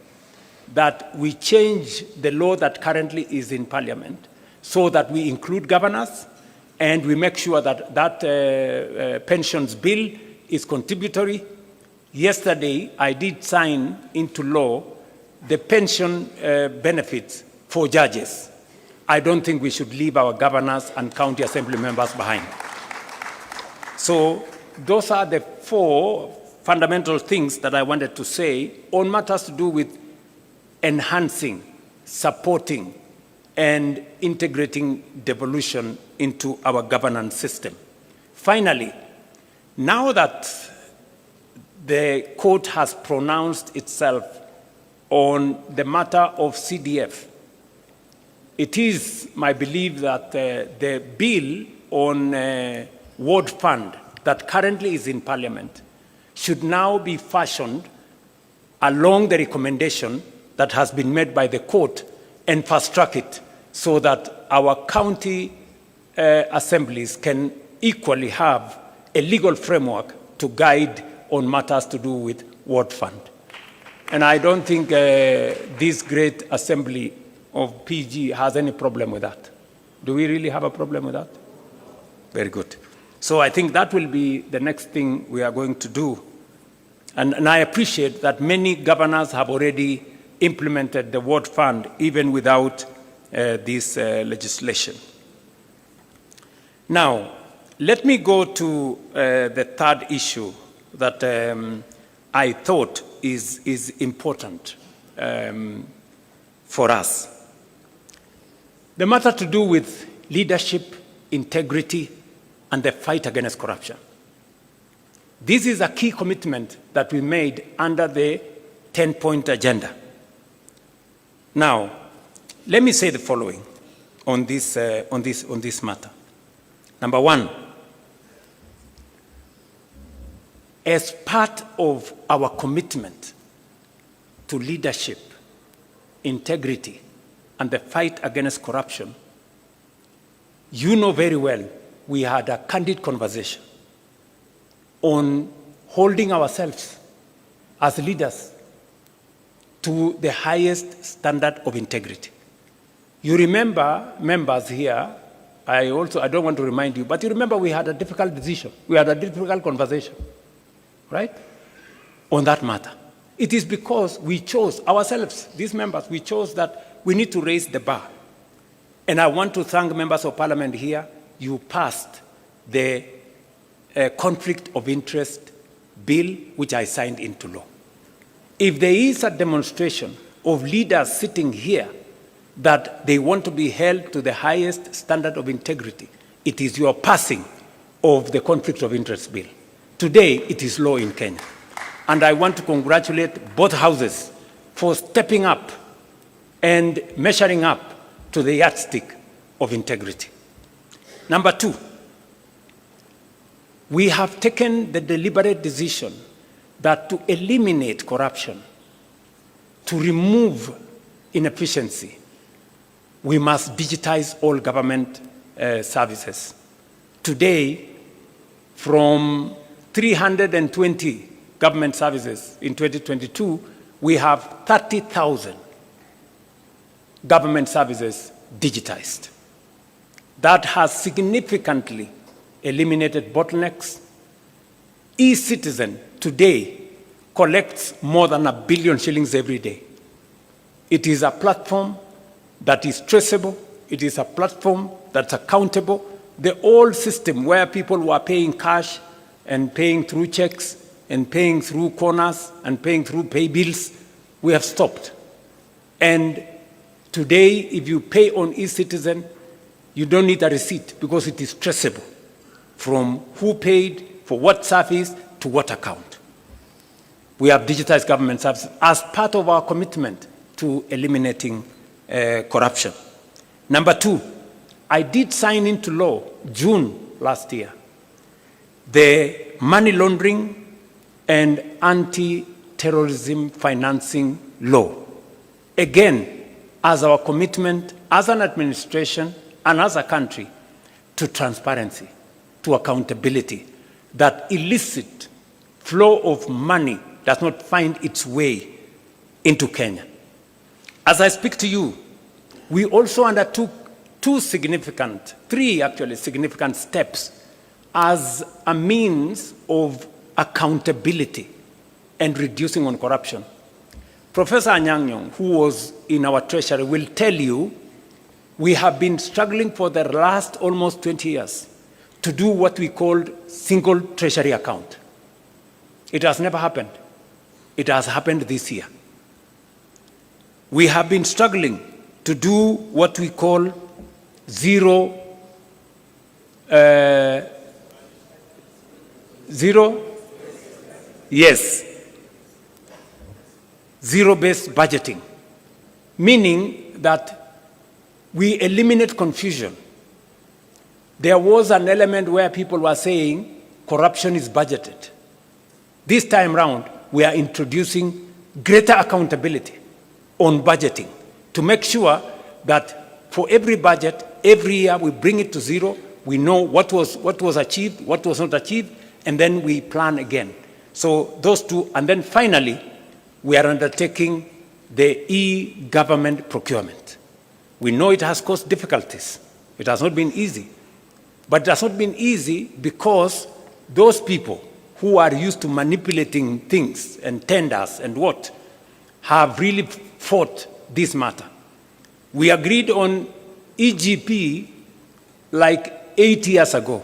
that we change the law that currently is in Parliament so that we include governors and we make sure that that pensions bill is contributory. Yesterday, I did sign into law the pension benefits for judges. I don't think we should leave our governors and county assembly members behind. So those are the 4 fundamental things that I wanted to say on matters to do with enhancing, supporting, and integrating devolution into our governance system. Finally, now that the court has pronounced itself on the matter of CDF, it is my belief that the bill on ward fund that currently is in Parliament should now be fashioned along the recommendation that has been made by the court and fast-track it so that our county assemblies can equally have a legal framework to guide on matters to do with ward fund. And I don't think this great assembly of PG has any problem with that. Do we really have a problem with that? Very good. So I think that will be the next thing we are going to do. And I appreciate that many governors have already implemented the ward fund even without this legislation. Now, let me go to the third issue that I thought is important. for us. The matter to do with leadership, integrity, and the fight against corruption. This is a key commitment that we made under the 10-point agenda. Now, let me say the following on this matter. Number one, as part of our commitment to leadership, integrity, and the fight against corruption, you know very well we had a candid conversation on holding ourselves as leaders to the highest standard of integrity. You remember, members here, I don't want to remind you, but you remember we had a difficult decision. We had a difficult conversation, right, on that matter. It is because we chose ourselves, these members, we chose that we need to raise the bar. And I want to thank members of parliament here. You passed the conflict of interest bill, which I signed into law. If there is a demonstration of leaders sitting here that they want to be held to the highest standard of integrity, it is your passing of the conflict of interest bill. Today, it is law in Kenya. And I want to congratulate both houses for stepping up and measuring up to the yardstick of integrity. Number two, we have taken the deliberate decision that to eliminate corruption, to remove inefficiency, we must digitize all government services. Today, from 320 government services in 2022, we have 30,000 government services digitized. That has significantly eliminated bottlenecks. eCitizen today collects more than 1 billion shillings every day. It is a platform that is traceable. It is a platform that's accountable. The old system where people were paying cash and paying through checks and paying through corners and paying through pay bills, we have stopped. And today, if you pay on eCitizen, you don't need a receipt because it is traceable from who paid, for what service, to what account. We have digitized government services as part of our commitment to eliminating corruption. Number two, I did sign into law, June last year, the money laundering and anti-terrorism financing law. Again, as our commitment as an administration and as a country to transparency, to accountability, that illicit flow of money does not find its way into Kenya. As I speak to you, we also undertook three significant steps as a means of accountability and reducing on corruption. Professor Anyang' Nyong'o, who was in our treasury, will tell you we have been struggling for the last almost 20 years to do what we called single treasury account. It has never happened. It has happened this year. We have been struggling to do what we call zero-based budgeting, meaning that we eliminate confusion. There was an element where people were saying corruption is budgeted. This time round, we are introducing greater accountability on budgeting to make sure that for every budget, every year we bring it to zero. We know what was achieved, what was not achieved, and then we plan again. So those two, and then finally, we are undertaking the e-government procurement. We know it has caused difficulties. It has not been easy. But it has not been easy because those people who are used to manipulating things and tenders and what have really fought this matter. We agreed on EGP like 8 years ago.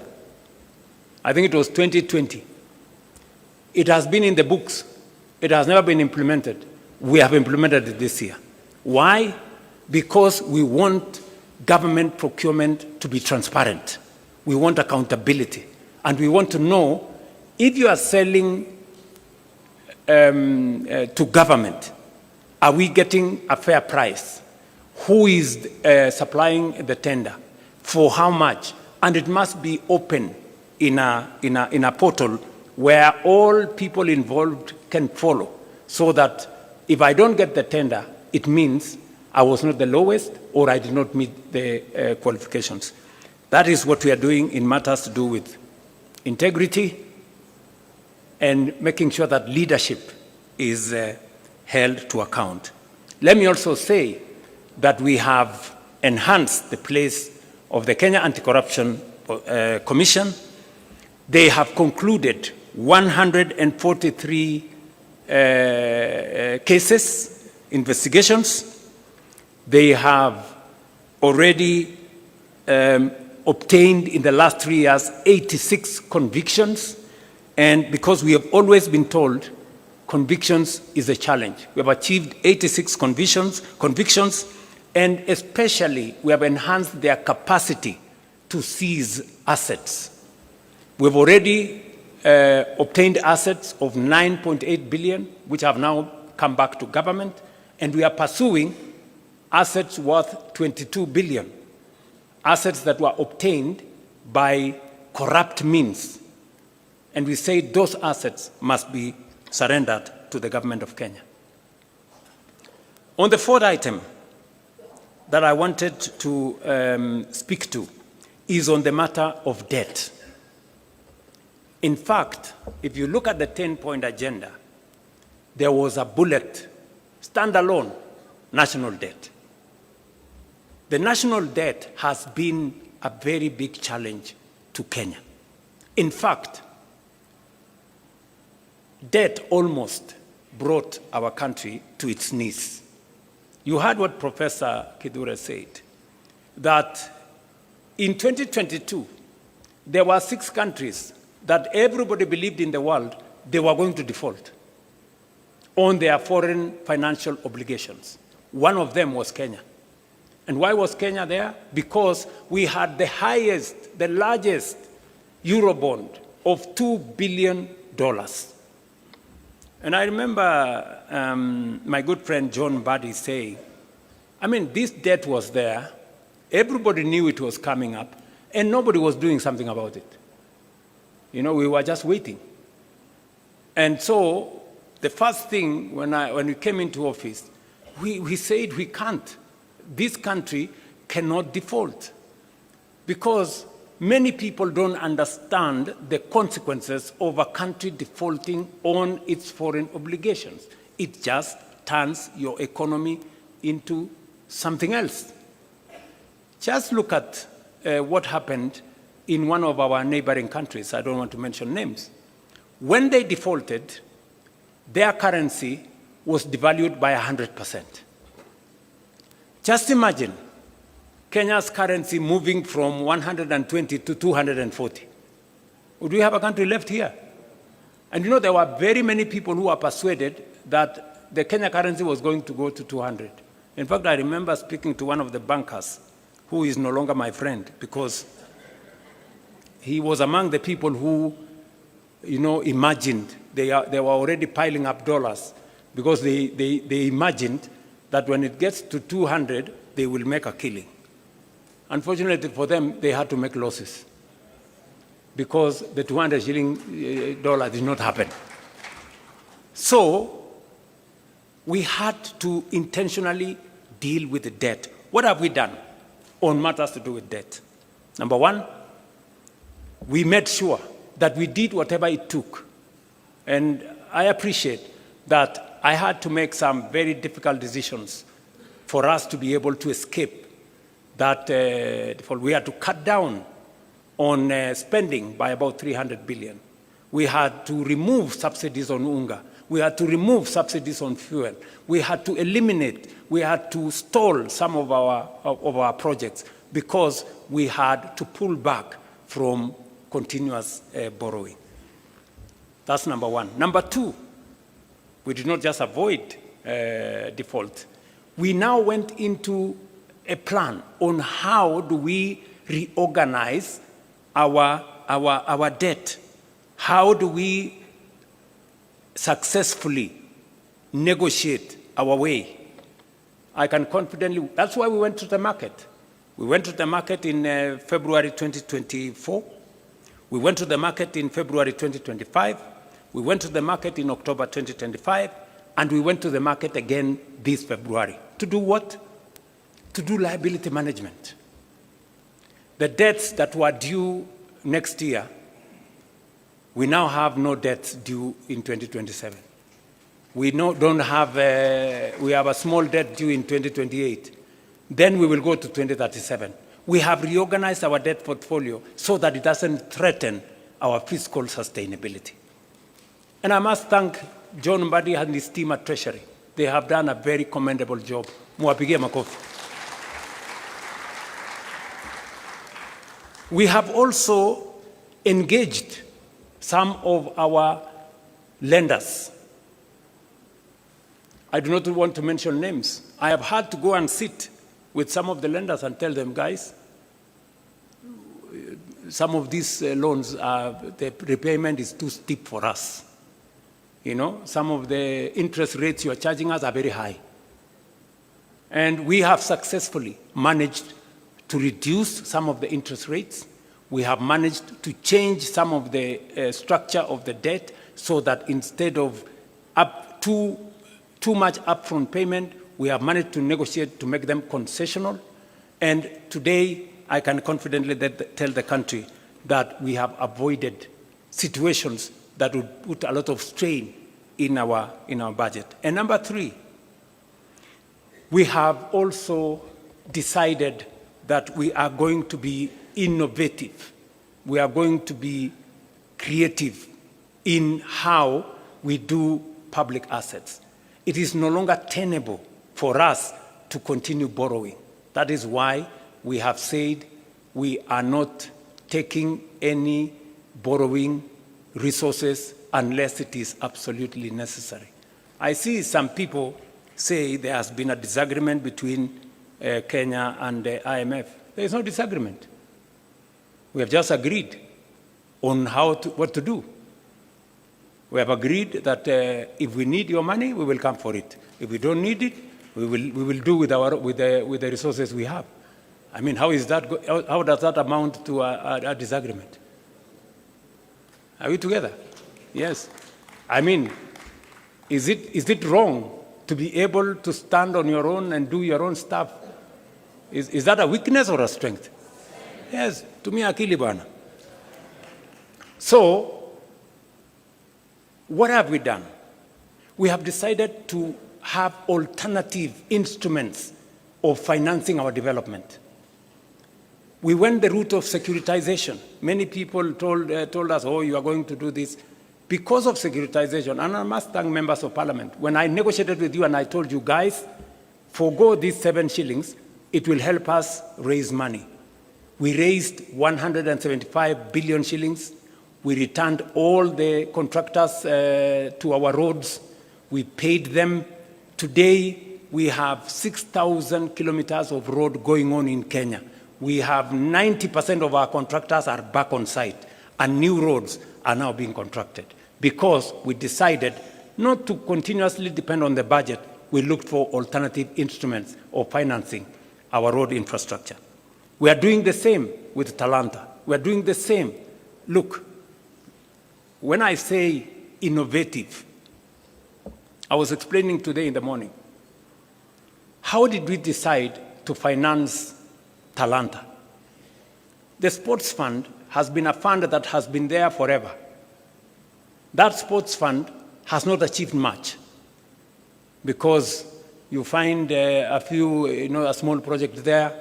I think it was 2020. It has been in the books. It has never been implemented. we have implemented it this year. Why? Because we want government procurement to be transparent. We want accountability. And we want to know if you are selling to government, are we getting a fair price? Who is supplying the tender? For how much? And it must be open in a portal where all people involved can follow, so that if I don't get the tender, it means I was not the lowest or I did not meet the qualifications. That is what we are doing in matters to do with integrity and making sure that leadership is held to account. Let me also say that we have enhanced the place of the Kenya Anti-Corruption Commission. They have concluded 143 cases, investigations. They have already obtained in the last 3 years 86 convictions. And because we have always been told convictions is a challenge, we have achieved 86 convictions, and especially we have enhanced their capacity to seize assets. We've already obtained assets of 9.8 billion, which have now come back to government, and we are pursuing assets worth 22 billion, assets that were obtained by corrupt means. And we say those assets must be surrendered to the government of Kenya. On the fourth item that I wanted to speak to is on the matter of debt. In fact, if you look at the 10-point agenda, there was a bullet, standalone, national debt. The national debt has been a very big challenge to Kenya. In fact, debt almost brought our country to its knees. You heard what Professor Kidure said, that in 2022, there were 6 countries that everybody believed in the world they were going to default on their foreign financial obligations. One of them was Kenya. And why was Kenya there? Because we had the highest, the largest Eurobond of $2 billion. And I remember my good friend John Buddy saying, I mean, this debt was there, everybody knew it was coming up, and nobody was doing something about it. You know, we were just waiting. And so the first thing when we came into office, we said we can't. This country cannot default, because many people don't understand the consequences of a country defaulting on its foreign obligations. It just turns your economy into something else. Just look at what happened in one of our neighboring countries. I don't want to mention names. When they defaulted, their currency was devalued by 100%. Just imagine Kenya's currency moving from 120 to 240. Would we have a country left here? And you know, there were very many people who were persuaded that the Kenya currency was going to go to 200. In fact, I remember speaking to one of the bankers, who is no longer my friend, because he was among the people who, you know, imagined, they were already piling up dollars, because they imagined that when it gets to 200, they will make a killing. Unfortunately for them, they had to make losses, because the 200 shilling dollar did not happen. So we had to intentionally deal with the debt. What have we done on matters to do with debt? Number one, we made sure that we did whatever it took. And I appreciate that I had to make some very difficult decisions for us to be able to escape that default. We had to cut down on spending by about 300 billion. We had to remove subsidies on unga. We had to remove subsidies on fuel. We had to eliminate, we had to stall some of our projects, because we had to pull back from continuous borrowing. That's number one. Number two, we did not just avoid default. We now went into a plan on how do we reorganize our debt. How do we successfully negotiate our way? I can confidently, that's why we went to the market. We went to the market in February 2024. We went to the market in February 2025. We went to the market in October 2025. And we went to the market again this February. To do what? To do liability management. The debts that were due next year, we now have no debts due in 2027. We have a small debt due in 2028. Then we will go to 2037. We have reorganized our debt portfolio so that it doesn't threaten our fiscal sustainability. And I must thank John Mbadi and his team at Treasury. They have done a very commendable job. Muwapigie makofi. We have also engaged some of our lenders. I do not want to mention names. I have had to go and sit with some of the lenders and tell them, guys, some of these loans, the repayment is too steep for us. You know, some of the interest rates you are charging us are very high. And we have successfully managed to reduce some of the interest rates. We have managed to change some of the structure of the debt so that instead of too much upfront payment, we have managed to negotiate to make them concessional. And today, I can confidently tell the country that we have avoided situations that would put a lot of strain in our budget. And number three, we have also decided that we are going to be innovative. We are going to be creative in how we do public assets. It is no longer tenable for us to continue borrowing. That is why we have said we are not taking any borrowing resources unless it is absolutely necessary. I see some people say there has been a disagreement between Kenya and the IMF. There is no disagreement. We have just agreed on what to do. We have agreed that if we need your money, we will come for it. If we don't need it, we will do with the resources we have. I mean, how does that amount to a disagreement? Are we together? Yes. I mean, is it wrong to be able to stand on your own and do your own stuff? Is that a weakness or a strength? Yes, to me, akili bana. So, what have we done? We have decided to have alternative instruments of financing our development. We went the route of securitization. Many people told us, oh, you are going to do this. Because of securitization, and I must thank members of parliament, when I negotiated with you and I told you, guys, forgo these 7 shillings, it will help us raise money. We raised 175 billion shillings. We returned all the contractors to our roads. We paid them. Today, we have 6,000 kilometers of road going on in Kenya. We have 90% of our contractors are back on site, and new roads are now being contracted because we decided not to continuously depend on the budget. We looked for alternative instruments of financing our road infrastructure. We are doing the same with Talanta. We are doing the same. Look, when I say innovative, I was explaining today in the morning, how did we decide to finance Talanta? The sports fund has been a fund that has been there forever. That sports fund has not achieved much because you find a few, a small project there.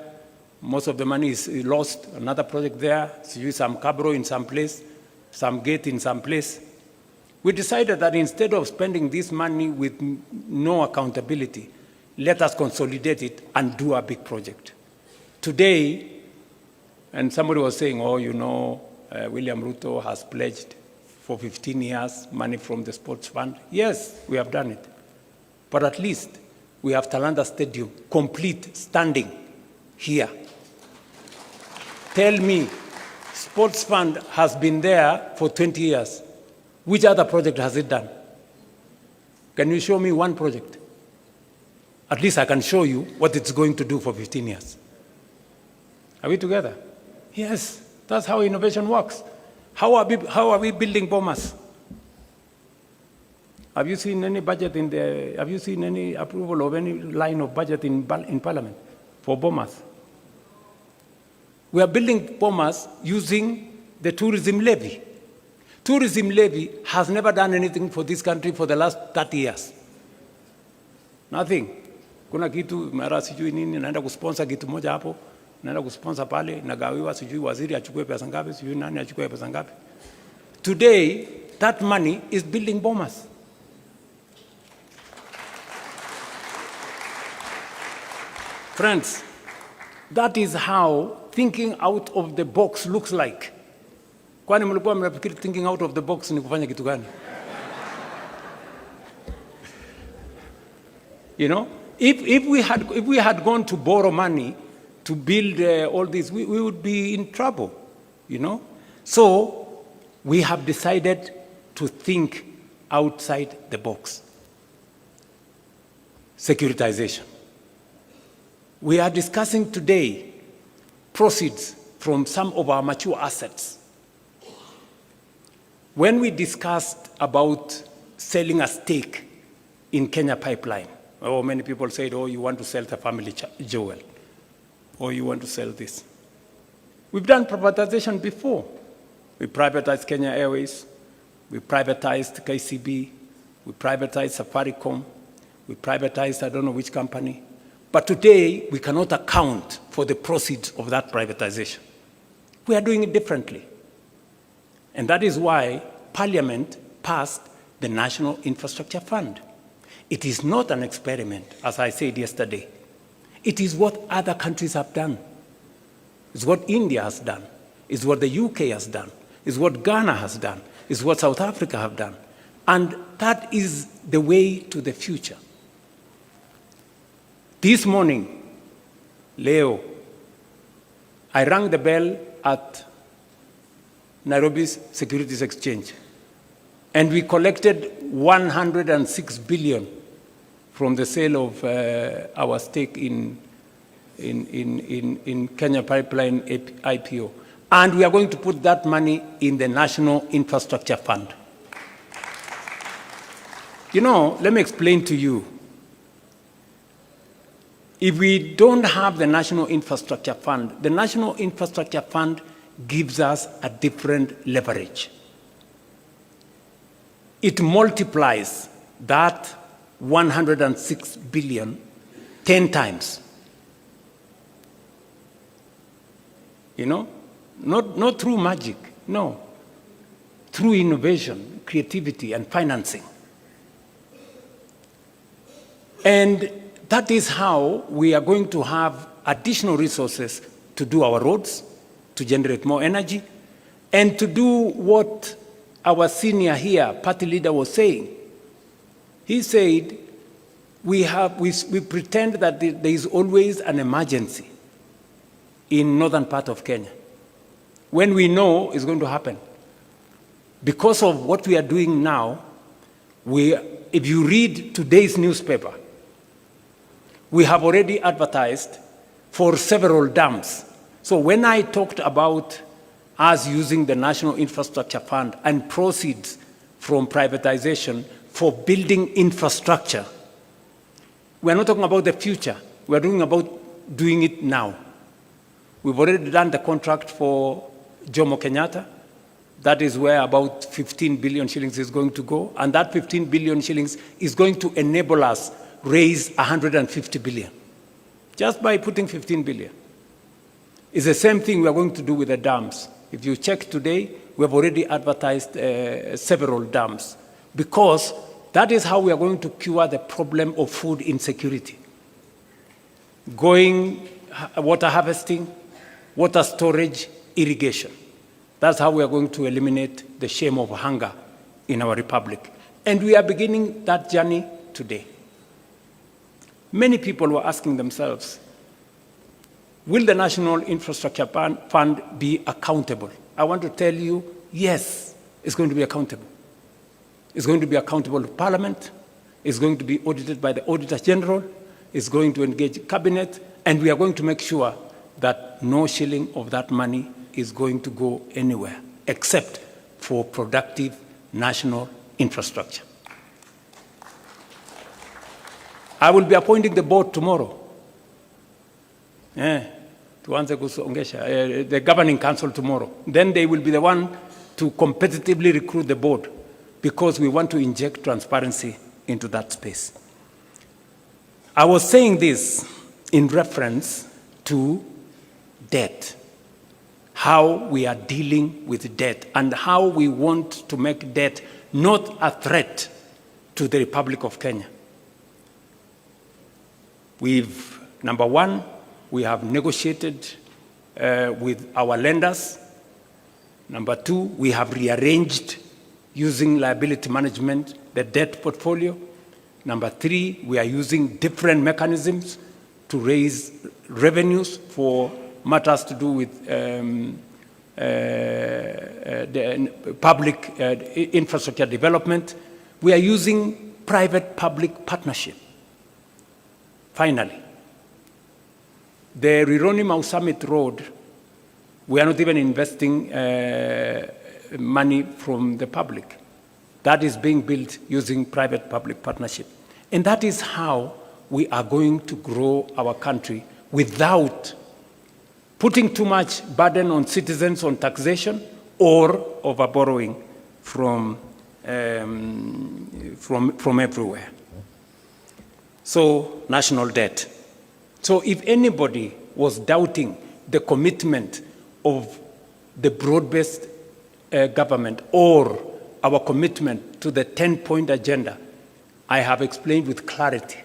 Most of the money is lost. Another project there, some cabro in some place, some gate in some place. We decided that instead of spending this money with no accountability, let us consolidate it and do a big project. Today, and somebody was saying, oh, William Ruto has pledged for 15 years money from the sports fund. Yes, we have done it. But at least we have Talanta Stadium, complete, standing here. Tell me, Sports Fund has been there for 20 years. Which other project has it done? Can you show me one project? At least I can show you what it's going to do for 15 years. Are we together? Yes, that's how innovation works. How are we building bombers? Have you seen any budget have you seen any approval of any line of budget in Parliament for bombers? We are building bombers using the tourism levy. Tourism levy has never done anything for this country for the last 30 years. Nothing. Kuna kitu mara sijui nini, naenda kusponsor kitu moja hapo, naenda kusponsor pale, nagawiwa sijui waziri achukue pesa ngapi, sijui nani achukue pesa ngapi. Today, that money is building bombers. Friends, that is how thinking out of the box looks like. Kwani mlikuwa mnafikiri thinking out of the box ni kufanya kitu gani? You know, if we had gone to borrow money to build all this, we would be in trouble, you know. So we have decided to think outside the box. Securitization. We are discussing today proceeds from some of our mature assets. When we discussed about selling a stake in Kenya Pipeline, many people said, oh, you want to sell the family jewel, or you want to sell this. We've done privatization before. We privatized Kenya Airways, we privatized KICC, we privatized Safaricom, we privatized I don't know which company. But today, we cannot account for the proceeds of that privatization. We are doing it differently. And that is why Parliament passed the National Infrastructure Fund. It is not an experiment, as I said yesterday. It is what other countries have done. It's what India has done. It's what the UK has done. It's what Ghana has done. It's what South Africa have done. And that is the way to the future. This morning, Leo, I rang the bell at Nairobi's Securities Exchange, and we collected 106 billion from the sale of our stake in Kenya Pipeline IPO. And we are going to put that money in the National Infrastructure Fund. You know, let me explain to you. If we don't have the National Infrastructure Fund, the National Infrastructure Fund gives us a different leverage. It multiplies that 106 billion 10 times. You know, not through magic, no. Through innovation, creativity, and financing. And that is how we are going to have additional resources to do our roads, to generate more energy, and to do what our senior here, party leader, was saying. He said, we pretend that there is always an emergency in northern part of Kenya, when we know it's going to happen. Because of what we are doing now, if you read today's newspaper, we have already advertised for several dams. So when I talked about us using the National Infrastructure Fund and proceeds from privatization for building infrastructure, we're not talking about the future. We're talking about doing it now. We've already done the contract for Jomo Kenyatta. That is where about 15 billion shillings is going to go. And that 15 billion shillings is going to enable us raise 150 billion, just by putting 15 billion. It's the same thing we are going to do with the dams. If you check today, we have already advertised several dams, because that is how we are going to cure the problem of food insecurity. Water harvesting, water storage, irrigation. That's how we are going to eliminate the shame of hunger in our republic. And we are beginning that journey today. many people were asking themselves, will the National Infrastructure Fund be accountable? I want to tell you, yes, it's going to be accountable. It's going to be accountable to Parliament. It's going to be audited by the Auditor General. It's going to engage Cabinet. And we are going to make sure that no shilling of that money is going to go anywhere except for productive national infrastructure. I will be appointing the board tomorrow. The governing council tomorrow. Then they will be the one to competitively recruit the board, because we want to inject transparency into that space. I was saying this in reference to debt, how we are dealing with debt, and how we want to make debt not a threat to the Republic of Kenya. Number one, we have negotiated with our lenders. Number two, we have rearranged using liability management the debt portfolio. Number three, we are using different mechanisms to raise revenues for matters to do with the public infrastructure development. We are using private-public partnership. Finally, the Rironi-Mau Summit Road, we are not even investing money from the public. That is being built using private-public partnership. And that is how we are going to grow our country without putting too much burden on citizens on taxation or over borrowing from everywhere. So, national debt. So if anybody was doubting the commitment of the broad-based government or our commitment to the 10-point agenda, I have explained with clarity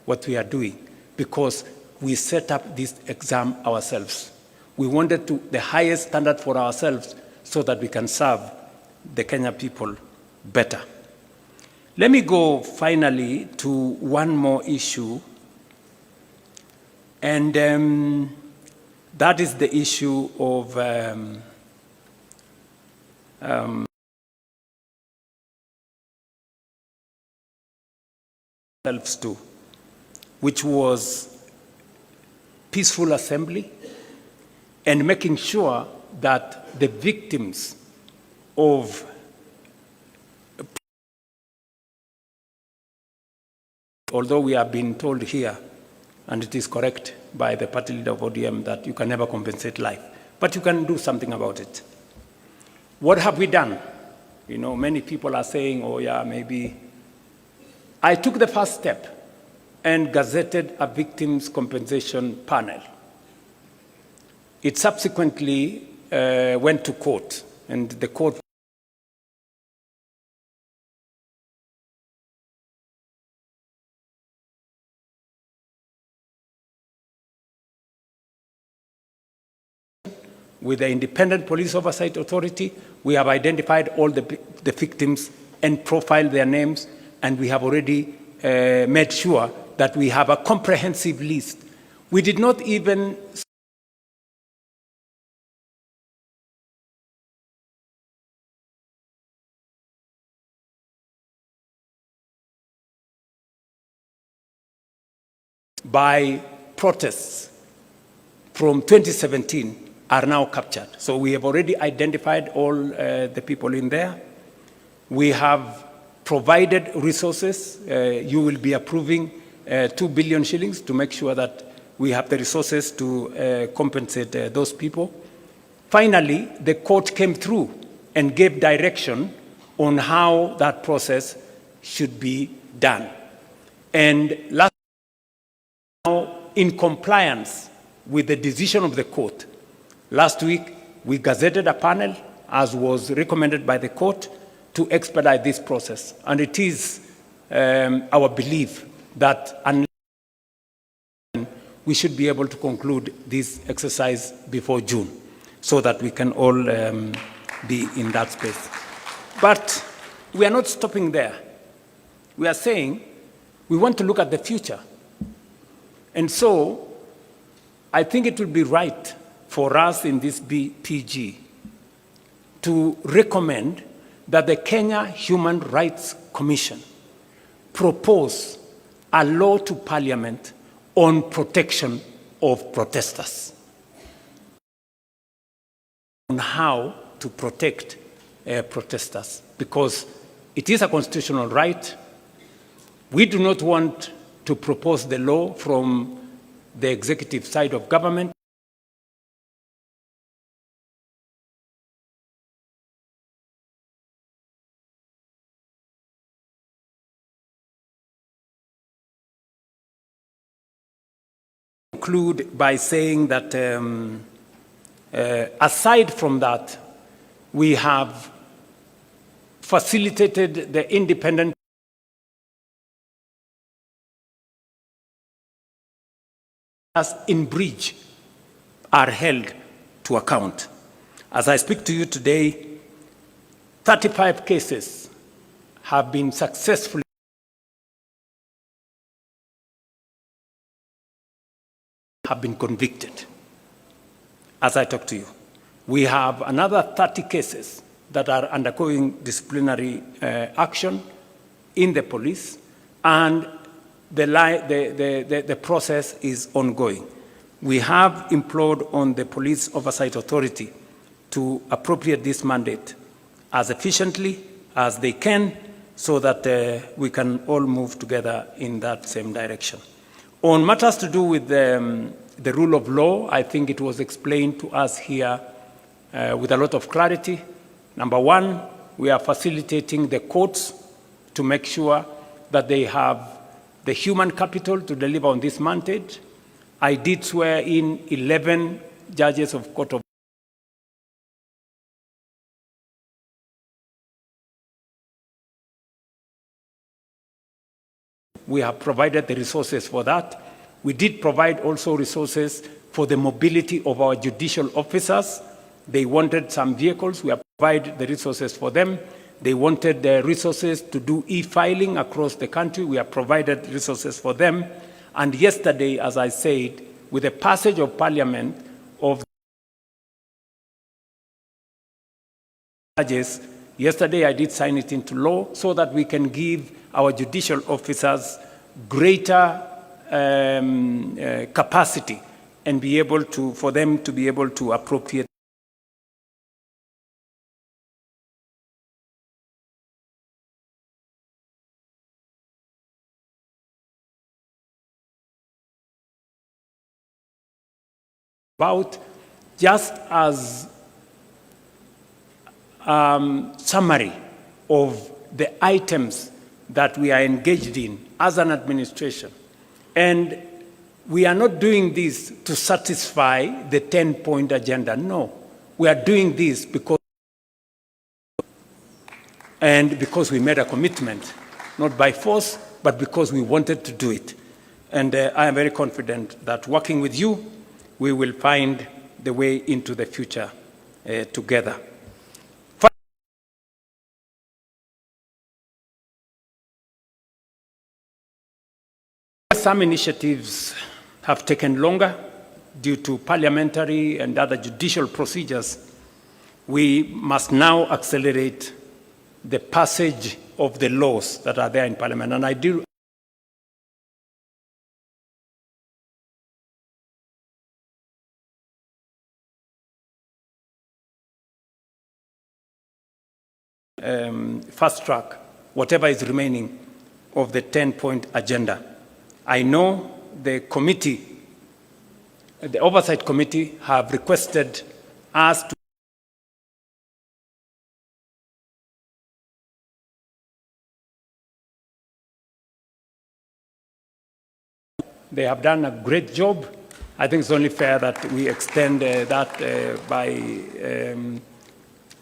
what we are doing, because we set up this exam ourselves. We wanted the highest standard for ourselves so that we can serve the Kenya people better. Let me go finally to one more issue, and that is the issue of themselves too, which was peaceful assembly and making sure that the victims of although we have been told here, and it is correct by the party leader of ODM, that you can never compensate life, but you can do something about it. What have we done? You know, many people are saying, oh yeah, maybe. I took the first step and gazetted a victims' compensation panel. It subsequently went to court, and the court with the Independent Police Oversight Authority, we have identified all the victims and profiled their names, and we have already made sure that we have a comprehensive list. We did not even by protests from 2017 are now captured. So we have already identified all the people in there. We have provided resources. You will be approving 2 billion shillings to make sure that we have the resources to compensate those people. Finally, the court came through and gave direction on how that process should be done. And last, now in compliance with the decision of the court, last week, we gazetted a panel, as was recommended by the court, to expedite this process. And it is our belief that unless we should be able to conclude this exercise before June, so that we can all be in that space. But we are not stopping there. We are saying we want to look at the future. And so I think it would be right for us in this PG to recommend that the Kenya Human Rights Commission propose a law to Parliament on protection of protesters, on how to protect protesters, because it is a constitutional right. We do not want to propose the law from the executive side of government. Conclude by saying that aside from that, we have facilitated the independent as in breach are held to account. As I speak to you today, 35 cases have been successfully convicted as I talk to you. We have another 30 cases that are undergoing disciplinary action in the police, and the process is ongoing. We have implored on the Police Oversight Authority to appropriate this mandate as efficiently as they can so that we can all move together in that same direction. On matters to do with the rule of law, I think it was explained to us here with a lot of clarity. Number one, we are facilitating the courts to make sure that they have the human capital to deliver on this mandate. I did swear in 11 judges of Court of We have provided the resources for that. We did provide also resources for the mobility of our judicial officers. They wanted some vehicles. We have provided the resources for them. They wanted the resources to do e-filing across the country. We have provided resources for them. And yesterday, as I said, with the passage of Parliament of judges, yesterday I did sign it into law so that we can give our judicial officers greater capacity and be able to, for them to be able to appropriate about just as summary of the items that we are engaged in as an administration. And we are not doing this to satisfy the 10-point agenda. No, we are doing this because we made a commitment, not by force, but because we wanted to do it. And I am very confident that working with you, we will find the way into the future together. Some initiatives have taken longer due to parliamentary and other judicial procedures. We must now accelerate the passage of the laws that are there in Parliament. And I do fast track whatever is remaining of the 10-point agenda. I know the committee, the Oversight Committee, have requested us to They have done a great job. I think it's only fair that we extend that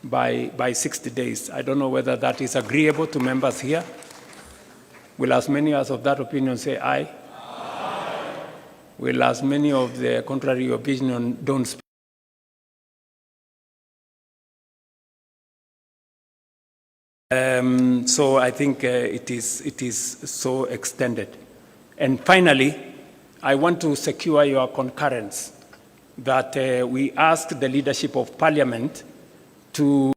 by 60 days. I don't know whether that is agreeable to members here. Will as many as of that opinion say aye? Aye. Will as many of the contrary opinion don't speak? So I think it is so extended. And finally, I want to secure your concurrence that we ask the leadership of Parliament to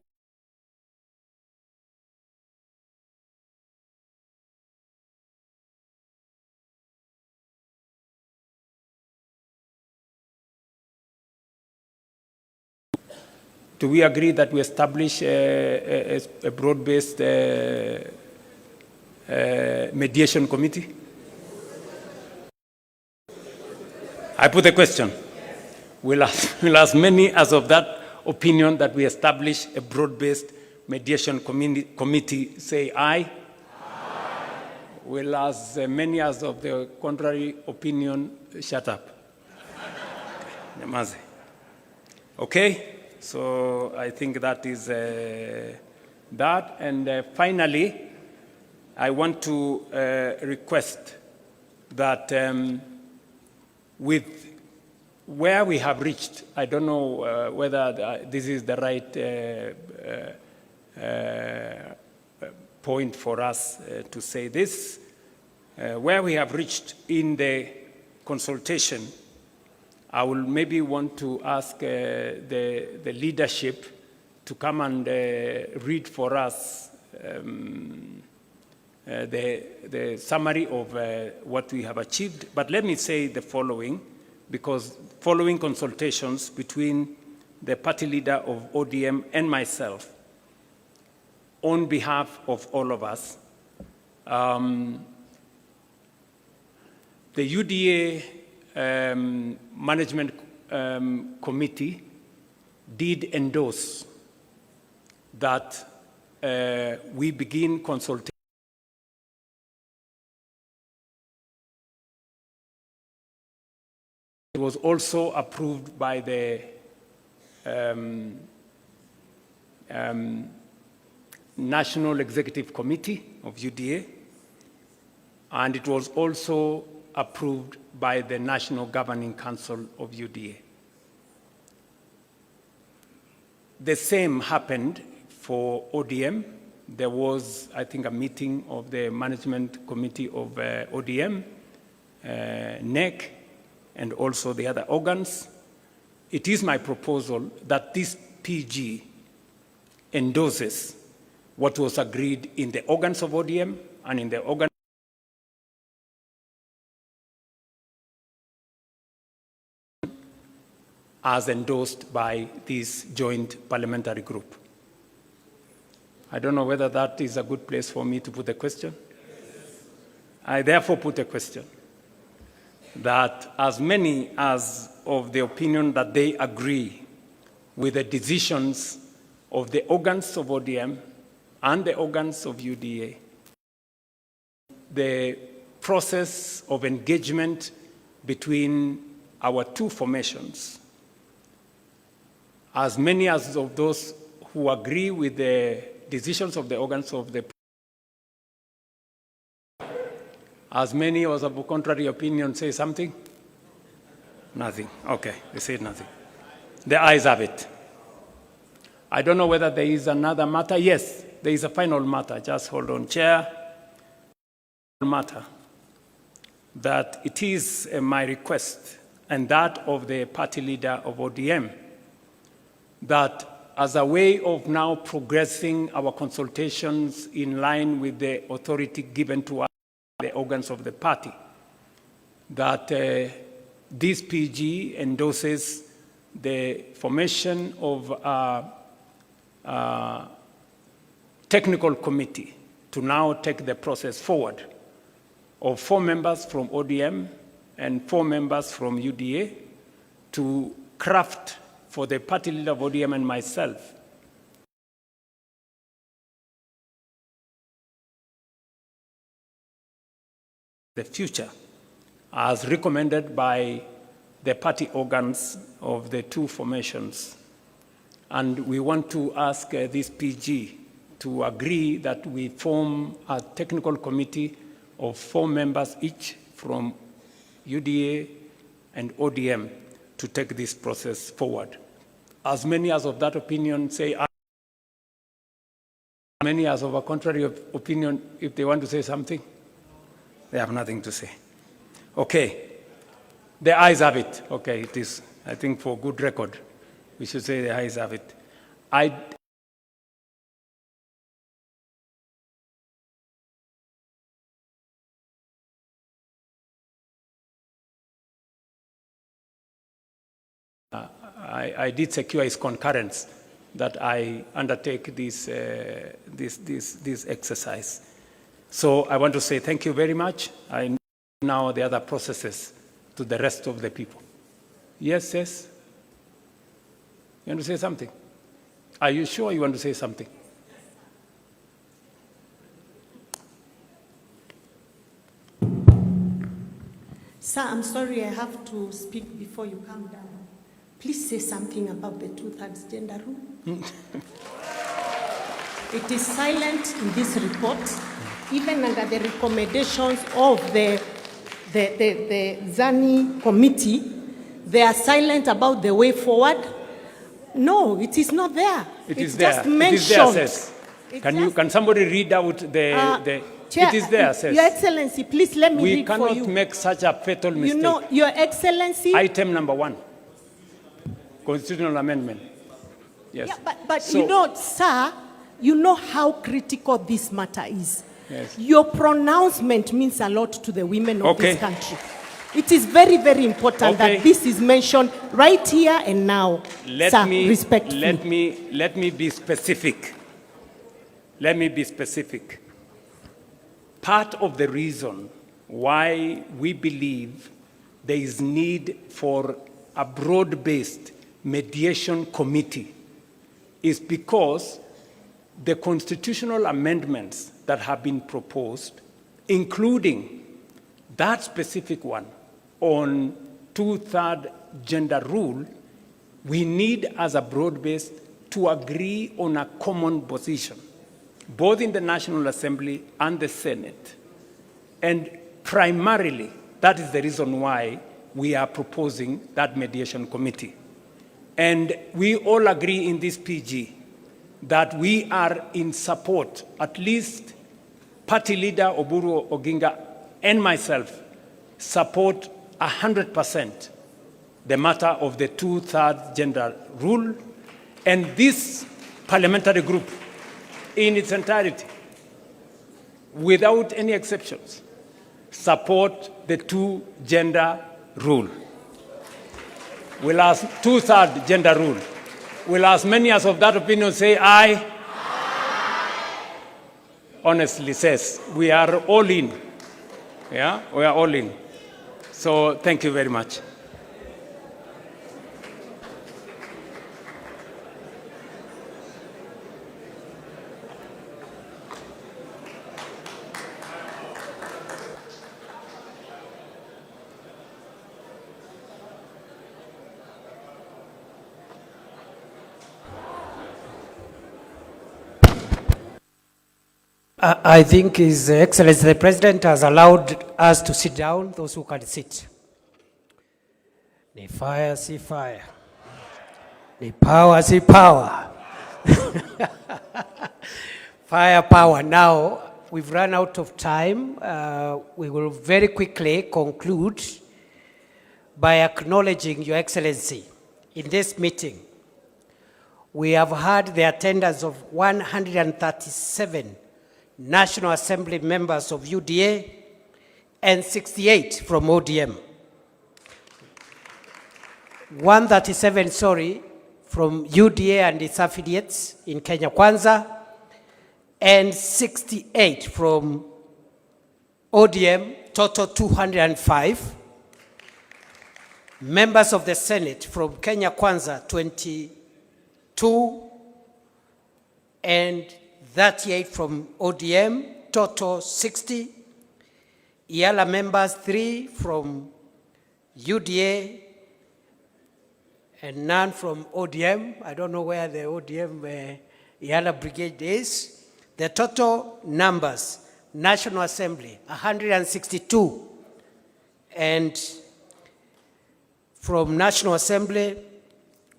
Do we agree that we establish a broad-based mediation committee? I put a question. Will as many as of that opinion that we establish a broad-based mediation committee say aye? Aye. Will as many as of the contrary opinion shut up? Okay? So I think that is that. And finally, I want to request that with where we have reached, I don't know whether this is the right point for us to say this, where we have reached in the consultation. I will maybe want to ask the leadership to come and read for us the summary of what we have achieved. But let me say the following, because following consultations between the party leader of ODM and myself, on behalf of all of us, the UDA Management Committee did endorse that we begin consultation. It was also approved by the National Executive Committee of UDA, and it was also approved by the National Governing Council of UDA. The same happened for ODM. There was, I think, a meeting of the Management Committee of ODM, NEC, and also the other organs. It is my proposal that this PG endorses what was agreed in the organs of ODM and in the organs as endorsed by this joint parliamentary group. I don't know whether that is a good place for me to put a question. I therefore put a question that as many as of the opinion that they agree with the decisions of the organs of ODM and the organs of UDA, the process of engagement between our two formations, as many as of those who agree with the decisions of the organs of the as many as of a contrary opinion say something? Nothing. Okay, they said nothing. The ayes have it. I don't know whether there is another matter. Yes, there is a final matter. Just hold on, Chair. Matter that it is my request and that of the party leader of ODM that as a way of now progressing our consultations in line with the authority given to us by the organs of the party, that this PG endorses the formation of a technical committee to now take the process forward of 4 members from ODM and 4 members from UDA to craft for the party leader of ODM and myself the future as recommended by the party organs of the 2 formations. And we want to ask this PG to agree that we form a technical committee of 4 members each from UDA and ODM to take this process forward. As many as of that opinion say aye. Many as of a contrary opinion, if they want to say something, they have nothing to say. Okay. The ayes have it. Okay, it is. I think for good record, we should say the ayes have it. I did secure his concurrence that I undertake this exercise. So I want to say thank you very much. I now the other processes to the rest of the people. Yes, yes? You want to say something? Are you sure you want to say something? Sir, I'm sorry I have to speak before you come down. Please say something about the 2/3 gender rule. It is silent in this report, even under the recommendations of the ZANI committee. They are silent about the way forward. No, it is not there. It's there. Just mentioned. It is there, Can somebody read out the Chair, it is there, says. Your Excellency, please let me read for you. We cannot make such a fatal mistake. You know, Your Excellency. Item number 1, constitutional amendment. Yes. Yeah, but so, you know, sir, you know how critical this matter is. Yes. Your pronouncement means a lot to the women of this country. It is very, very important that this is mentioned right here and now. Respectfully. Let me be specific. Let me be specific. Part of the reason why we believe there is need for a broad-based mediation committee is because the constitutional amendments that have been proposed, including that specific one on 2/3 gender rule, we need as a broad-based to agree on a common position, both in the National Assembly and the Senate. And primarily, that is the reason why we are proposing that mediation committee. And we all agree in this PG that we are in support, at least Party Leader Oburu Oginga and myself support 100% the matter of the 2/3 gender rule, and this parliamentary group in its entirety, without any exceptions, support the 2-gender rule. We'll ask 2/3 gender rule. Will as many as of that opinion say aye? Aye. Honestly says, we are all in. Yeah, we are all in. So thank you very much. I think His Excellency the President has allowed us to sit down, those who can sit. Ni fire, see fire. Ni power, see power. Fire, power. Now, we've run out of time. We will very quickly conclude by acknowledging Your Excellency in this meeting. We have had the attendance of 137 National Assembly members of UDA and 68 from ODM. 137, from UDA and its affiliates in Kenya Kwanza, and 68 from ODM, total 205. Members of the Senate from Kenya Kwanza, 22, and 38 from ODM, total 60. IALA members, 3 from UDA, and none from ODM. I don't know where the ODM IALA brigade is. The total numbers, National Assembly, 162. And from National Assembly,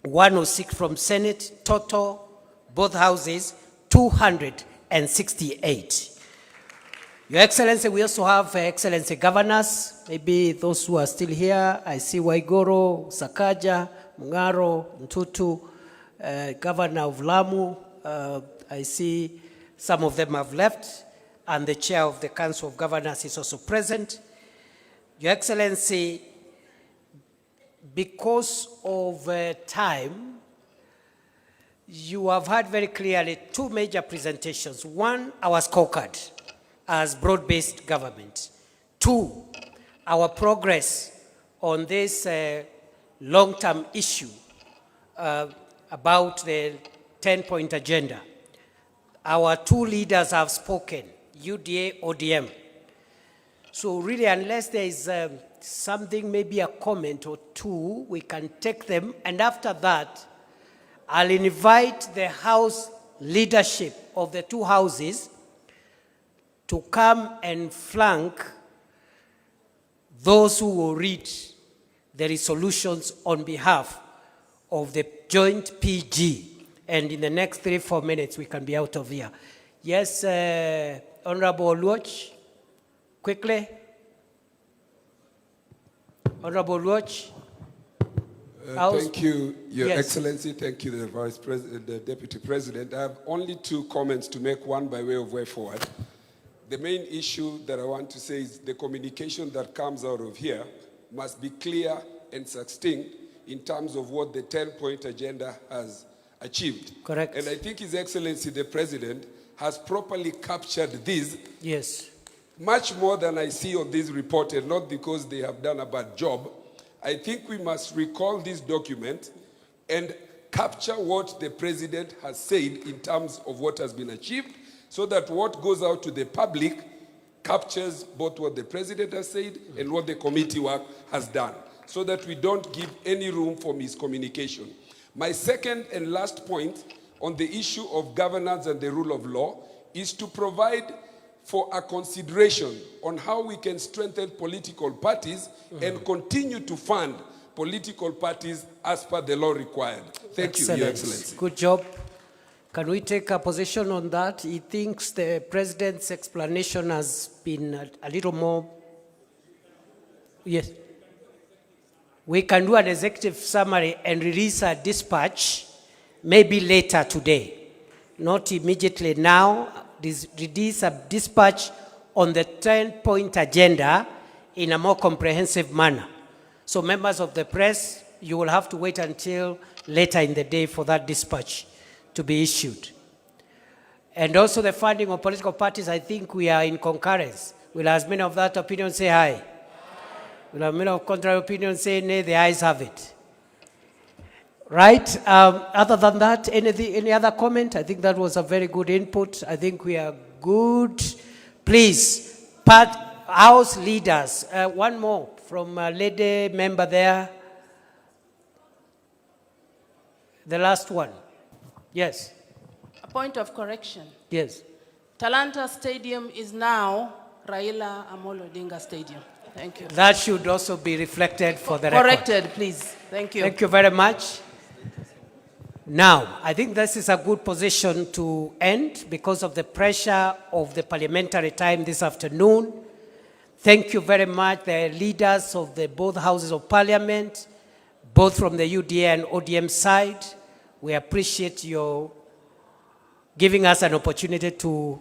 106 from Senate, total, both houses, 268. Your Excellency, we also have Excellency governors, maybe those who are still here. I see Waigoro, Sakaja, Mungaro, Ntutu, Governor of Lamu. I see some of them have left, and the chair of the Council of Governors is also present. Your Excellency, because of time, you have had very clearly two major presentations. One, our scorecard as broad-based government. Two, our progress on this long-term issue about the 10-point agenda. Our two leaders have spoken, UDA ODM. So really, unless there is something, maybe a comment or two, we can take them. And after that, I'll invite the House leadership of the two houses to come and flank those who will read the resolutions on behalf of the joint PG. And in the next 3-4 minutes, we can be out of here. Yes, Honorable Luoch, quickly. Honorable Luoch. Thank you, Your Yes. Excellency. Thank you, the Vice President, the Deputy President. I have only two comments to make, one by way of way forward. The main issue that I want to say is the communication that comes out of here must be clear and succinct in terms of what the 10-point agenda has achieved. Correct. And I think His Excellency, the President, has properly captured this. Yes. Much more than I see on this report, and not because they have done a bad job. I think we must recall this document and capture what the President has said in terms of what has been achieved, so that what goes out to the public captures both what the President has said and what the committee work has done, so that we don't give any room for miscommunication. My second and last point on the issue of governance and the rule of law is to provide for a consideration on how we can strengthen political parties and continue to fund political parties as per the law required. Thank you, Your Excellency. Good job. Can we take a position on that? He thinks the President's explanation has been a little more... Yes. We can do an executive summary and release a dispatch maybe later today. Not immediately now. Release a dispatch on the 10-point agenda in a more comprehensive manner. So members of the press, you will have to wait until later in the day for that dispatch to be issued. And also the funding of political parties, I think we are in concurrence. Will as many of that opinion say aye? Will as many of contrary opinion say nay? The ayes have it. Right? Other than that, any other comment? I think that was a very good input. I think we are good. Please, House leaders. One more from a lady member there. The last one. Yes. A point of correction. Yes. Talanta Stadium is now Raila Amolo Odinga Stadium. Thank you. That should also be reflected for the record. Corrected, please. Thank you. Thank you very much. Now, I think this is a good position to end because of the pressure of the parliamentary time this afternoon. Thank you very much, the leaders of both houses of parliament, both from the UDA and ODM side. We appreciate your giving us an opportunity to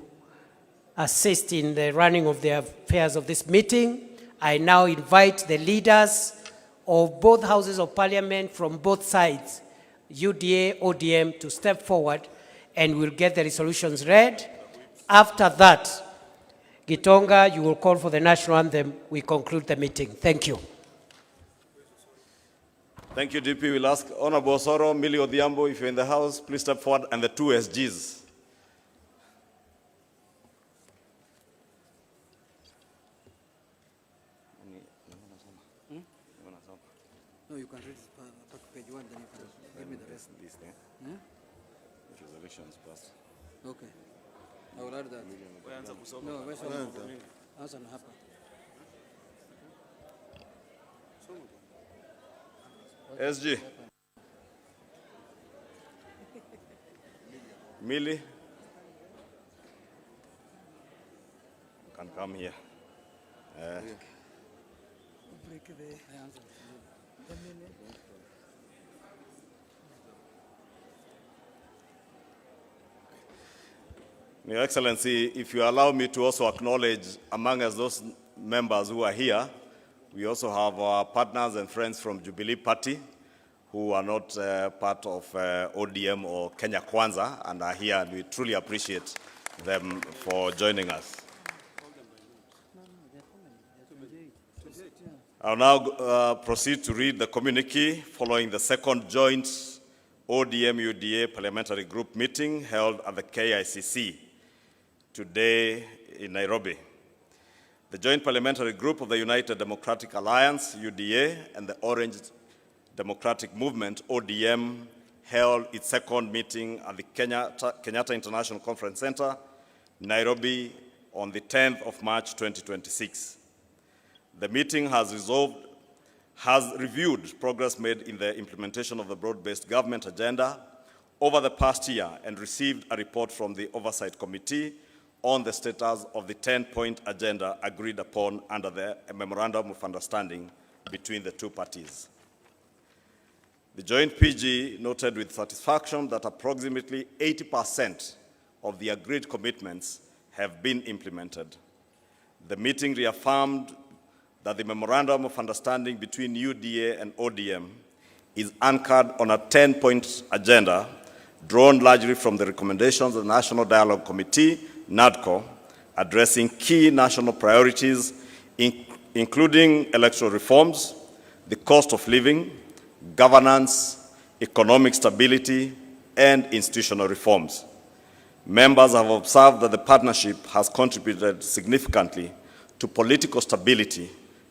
assist in the running of the affairs of this meeting. I now invite the leaders of both houses of parliament from both sides, UDA, ODM, to step forward and we'll get the resolutions read. After that, Gitonga, you will call for the national anthem. We conclude the meeting. Thank you. Thank you, DP. We'll ask Honorable Soro, Millie Odhiambo, if you're in the house, please step forward, and the two SGs. No, you can read page 1, then you can give me the rest. This thing. Resolutions passed. Okay. I will add that. No, where's answer hapa. SG. Millie. Can come here. Your Excellency, if you allow me to also acknowledge among us those members who are here, we also have our partners and friends from Jubilee Party who are not part of ODM or Kenya Kwanza and are here, and we truly appreciate them for joining us. I'll now proceed to read the communique following the second joint ODM-UDA Parliamentary Group meeting held at the KICC today in Nairobi. The Joint Parliamentary Group of the United Democratic Alliance, UDA, and the Orange Democratic Movement, ODM, held its second meeting at the Kenyatta International Conference Center, Nairobi, on the 10th of March 2026. The meeting has reviewed progress made in the implementation of the broad-based government agenda over the past year and received a report from the Oversight Committee on the status of the 10-point agenda agreed upon under the Memorandum of Understanding between the two parties. The joint PG noted with satisfaction that approximately 80% of the agreed commitments have been implemented. The meeting reaffirmed that the Memorandum of Understanding between UDA and ODM is anchored on a 10-point agenda drawn largely from the recommendations of the National Dialogue Committee, NADCO, addressing key national priorities, including electoral reforms, the cost of living, governance, economic stability, and institutional reforms. Members have observed that the partnership has contributed significantly to political stability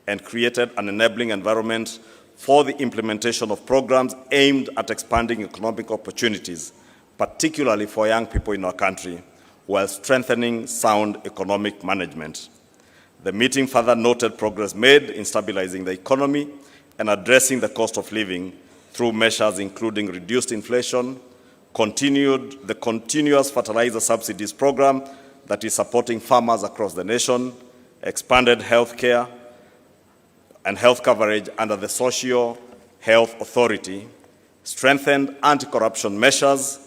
and created an enabling environment for the implementation of programs aimed at expanding economic opportunities, particularly for young people in our country, while strengthening sound economic management. The meeting further noted progress made in stabilizing the economy and addressing the cost of living through measures including reduced inflation, the continuous fertilizer subsidies program that is supporting farmers across the nation, expanded health care and health coverage under the Social Health Authority, strengthened anti-corruption measures,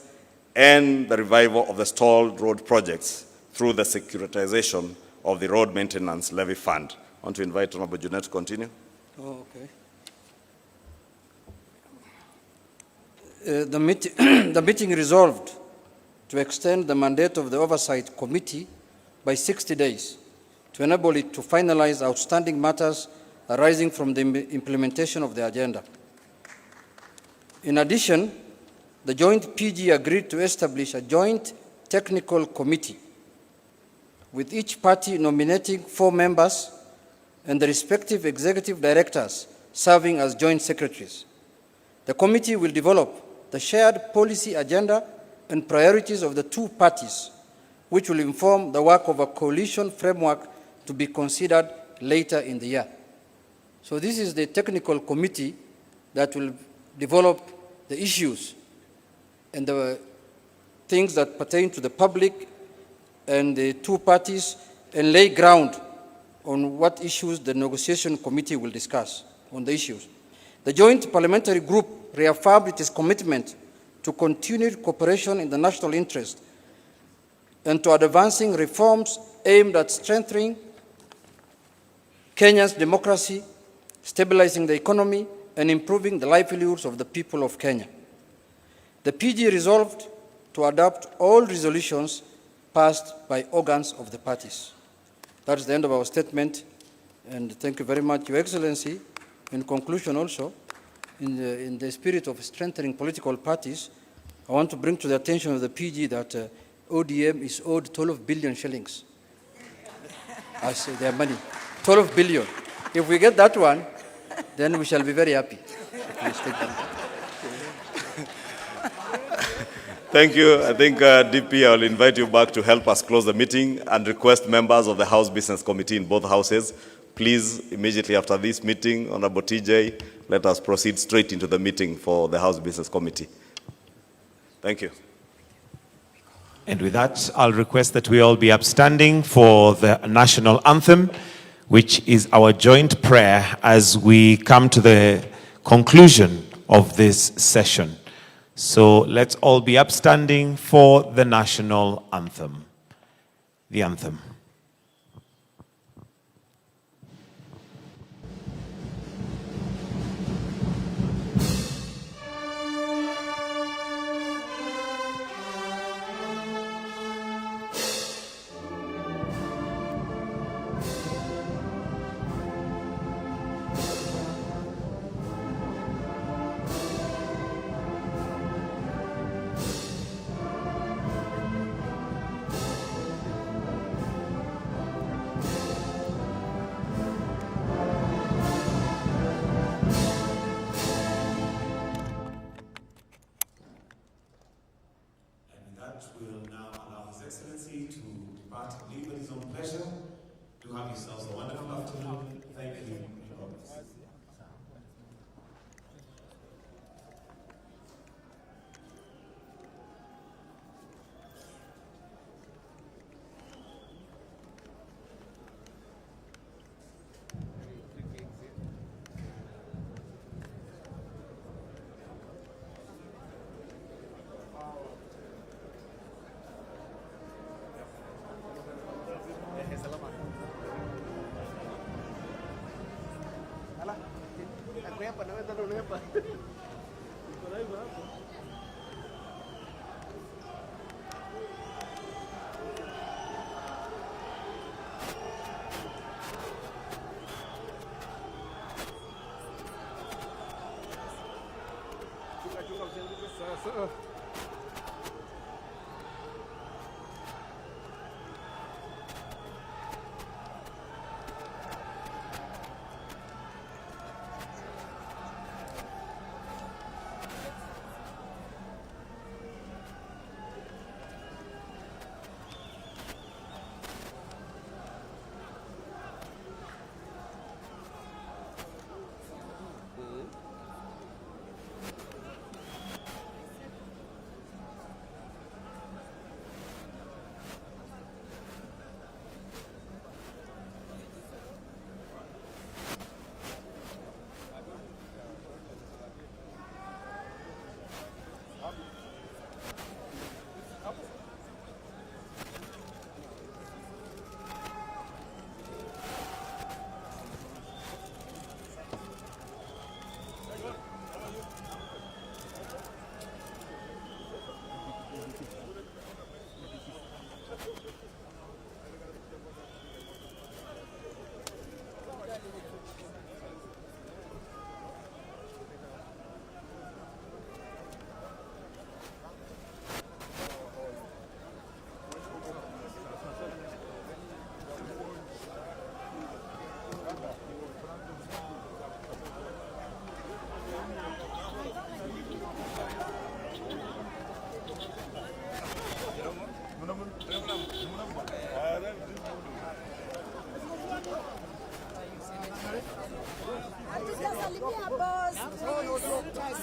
and the revival of the stalled road projects through the securitization of the Road Maintenance Levy Fund. I want to invite Honorable Junet to continue. Oh, okay. The meeting resolved to extend the mandate of the Oversight Committee by 60 days to enable it to finalize outstanding matters arising from the implementation of the agenda. In addition, the joint PG agreed to establish a joint technical committee with each party nominating 4 members and the respective executive directors serving as joint secretaries. The committee will develop the shared policy agenda and priorities of the two parties, which will inform the work of a coalition framework to be considered later in the year. So this is the technical committee that will develop the issues and the things that pertain to the public and the two parties and lay ground on what issues the negotiation committee will discuss on the issues. The Joint Parliamentary Group reaffirmed its commitment to continued cooperation in the national interest and to advancing reforms aimed at strengthening Kenya's democracy, stabilizing the economy, and improving the livelihoods of the people of Kenya. The PG resolved to adopt all resolutions passed by organs of the parties. That is the end of our statement, and thank you very much, Your Excellency. In conclusion also, in the spirit of strengthening political parties, I want to bring to the attention of the PG that ODM is owed 12 billion shillings as their money. 12 billion. If we get that one, then we shall be very happy. Thank you. I think, DP, I will invite you back to help us close the meeting and request members of the House Business Committee in both houses, please, immediately after this meeting, Honorable TJ, let us proceed straight into the meeting for the House Business Committee. Thank you. And with that, I'll request that we all be upstanding for the national anthem, which is our joint prayer as we come to the conclusion of this session. So let's all be upstanding for the national anthem. The anthem. Will now allow His Excellency to depart and leave at his own pleasure. Do have yourselves a wonderful afternoon. Thank you.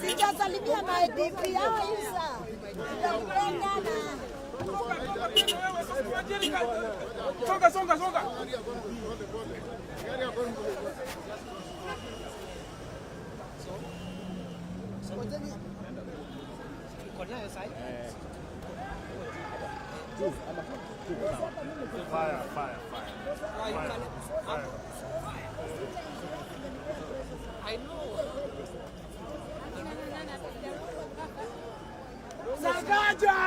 Sijasalimia my DP Isa. Songa, songa, songa. Fire, fire, fire. I know. Sagaja!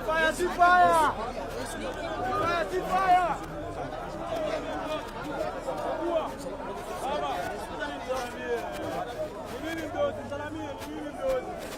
Fire, see fire! Fire, see fire! Baba! Mimi ndio, salamia, mimi ndio.